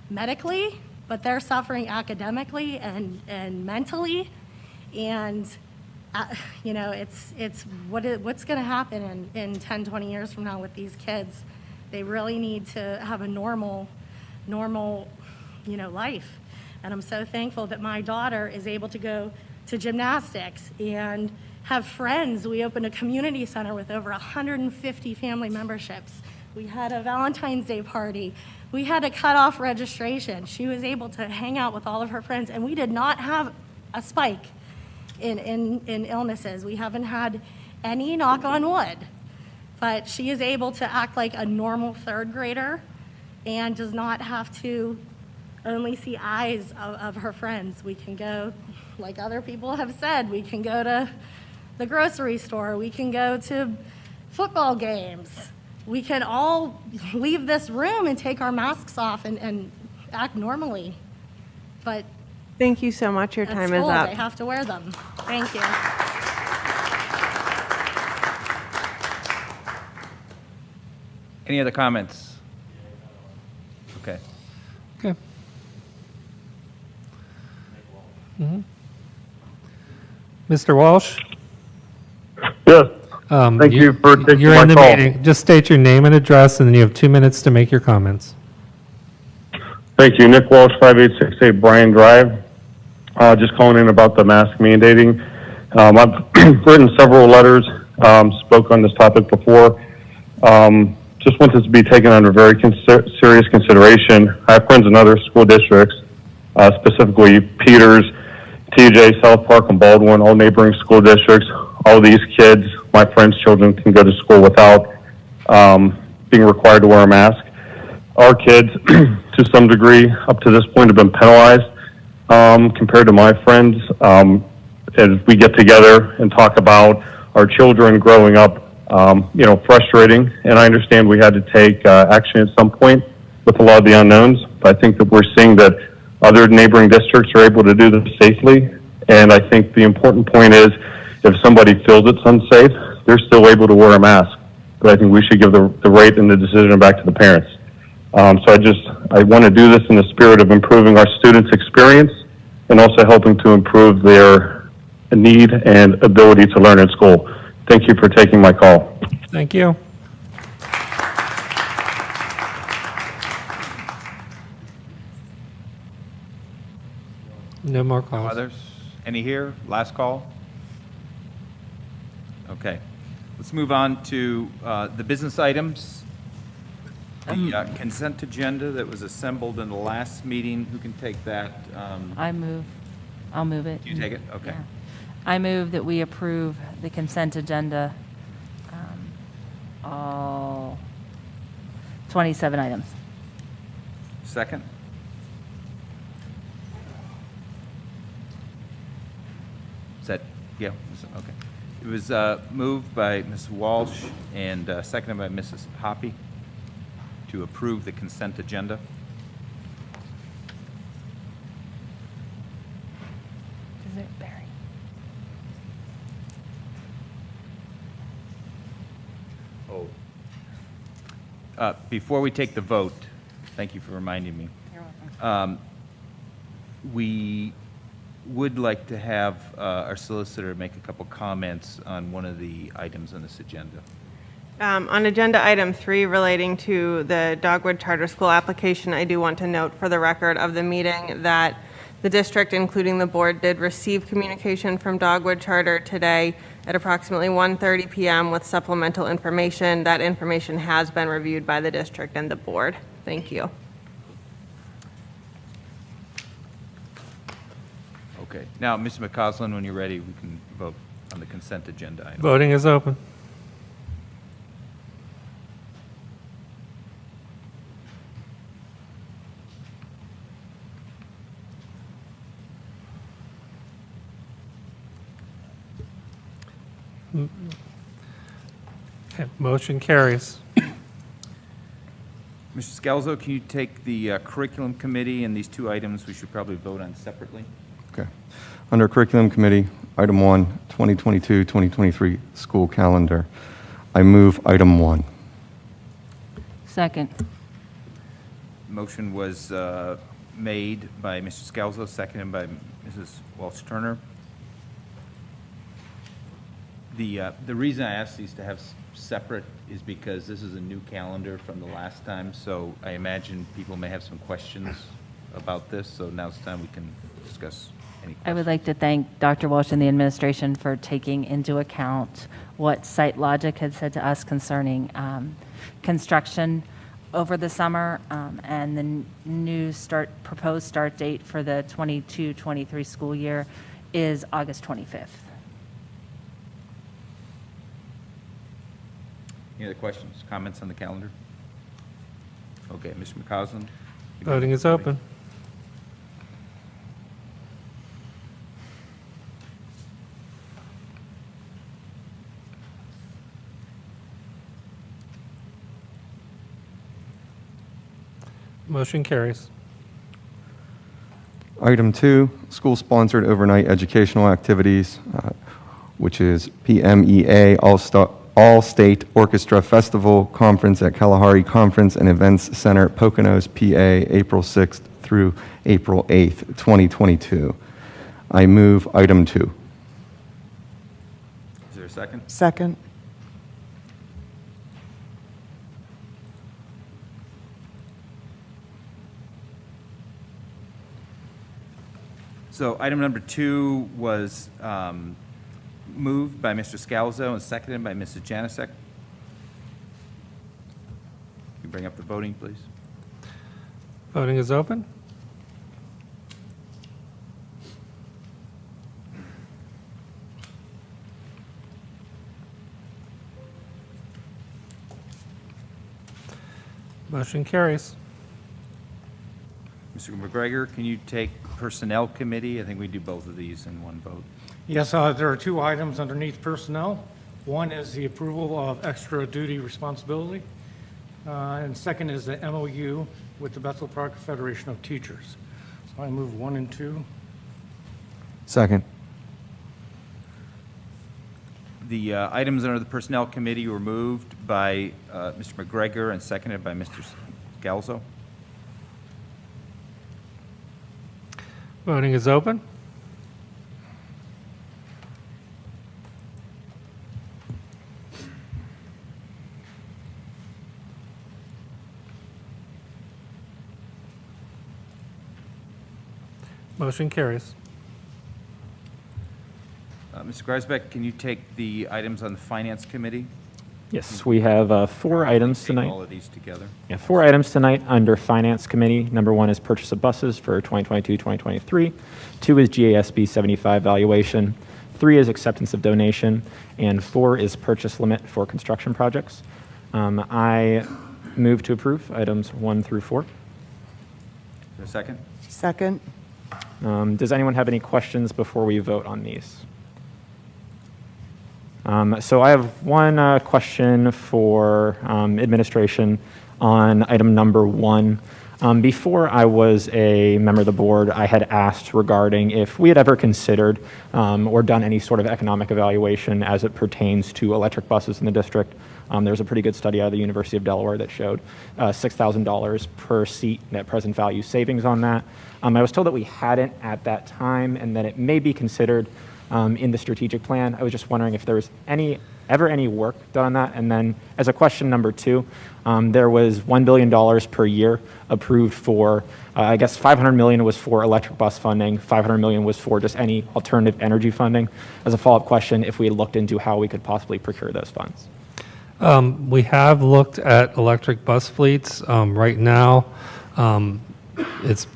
medically, but they're suffering academically and mentally. And, it's what's going to happen in 10, 20 years from now with these kids. They really need to have a normal, life. And I'm so thankful that my daughter is able to go to gymnastics and have friends. We opened a community center with over 150 family memberships. We had a Valentine's Day party. We had to cut off registration. She was able to hang out with all of her friends, and we did not have a spike in illnesses. We haven't had any, knock on wood. But she is able to act like a normal third grader and does not have to only see eyes of her friends. We can go, like other people have said, we can go to the grocery store, we can go to football games. We can all leave this room and take our masks off and act normally. But thank you so much. Your time is up. They have to wear them. Thank you. Any other comments? Okay. Okay. Mr. Walsh? Yes. Thank you for taking You're my in the call. meeting. Just state your name and address, and then you have 2 minutes to make your comments. Thank you. Nick Walsh, 5868 Bryan Drive. Just calling in about the mask mandating. I've written several letters, spoke on this topic before. Just want this to be taken under very serious consideration. I have friends in other school districts, specifically Peters, TJ, South Park, and Baldwin, all neighboring school districts. All these kids, my friends' children, can go to school without being required to wear a mask. Our kids, to some degree, up to this point, have been penalized compared to my friends. As we get together and talk about our children growing up, frustrating. And I understand we had to take action at some point with a lot of the unknowns. But I think that we're seeing that other neighboring districts are able to do this safely. And I think the important point is if somebody feels it's unsafe, they're still able to wear a mask. but I think we should give the rate and the decision back to the parents. I want to do this in the spirit of improving our students' experience and also helping to improve their need and ability to learn in school. Thank you for taking my call. Thank you. No more calls. Others? Any here? Last call? Okay. Let's move on to the business items. The consent agenda that was assembled in the last meeting. Who can take that? I'll move it. You take it? Okay. Yeah. I move that we approve the consent agenda, all 27 items. Second? Is that, yeah, okay. It was moved by Ms. Walsh and seconded by Mrs. Hoppy to approve the consent agenda. Is it Barry? Before we take the vote, thank you for reminding me. You're welcome. We would like to have our solicitor make a couple comments on one of the items on this agenda. On agenda item 3 relating to the Dogwood Charter School application, I do want to note for the record of the meeting that the district, including the board, did receive communication from Dogwood Charter today at approximately 1:30 p.m. with supplemental information. That information has been reviewed by the district and the board. Thank you. Okay. Now, Mr. McCausland, when you're ready, we can vote on the consent agenda item. Voting is open. Okay, motion carries. Mr. Scalzo, can you take the curriculum committee and these two items we should probably vote on separately? Okay. Under Curriculum Committee, item 1, 2022-2023 school calendar. I move item 1. Second. Motion was made by Mr. Scalzo, seconded by Mrs. Walsh-Turner. The reason I asked these to have separate is because this is a new calendar from the last time, so I imagine people may have some questions about this, so now it's time we can discuss any questions. I would like to thank Dr. Walsh and the administration for taking into account what SiteLogic had said to us concerning construction over the summer, and the new proposed start date for the 22-23 school year is August 25th. Any other questions, comments on the calendar? Okay, Mr. McCausland? Voting is open. Motion carries. Item 2, school-sponsored overnight educational activities, which is PMEA All-State Orchestra Festival Conference at Kalahari Conference and Events Center, Poconos, PA, April 6th through April 8th, 2022. I move item 2. Is there a second? Second. So item number 2 was moved by Mr. Scalzo and seconded by Mrs. Janasek. Can you bring up the voting, please? Voting is open. Motion carries. Mr. McGregor, can you take Personnel Committee? I think we do both of these in one vote. Yes, there are 2 items underneath personnel. One is the approval of extra duty responsibility, and second is the MOU with the Bethel Park Federation of Teachers. So I move 1 and 2. Second. The items under the Personnel Committee were moved by Mr. McGregor and seconded by Mr. Scalzo. Voting is open. Motion carries. Mr. Greisbeck, can you take the items on the Finance Committee? Yes, we have 4 items Take tonight. all of these together. Yeah, 4 items tonight under Finance Committee. Number 1 is purchase of buses for 2022-2023. 2 is GASB 75 valuation. 3 is acceptance of donation. And 4 is purchase limit for construction projects. I move to approve items 1 through 4. Is there a second? Second. Does anyone have any questions before we vote on these? So I have one question for administration on item number 1. Before I was a member of the board, I had asked regarding if we had ever considered or done any sort of economic evaluation as it pertains to electric buses in the district. There's a pretty good study out of the University of Delaware that showed $6,000 per seat net present value savings on that. I was told that we hadn't at that time and that it may be considered in the strategic plan. I was just wondering if there was ever any work done on that. And then as a question number 2, there was $1 billion per year approved for, I guess $500 million was for electric bus funding, $500 million was for just any alternative energy funding. As a follow-up question, if we had looked into how we could possibly procure those funds. We have looked at electric bus fleets. Right now, it's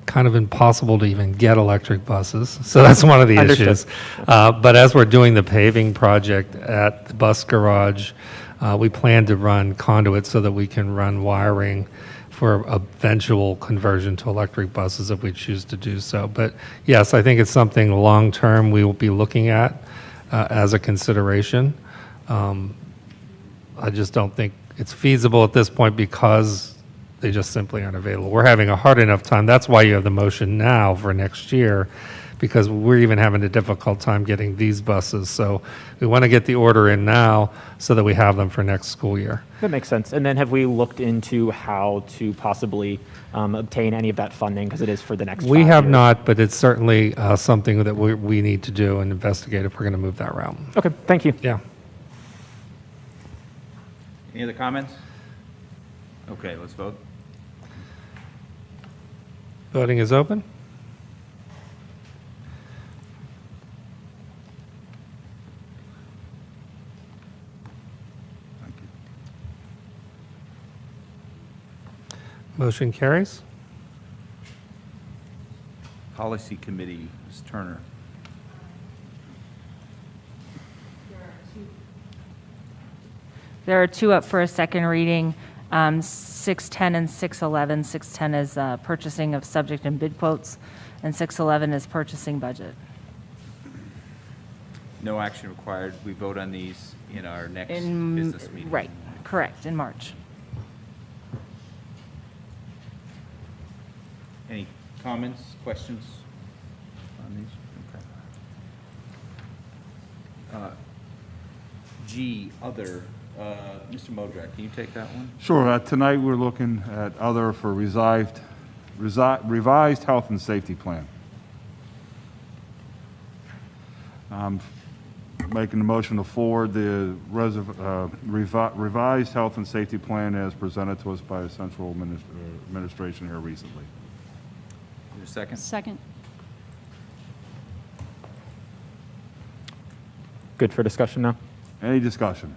kind of impossible to even get electric buses. So that's one of the issues. But as we're doing the paving project at the bus garage, we plan to run conduits so that we can run wiring for eventual conversion to electric buses if we choose to do so. But yes, I think it's something long-term we will be looking at as a consideration. I just don't think it's feasible at this point because they just simply aren't available. We're having a hard enough time. That's why you have the motion now for next year, because we're even having a difficult time getting these buses. So we want to get the order in now so that we have them for next school year. That makes sense. And then have we looked into how to possibly obtain any of that funding, because it is for the next 5 We have years? not, but it's certainly something that we need to do and investigate if we're going to move that route. Okay, thank you. Yeah. Any other comments? Okay, let's vote. Voting is open. Motion carries. Policy Committee, Ms. Turner. There are 2 up for a second reading, 610 and 611. 610 is purchasing of subject and bid quotes, and 611 is purchasing budget. No action required. We vote on these in our next In- business meeting. Right, correct, in March. Any comments, questions on these? Okay. G, other. Mr. Modrak, can you take that one? Sure. Tonight, we're looking at other for revised health and safety plan. Making the motion to forward the revised health and safety plan as presented to us by the central administration here recently. Is there a second? Second. Good for discussion now? Any discussion?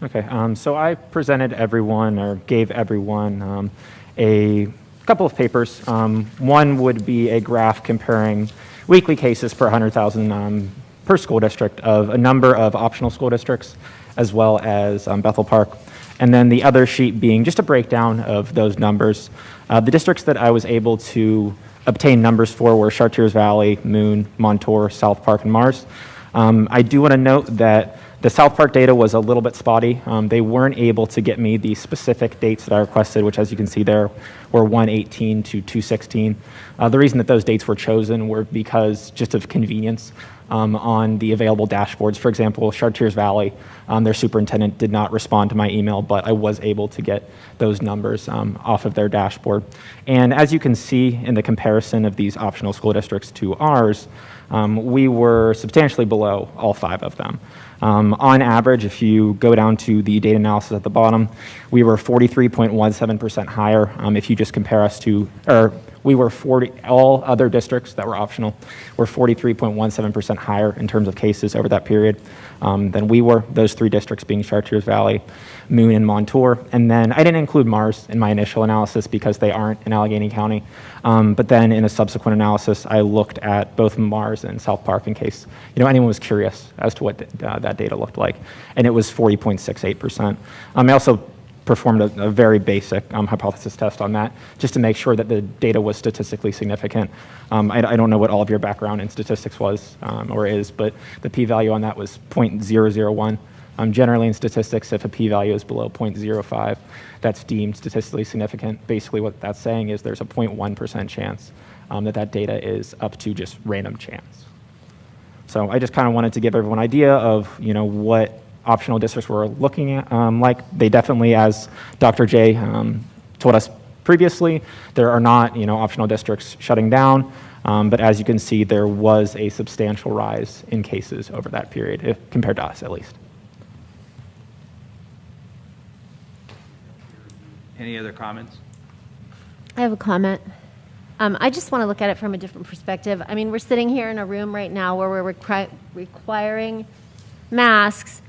Okay, so I presented everyone, or gave everyone, a couple of papers. One would be a graph comparing weekly cases per 100,000 per school district of a number of optional school districts, as well as Bethel Park. And then the other sheet being just a breakdown of those numbers. The districts that I was able to obtain numbers for were Chartiers Valley, Moon, Montour, South Park, and Mars. I do want to note that the South Park data was a little bit spotty. They weren't able to get me the specific dates that I requested, which, as you can see there, were 1/18 to 2/16. The reason that those dates were chosen were because just of convenience. on the available dashboards. For example, Chartiers Valley, their superintendent did not respond to my email, but I was able to get those numbers off of their dashboard. And as you can see in the comparison of these optional school districts to ours, we were substantially below all 5 of them. On average, if you go down to the data analysis at the bottom, we were 43.17% higher. If you just compare us to, or we were all other districts that were optional were 43.17% higher in terms of cases over that period than we were, those 3 districts being Chartiers Valley, Moon, and Montour. And then I didn't include Mars in my initial analysis because they aren't in Allegheny County. But then in a subsequent analysis, I looked at both Mars and South Park in case anyone was curious as to what that data looked like. And it was 40.68%. I also performed a very basic hypothesis test on that just to make sure that the data was statistically significant. I don't know what all of your background in statistics was or is, but the p-value on that was 0.001. Generally in statistics, if a p-value is below 0.05, that's deemed statistically significant. Basically what that's saying is there's a 0.1% chance that data is up to just random chance. So I just kind of wanted to give everyone an idea of what optional districts were looking at like. They definitely, as Dr. J told us previously, there are not optional districts shutting down, but as you can see, there was a substantial rise in cases over that period, compared to us at least. Any other comments? I have a comment. I just want to look at it from a different perspective. I mean, we're sitting here in a room right now where we're requiring masks,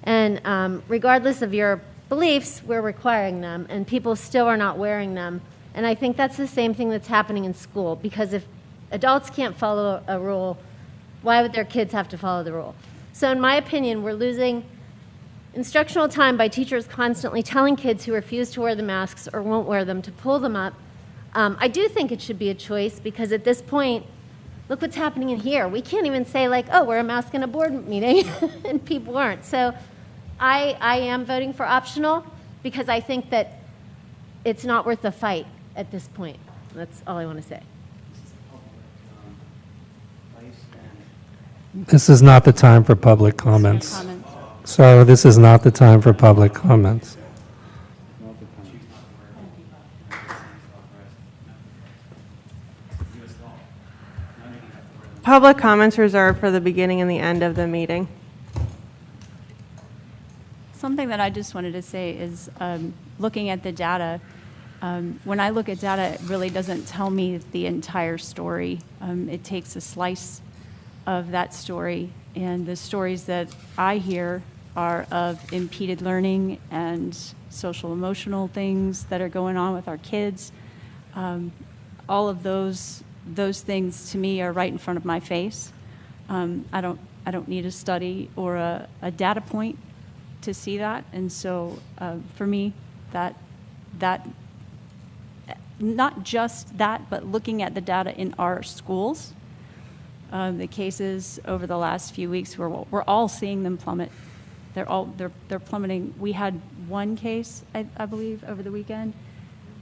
and regardless of your beliefs, we're requiring them, and people still are not wearing them. And I think that's the same thing that's happening in school, because if adults can't follow a rule, why would their kids have to follow the rule? So in my opinion, we're losing instructional time by teachers constantly telling kids who refuse to wear the masks or won't wear them to pull them up. I do think it should be a choice, because at this point, look what's happening in here. We can't even say like, oh, wear a mask in a board meeting, and people aren't. So I am voting for optional because I think that it's not worth the fight at this point. That's all I want to say. This is not the time for public comments. So this is not the time for public comments. Public comments reserved for the beginning and the end of the meeting. Something that I just wanted to say is looking at the data. When I look at data, it really doesn't tell me the entire story. It takes a slice of that story, and the stories that I hear are of impeded learning and social emotional things that are going on with our kids. All of those things to me are right in front of my face. I don't need a study or a data point to see that, and so for me, that not just that, but looking at the data in our schools, the cases over the last few weeks, we're all seeing them plummet. They're plummeting. We had one case, I believe, over the weekend,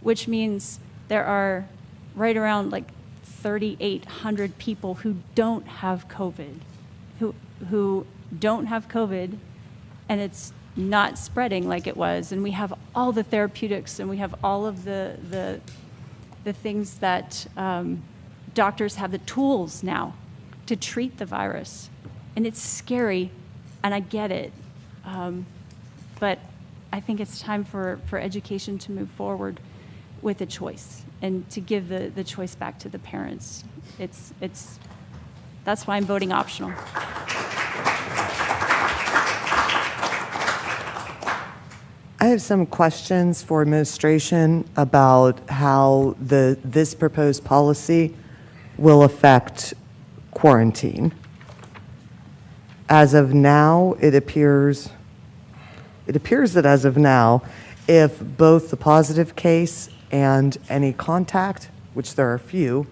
which means there are right around like 3,800 people who don't have COVID, who don't have COVID, and it's not spreading like it was. And we have all the therapeutics, and we have all of the things that doctors have the tools now to treat the virus. And it's scary, and I get it. But I think it's time for education to move forward with a choice and to give the choice back to the parents. That's why I'm voting optional. I have some questions for administration about how this proposed policy will affect quarantine. As of now, it appears that as of now, if both the positive case and any contact, which there are few,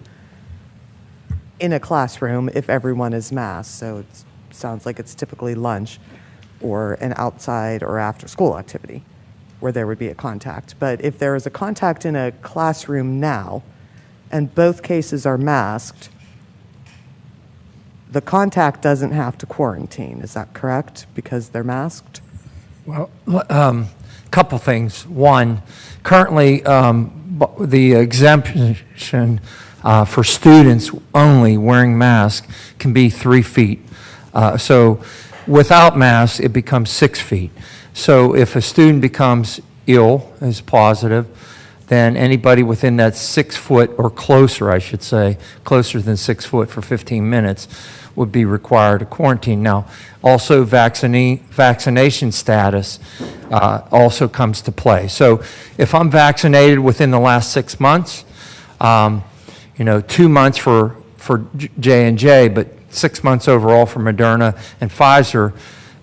in a classroom, if everyone is masked, so it sounds like it's typically lunch or an outside or after school activity where there would be a contact. But if there is a contact in a classroom now and both cases are masked, the contact doesn't have to quarantine. Is that correct? Because they're masked? Well, couple things. One, currently, the exemption for students only wearing masks can be 3 feet. So without masks, it becomes 6 feet. So if a student becomes ill, is positive, then anybody within that 6 foot or closer, I should say, closer than 6 foot for 15 minutes would be required to quarantine. Now, also vaccination status also comes to play. So if I'm vaccinated within the last 6 months, 2 months for J&J, but 6 months overall for Moderna and Pfizer,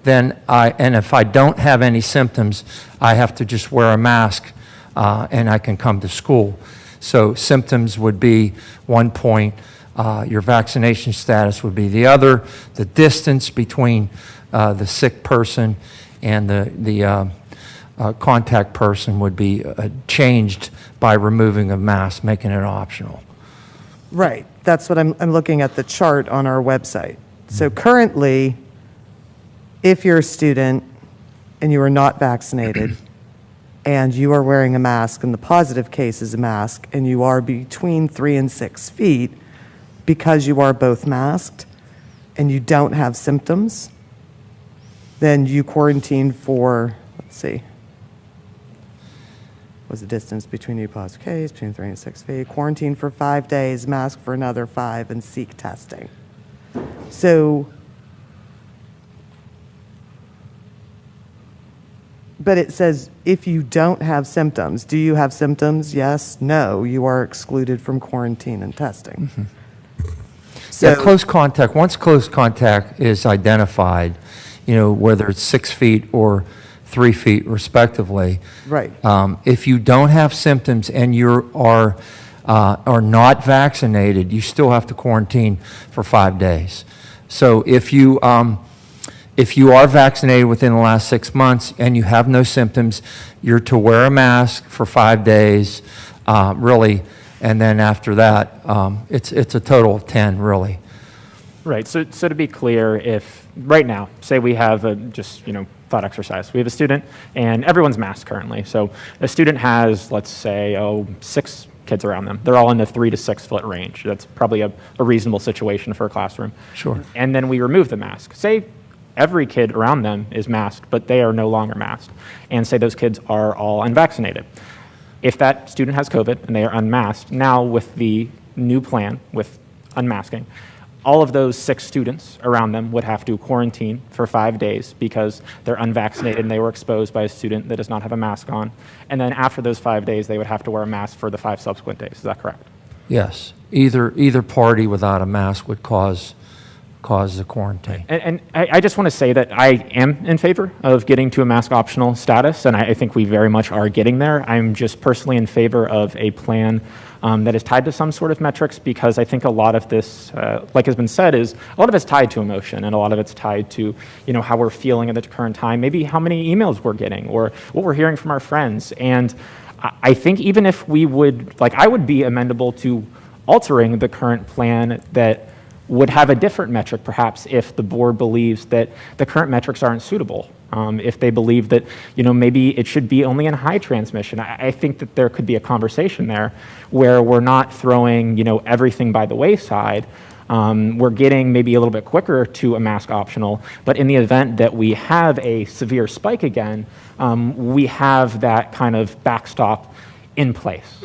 then and if I don't have any symptoms, I have to just wear a mask and I can come to school. So symptoms would be one point, your vaccination status would be the other, the distance between the sick person and the contact person would be changed by removing a mask, making it optional. Right. That's what I'm looking at the chart on our website. So currently, if you're a student and you are not vaccinated and you are wearing a mask and the positive case is a mask and you are between 3 and 6 feet because you are both masked and you don't have symptoms, then you quarantine for, let's see, what's the distance between you positive case, between 3 and 6 feet, quarantine for 5 days, mask for another 5, and seek testing. So, but it says if you don't have symptoms, do you have symptoms? Yes, no, you are excluded from quarantine and testing. Mm-hmm. So, close contact, once close contact is identified, whether it's 6 feet or 3 feet respectively. Right. If you don't have symptoms and you are not vaccinated, you still have to quarantine for 5 days. So if you are vaccinated within the last 6 months and you have no symptoms, you're to wear a mask for 5 days, really, and then after that, it's a total of 10, really. Right. So to be clear, if right now, say we have thought exercise. We have a student, and everyone's masked currently. So a student has, let's say, 6 kids around them. They're all in the 3 to 6 foot range. That's probably a reasonable situation for a classroom. Sure. And then we remove the mask. Say every kid around them is masked, but they are no longer masked. And say those kids are all unvaccinated. If that student has COVID and they are unmasked, now with the new plan, with unmasking, all of those 6 students around them would have to quarantine for 5 days because they're unvaccinated and they were exposed by a student that does not have a mask on. And then after those 5 days, they would have to wear a mask for the 5 subsequent days. Is that correct? Yes. Either party without a mask would cause the quarantine. And I just want to say that I am in favor of getting to a mask optional status, and I think we very much are getting there. I'm just personally in favor of a plan that is tied to some sort of metrics, because I think a lot of this, like has been said, is a lot of it's tied to emotion, and a lot of it's tied to how we're feeling at the current time, maybe how many emails we're getting or what we're hearing from our friends. And I think even if we would, I would be amenable to altering the current plan that would have a different metric, perhaps, if the board believes that the current metrics aren't suitable. If they believe that, maybe it should be only in high transmission. I think that there could be a conversation there where we're not throwing, everything by the wayside. We're getting maybe a little bit quicker to a mask optional, but in the event that we have a severe spike again, we have that kind of backstop in place.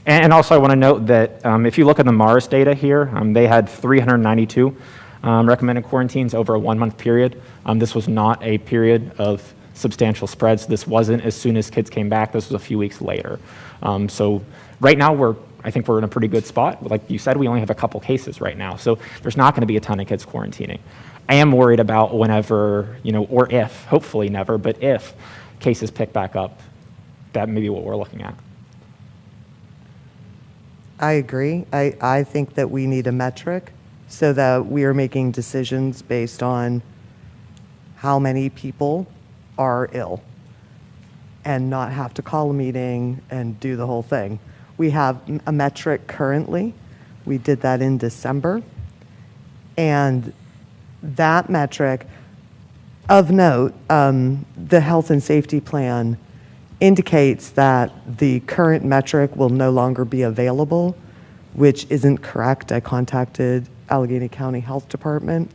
And also I want to note that if you look at the MARS data here, they had 392 recommended quarantines over a 1-month period. This was not a period of substantial spreads. This wasn't as soon as kids came back. This was a few weeks later. So right now I think we're in a pretty good spot. Like you said, we only have a couple cases right now. So there's not going to be a ton of kids quarantining. I am worried about whenever, or if, hopefully never, but if cases pick back up, that may be what we're looking at. I agree. I think that we need a metric so that we are making decisions based on how many people are ill and not have to call a meeting and do the whole thing. We have a metric currently. We did that in December, And that metric, of note, the health and safety plan indicates that the current metric will no longer be available, which isn't correct. I contacted Allegheny County Health Department.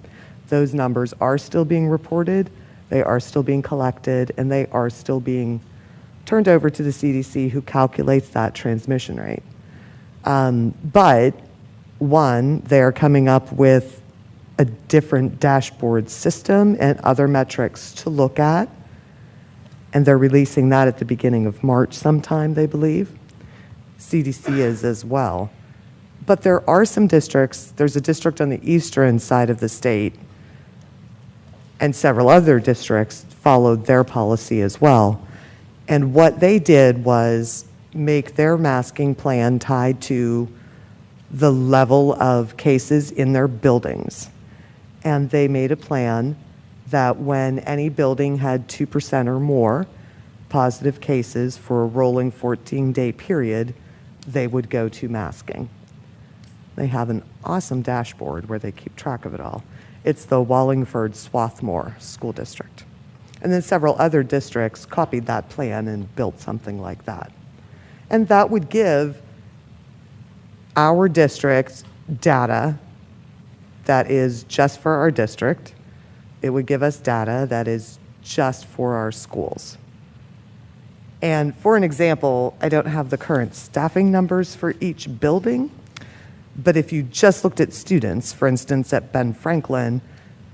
Those numbers are still being reported, they are still being collected, and they are still being turned over to the CDC, who calculates that transmission rate. But one, they're coming up with a different dashboard system and other metrics to look at, and they're releasing that at the beginning of March sometime, they believe. CDC is as well. But there are some districts, there's a district on the eastern side of the state, and several other districts followed their policy as well. And what they did was make their masking plan tied to the level of cases in their buildings. And they made a plan that when any building had 2% or more positive cases for a rolling 14-day period, they would go to masking. They have an awesome dashboard where they keep track of it all. It's the Wallingford Swarthmore School District. And then several other districts copied that plan and built something like that. And that would give our district data that is just for our district. It would give us data that is just for our schools. And for an example, I don't have the current staffing numbers for each building, but if you just looked at students, for instance, at Ben Franklin,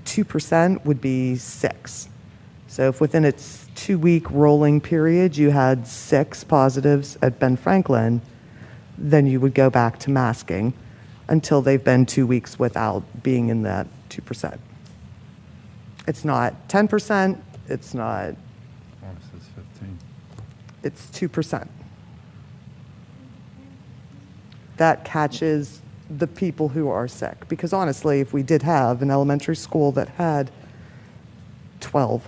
2% would be 6. So if within its 2-week rolling period you had 6 positives at Ben Franklin, then you would go back to masking until they've been 2 weeks without being in that 2%. It's not 10%, it's not, it's 2%. That catches the people who are sick. Because honestly, if we did have an elementary school that had 12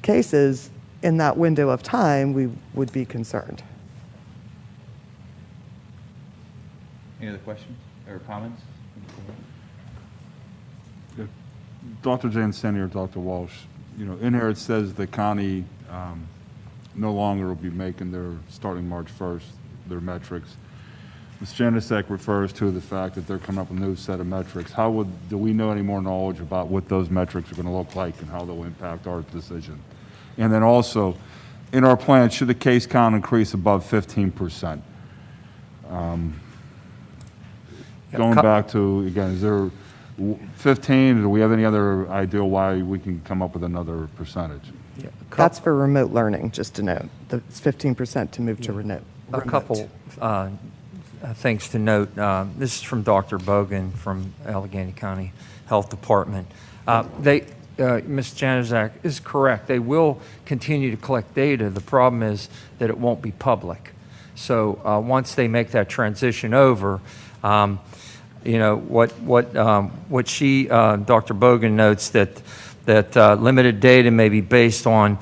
cases in that window of time, we would be concerned. Any other questions or comments? Dr. Janseni or Dr. Walsh, you know, in here it says the county no longer will be making their, starting March 1st, their metrics. Ms. Janasek refers to the fact that they're coming up with a new set of metrics. Do we know any more knowledge about what those metrics are going to look like and how they'll impact our decision? And then also, in our plan, should the case count increase above 15%? Going back to, again, is there 15? Do we have any other idea why we can come up with another percentage? Yeah. That's for remote learning, just to note. It's 15% to move to remote. A couple things to note. This is from Dr. Bogan from Allegheny County Health Department. Ms. Janaszak is correct. They will continue to collect data. The problem is that it won't be public. So once they make that transition over, you know, what she, Dr. Bogan notes that limited data may be based on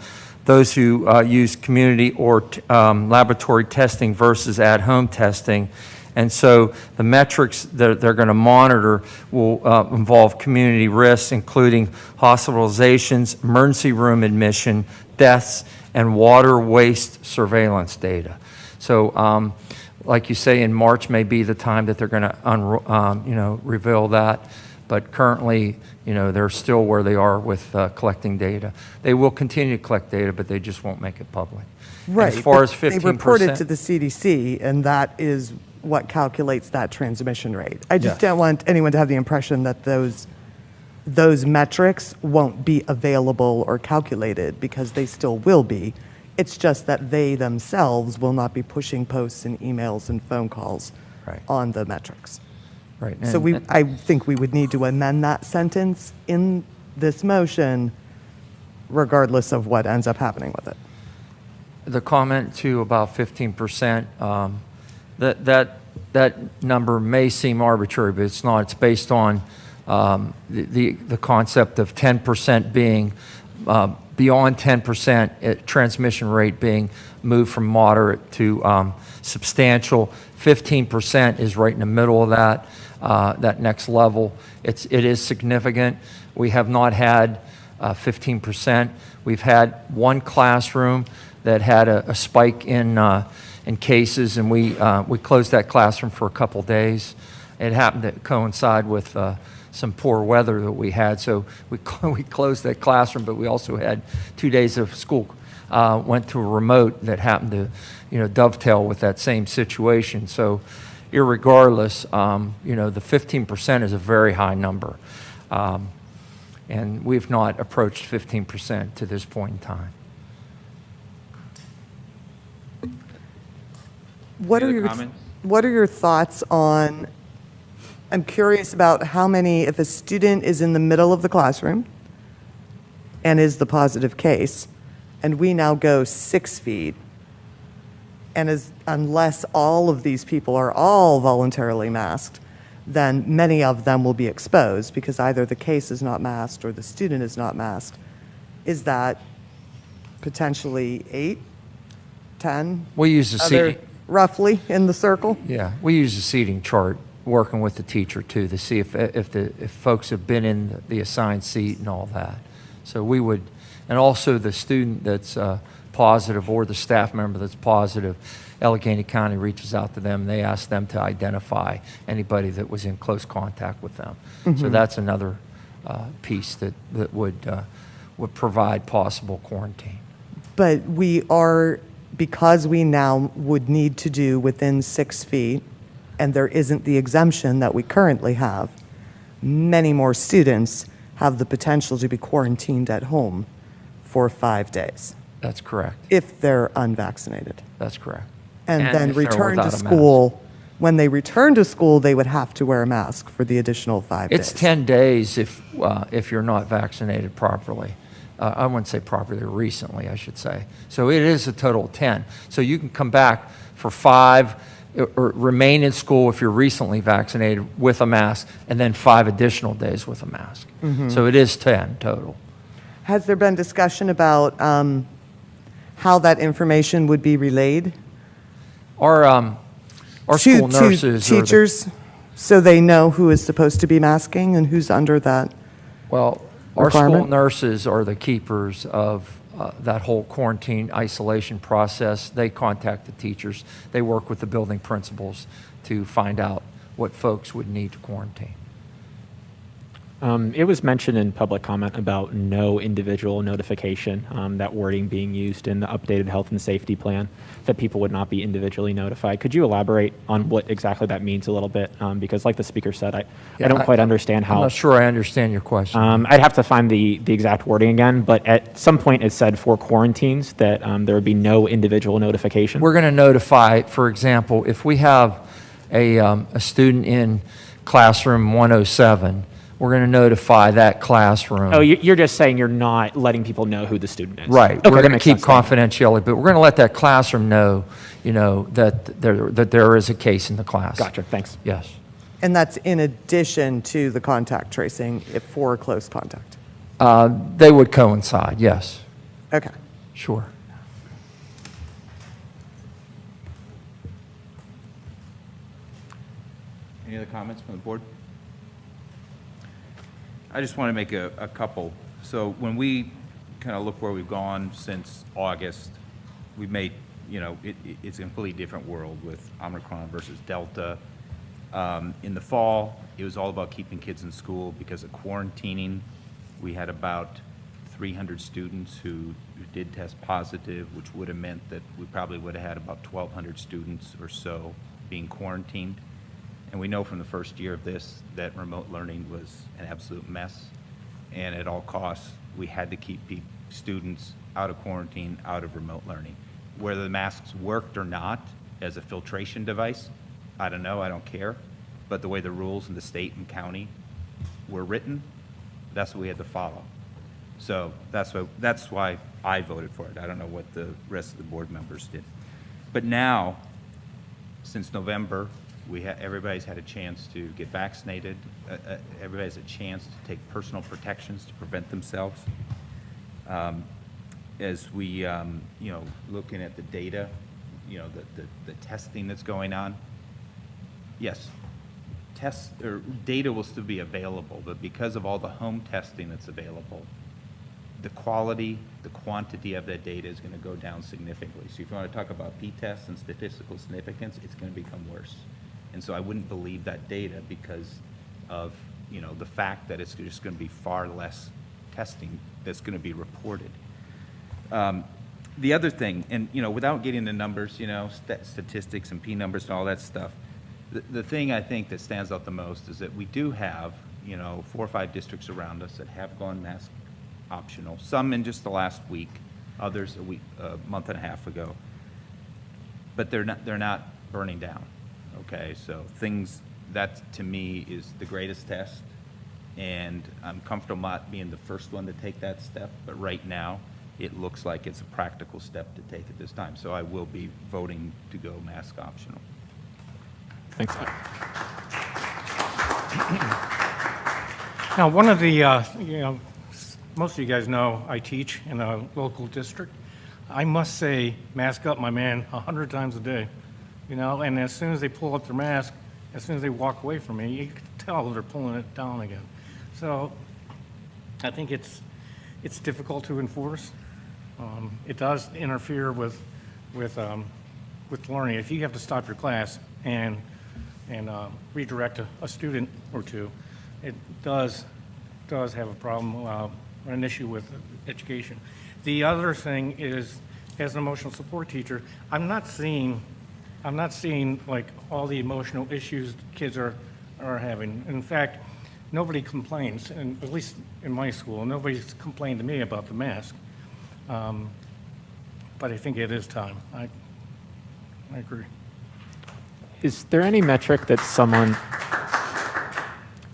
those who use community or laboratory testing versus at-home testing. And so the metrics that they're going to monitor will involve community risks, including hospitalizations, emergency room admission, deaths, and water waste surveillance data. So like you say, in March may be the time that they're going to reveal that. But currently, you know, they're still where they are with collecting data. They will continue to collect data, but they just won't make it public. Right. And as far as 15%, they report it to the CDC, and that is what calculates that transmission rate. I just don't want anyone to have the impression that those metrics won't be available or calculated, because they still will be. It's just that they themselves will not be pushing posts and emails and phone calls on the metrics. Right. So I think we would need to amend that sentence in this motion, regardless of what ends up happening with it. The comment too about 15%, that number may seem arbitrary, but it's not. It's based on the concept of 10% being beyond 10%, transmission rate being moved from moderate to substantial. 15% is right in the middle of that next level. It is significant. We have not had 15%. We've had one classroom that had a spike in cases, and we closed that classroom for a couple days. It happened to coincide with some poor weather that we had, so we closed that classroom, but we also had 2 days of school went to a remote that happened to dovetail with that same situation. So irregardless, the 15% is a very high number. And we've not approached 15% to this point in time. What are your thoughts on, I'm curious about how many, if a student is in the middle of the classroom and is the positive case, and we now go 6 feet, and unless all of these people are all voluntarily masked, then many of them will be exposed because either the case is not masked or the student is not masked. Is that potentially 8, 10? We use the seating. Roughly in the circle? Yeah, we use the seating chart, working with the teacher too, to see if folks have been in the assigned seat and all that. So we would, and also the student that's positive or the staff member that's positive, Allegheny County reaches out to them. They ask them to identify anybody that was in close contact with them. So that's another piece that would provide possible quarantine. But we are, because we now would need to do within 6 feet, and there isn't the exemption that we currently have, many more students have the potential to be quarantined at home for 5 days. That's correct. If they're unvaccinated. That's correct. And then if they're return to without a school. When they return to school, they would have to wear a mask for the additional 5 days. It's 10 days if you're not vaccinated properly. I wouldn't say properly, recently, I should say. So it is a total of 10. So you can come back for 5 or remain in school if you're recently vaccinated with a mask, and then 5 additional days with a mask. So it is 10 total. Has there been discussion about how that information would be relayed? Our school nurses, to teachers, so they know who is supposed to be masking and who's under that. Well, our school nurses are the keepers of that whole quarantine isolation process. They contact the teachers. They work with the building principals to find out what folks would need to quarantine. It was mentioned in public comment about no individual notification, that wording being used in the updated health and safety plan, that people would not be individually notified. Could you elaborate on what exactly that means a little bit? Because like the speaker said, I don't quite understand how. I'm not sure I understand your question. I'd have to find the exact wording again, but at some point it said for quarantines that there would be no individual notification. We're going to notify, for example, if we have a student in classroom 107, we're going to notify that classroom. Oh, you're just saying you're not letting people know who the student is. Right. Okay, we're going to keep sense. confidentiality, but we're going to let that classroom know, that there is a case in the class. Gotcha. Thanks. Yes. And that's in addition to the contact tracing for close contact? They would coincide, yes. Okay. Sure. Any other comments from the board? I just want to make a couple. So when we kind of look where we've gone since August, we've made, it's a completely different world with Omicron versus Delta. In the fall, it was all about keeping kids in school because of quarantining. We had about 300 students who did test positive, which would have meant that we probably would have had about 1,200 students or so being quarantined. And we know from the first year of this that remote learning was an absolute mess. And at all costs, we had to keep students out of quarantine, out of remote learning. Whether the masks worked or not as a filtration device, I don't know, I don't care. But the way the rules in the state and county were written, that's what we had to follow. So that's why I voted for it. I don't know what the rest of the board members did. But now, since November, everybody's had a chance to get vaccinated. Everybody's a chance to take personal protections to prevent themselves. as we, looking at the data, the testing that's going on, yes, data will still be available, but because of all the home testing that's available, the quality, the quantity of that data is going to go down significantly. So if you want to talk about p-tests and statistical significance, it's going to become worse. And so I wouldn't believe that data because of, the fact that it's just going to be far less testing that's going to be reported. The other thing, and, without getting the numbers, statistics and p-numbers and all that stuff, the thing I think that stands out the most is that we do have, 4 or 5 districts around us that have gone mask optional, some in just the last week, others a month and a half ago. But they're not burning down. Okay, so that to me is the greatest test, and I'm comfortable not being the first one to take that step, but right now it looks like it's a practical step to take at this time. So I will be voting to go mask optional. Thanks. Now, one of the, most of you guys know I teach in a local district. I must say, mask up, my man, 100 times a day. And as soon as they pull up their mask, as soon as they walk away from me, you can tell they're pulling it down again. So I think it's difficult to enforce. It does interfere with learning. If you have to stop your class and redirect a student or two, it does have a problem, an issue with education. The other thing is, as an emotional support teacher, I'm not seeing like all the emotional issues kids are having. In fact, nobody complains, and at least in my school, nobody's complained to me about the mask. But I think it is time. I agree. Is there any metric that someone,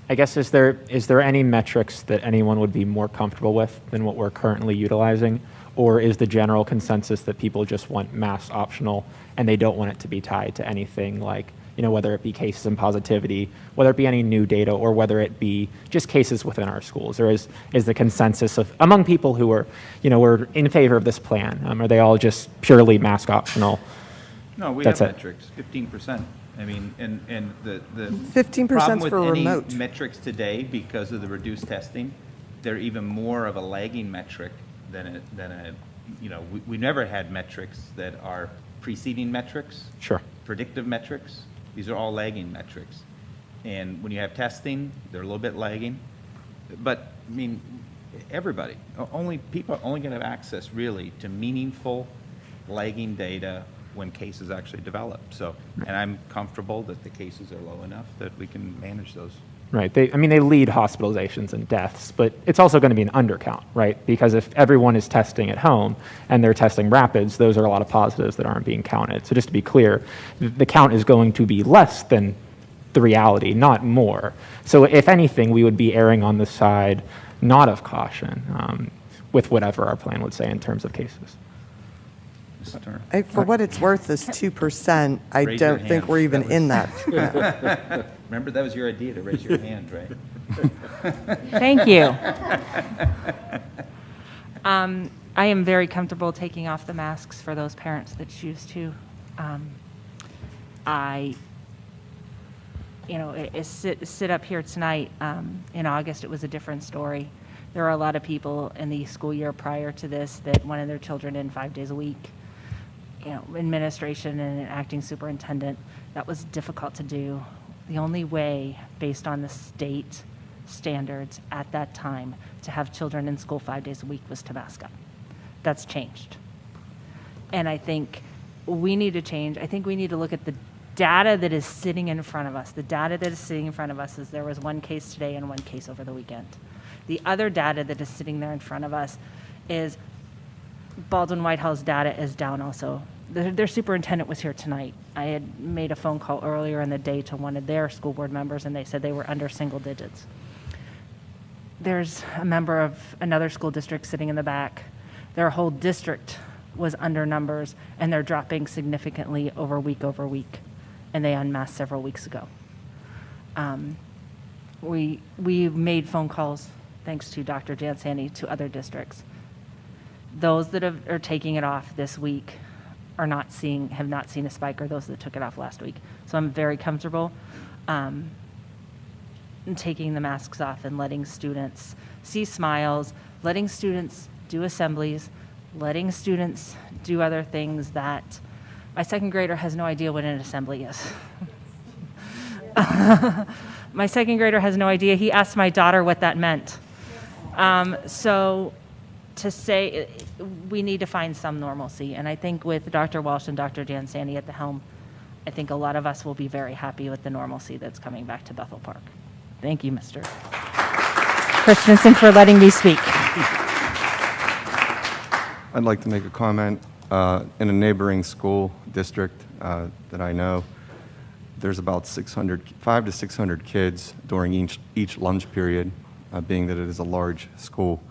I guess, is there any metrics that anyone would be more comfortable with than what we're currently utilizing? Or is the general consensus that people just want mask optional and they don't want it to be tied to anything like, whether it be cases and positivity, whether it be any new data, or whether it be just cases within our schools? Or is the consensus of among people who are, were in favor of this plan, are they all just purely mask optional? No, we have metrics, 15%. I mean, and the 15% problem with for any remote. metrics today, because of the reduced testing, they're even more of a lagging metric than we never had metrics that are preceding metrics. Sure. Predictive metrics. These are all lagging metrics. And when you have testing, they're a little bit lagging. But, I mean, everybody, people are only going to have access, really, to meaningful lagging data when cases actually develop. So, and I'm comfortable that the cases are low enough that we can manage those. Right. They lead hospitalizations and deaths, but it's also going to be an undercount, right? Because if everyone is testing at home and they're testing rapids, those are a lot of positives that aren't being counted. So just to be clear, the count is going to be less than the reality, not more. So if anything, we would be erring on the side not of caution with whatever our plan would say in terms of cases. For what it's worth, this 2%, I Raise your don't think hand. we're even in that. Remember, that was your idea to raise your hand, right? Thank you. I am very comfortable taking off the masks for those parents that choose to. Sit up here tonight. In August, it was a different story. There are a lot of people in the school year prior to this that wanted their children in 5 days a week. Administration and an acting superintendent, that was difficult to do. The only way, based on the state standards at that time, to have children in school 5 days a week was to mask up. That's changed. And I think we need to change. I think we need to look at the data that is sitting in front of us. The data that is sitting in front of us is there was one case today and one case over the weekend. The other data that is sitting there in front of us is Baldwin Whitehall's data is down also. Their superintendent was here tonight. I had made a phone call earlier in the day to one of their school board members, and they said they were under single digits. There's a member of another school district sitting in the back. Their whole district was under numbers, and they're dropping significantly over week, and they unmasked several weeks ago. We made phone calls, thanks to Dr. Jansani, to other districts. those that are taking it off this week have not seen a spike, or those that took it off last week. So I'm very comfortable in taking the masks off and letting students see smiles, letting students do assemblies, letting students do other things that my second grader has no idea what an assembly is. My second grader has no idea. He asked my daughter what that meant. So to say we need to find some normalcy, and I think with Dr. Walsh and Dr. Jansani at the helm, I think a lot of us will be very happy with the normalcy that's coming back to Bethel Park. Thank you, Mr. Christensen, for letting me speak. I'd like to make a comment. In a neighboring school district that I know, there's about 500 to 600 kids during each lunch period, being that it is a large school.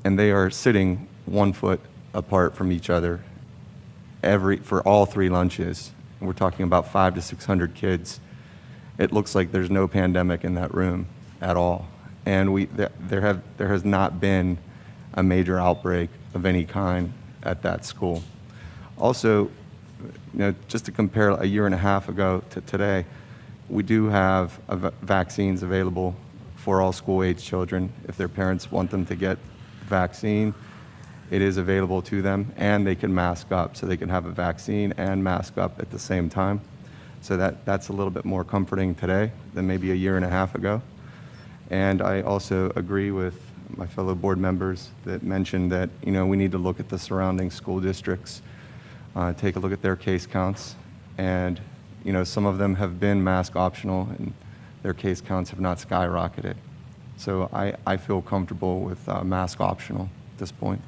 And they are sitting 1 foot apart from each other for all 3 lunches. And we're talking about 500 to 600 kids. It looks like there's no pandemic in that room at all. And there has not been a major outbreak of any kind at that school. Also, just to compare a year and a half ago to today, we do have vaccines available for all school-age children. If their parents want them to get the vaccine, it is available to them, and they can mask up, so they can have a vaccine and mask up at the same time. So that's a little bit more comforting today than maybe a year and a half ago. And I also agree with my fellow board members that mentioned that, we need to look at the surrounding school districts, take a look at their case counts. And, some of them have been mask optional and their case counts have not skyrocketed. So I feel comfortable with mask optional at this point.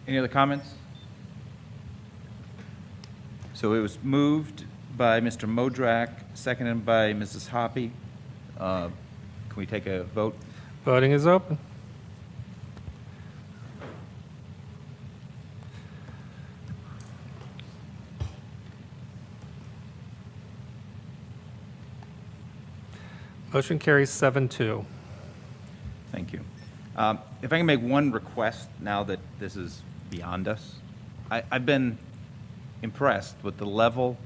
Any other comments? So it was moved by Mr. Modrak, seconded by Mrs. Hoppy. Can we take a vote? Voting is open. Motion carries 7-2. Thank you. If I can make one request now that this is beyond us, I've been impressed with the level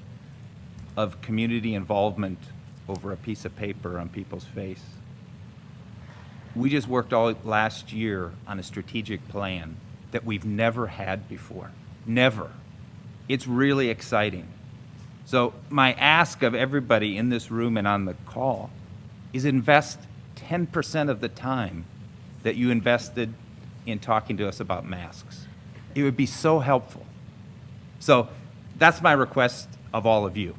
of community involvement over a piece of paper on people's face. We just worked all last year on a strategic plan that we've never had before. Never. It's really exciting. So my ask of everybody in this room and on the call is invest 10% of the time that you invested in talking to us about masks. It would be so helpful. So that's my request of all of you,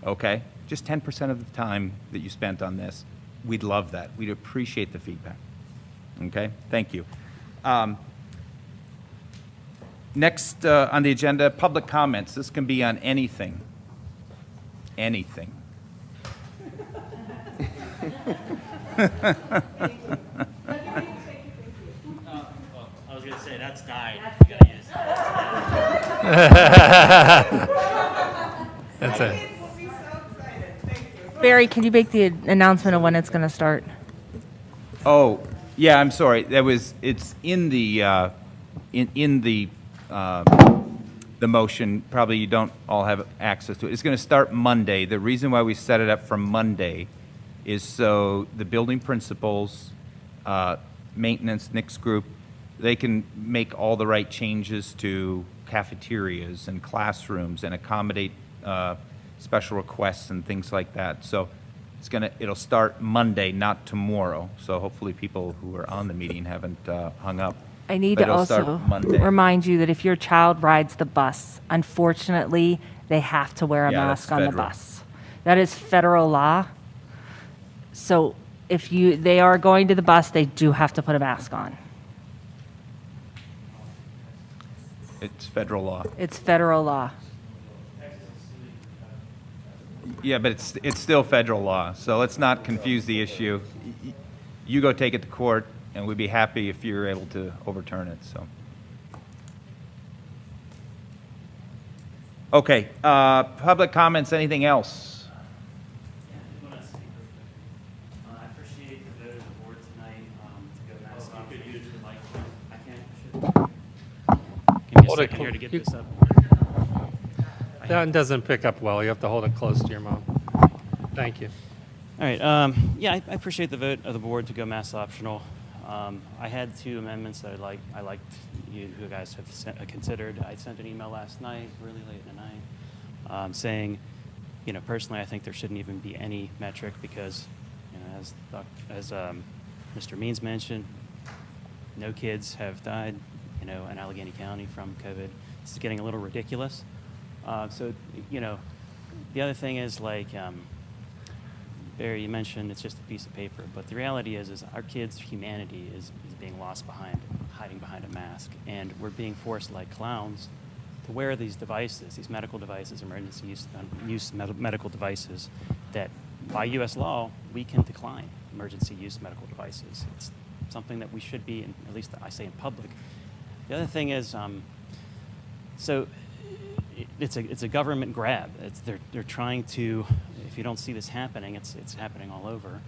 okay? Just 10% of the time that you spent on this. We'd love that. We'd appreciate the feedback, okay? Thank you. Next on the agenda, public comments. This can be on anything. Anything. I was going to say, that's dying. You got to use That's it. Barry, can you make the announcement of when it's going to start? Oh, yeah, I'm sorry. It's in the the motion. Probably you don't all have access to it. It's going to start Monday. The reason why we set it up for Monday is so the building principals, maintenance, Nick's group, they can make all the right changes to cafeterias and classrooms and accommodate special requests and things like that. So it'll start Monday, not tomorrow. So hopefully people who are on the meeting haven't hung up. I need But to it'll start also Monday. remind you that if your child rides the bus, unfortunately, they have to wear a Yeah, that's mask on the federal. bus. That is federal law. So if they are going to the bus, they do have to put a mask on. It's federal law. It's federal law. Yeah, but it's still federal law, so let's not confuse the issue. You go take it to court, and we'd be happy if you're able to overturn it, so. Okay, public comments, anything else? I appreciate the vote hold it second here to get you- this up. That one doesn't pick up well. You have to hold it close to your mouth. Thank you. All right. Yeah, I appreciate the vote of the board to go mask optional. I had 2 amendments that I liked you guys have considered. I sent an email last night, really late in the night, saying, personally, I think there shouldn't even be any metric because, as Mr. Means mentioned, no kids have died, in Allegheny County from COVID. This is getting a little ridiculous. So, the other thing is Barry, you mentioned it's just a piece of paper, but the reality is our kids' humanity is being lost hiding behind a mask, and we're being forced like clowns to wear these devices, these medical devices, emergency use medical devices that by U.S. law, we can decline emergency use medical devices. It's something that we should be, at least I say in public. The other thing is, so it's a government grab. They're trying to, if you don't see this happening, it's happening all over.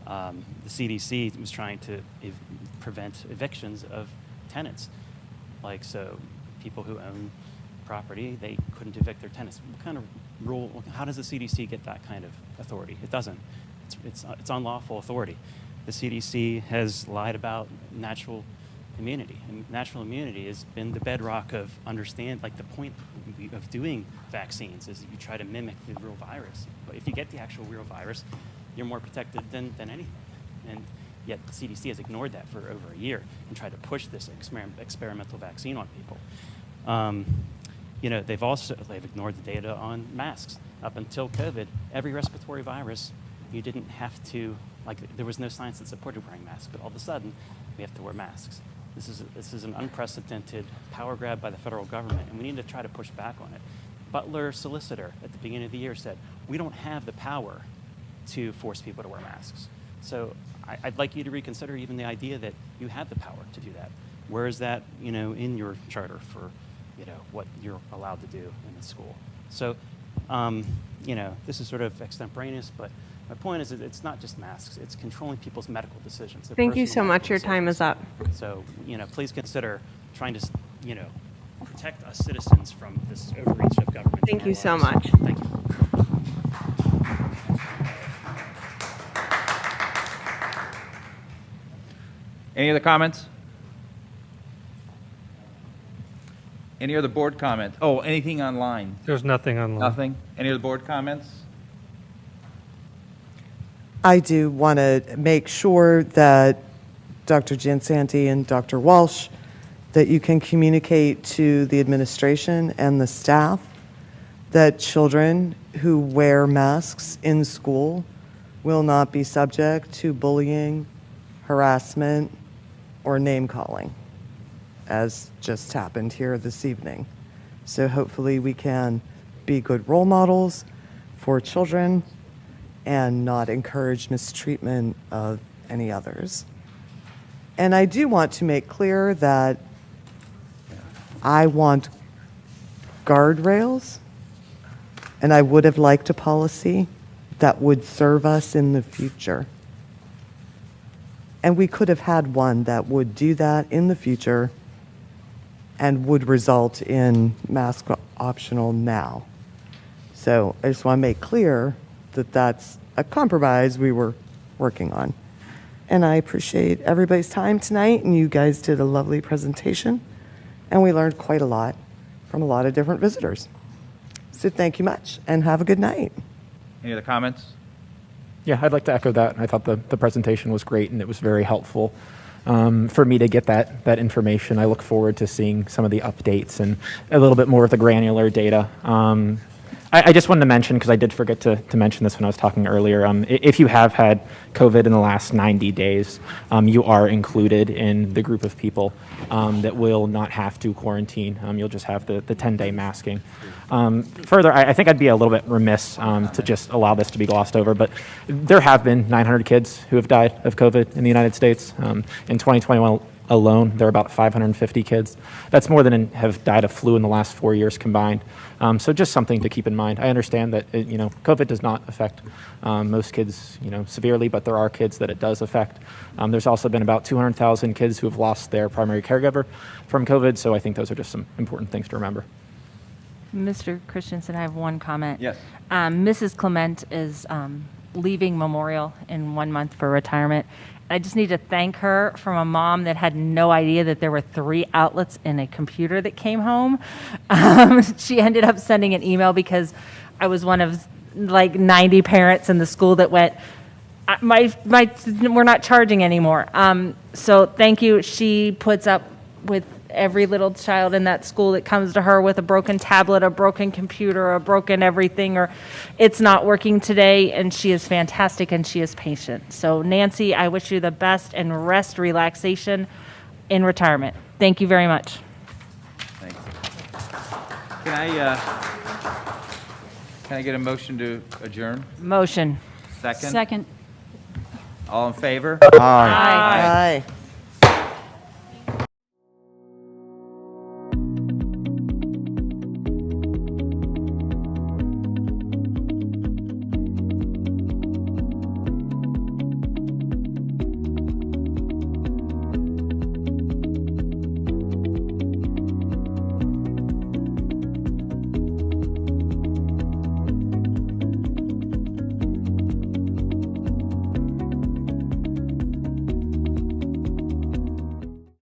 The CDC was trying to prevent evictions of tenants. So people who own property, they couldn't evict their tenants. What kind of rule, how does the CDC get that kind of authority? It doesn't. It's unlawful authority. The CDC has lied about natural immunity. And natural immunity has been the bedrock of the point of doing vaccines is you try to mimic the real virus. But if you get the actual real virus, you're more protected than anything. And yet the CDC has ignored that for over a year and tried to push this experimental vaccine on people. They've ignored the data on masks. Up until COVID, every respiratory virus, you didn't have to, there was no science that supported wearing masks, but all of a sudden, we have to wear masks. This is an unprecedented power grab by the federal government, and we need to try to push back on it. Butler Solicitor at the beginning of the year said, we don't have the power to force people to wear masks. So I'd like you to reconsider even the idea that you have the power to do that. Where is that, in your charter for, what you're allowed to do in the school? So, this is sort of extemporaneous, but my point is that it's not just masks, it's controlling people's medical decisions. Thank you so much. Your time is up. So, please consider trying to, protect us citizens from this overreach of government. Thank you so lives. much. Thank you. Any other comments? Any other board comments? Oh, anything online? There's nothing online. Nothing? Any other board comments? I do want to make sure that Dr. Jansanti and Dr. Walsh, that you can communicate to the administration and the staff that children who wear masks in school will not be subject to bullying, harassment, or name-calling, as just happened here this evening. So hopefully we can be good role models for children and not encourage mistreatment of any others. And I do want to make clear that I want guardrails, and I would have liked a policy that would serve us in the future. And we could have had one that would do that in the future and would result in mask optional now. So I just want to make clear that that's a compromise we were working on. And I appreciate everybody's time tonight, and you guys did a lovely presentation, and we learned quite a lot from a lot of different visitors. So thank you much, and have a good night. Any other comments? Yeah, I'd like to echo that. I thought the presentation was great, and it was very helpful for me to get that information. I look forward to seeing some of the updates and a little bit more of the granular data. I just wanted to mention, because I did forget to mention this when I was talking earlier, if you have had COVID in the last 90 days, you are included in the group of people that will not have to quarantine. You'll just have the 10-day masking. Further, I think I'd be a little bit remiss to just allow this to be glossed over, but there have been 900 kids who have died of COVID in the United States. In 2021 alone, there are about 550 kids. That's more than have died of flu in the last 4 years combined. So just something to keep in mind. I understand that, COVID does not affect most kids, severely, but there are kids that it does affect. There's also been about 200,000 kids who have lost their primary caregiver from COVID, so I think those are just some important things to remember. Mr. Christensen, I have one comment. Yes. Mrs. Clement is leaving Memorial in 1 month for retirement. I just need to thank her from a mom that had no idea that there were 3 outlets in a computer that came home. She ended up sending an email because I was one of like 90 parents in the school that went, we're not charging anymore. So thank you. She puts up with every little child in that school that comes to her with a broken tablet, a broken computer, a broken everything, or it's not working today, and she is fantastic and she is patient. So Nancy, I wish you the best and rest, relaxation in retirement. Thank you very much. Thanks. Can I get a motion to adjourn? Motion. Second? Second. All in favor? Aye.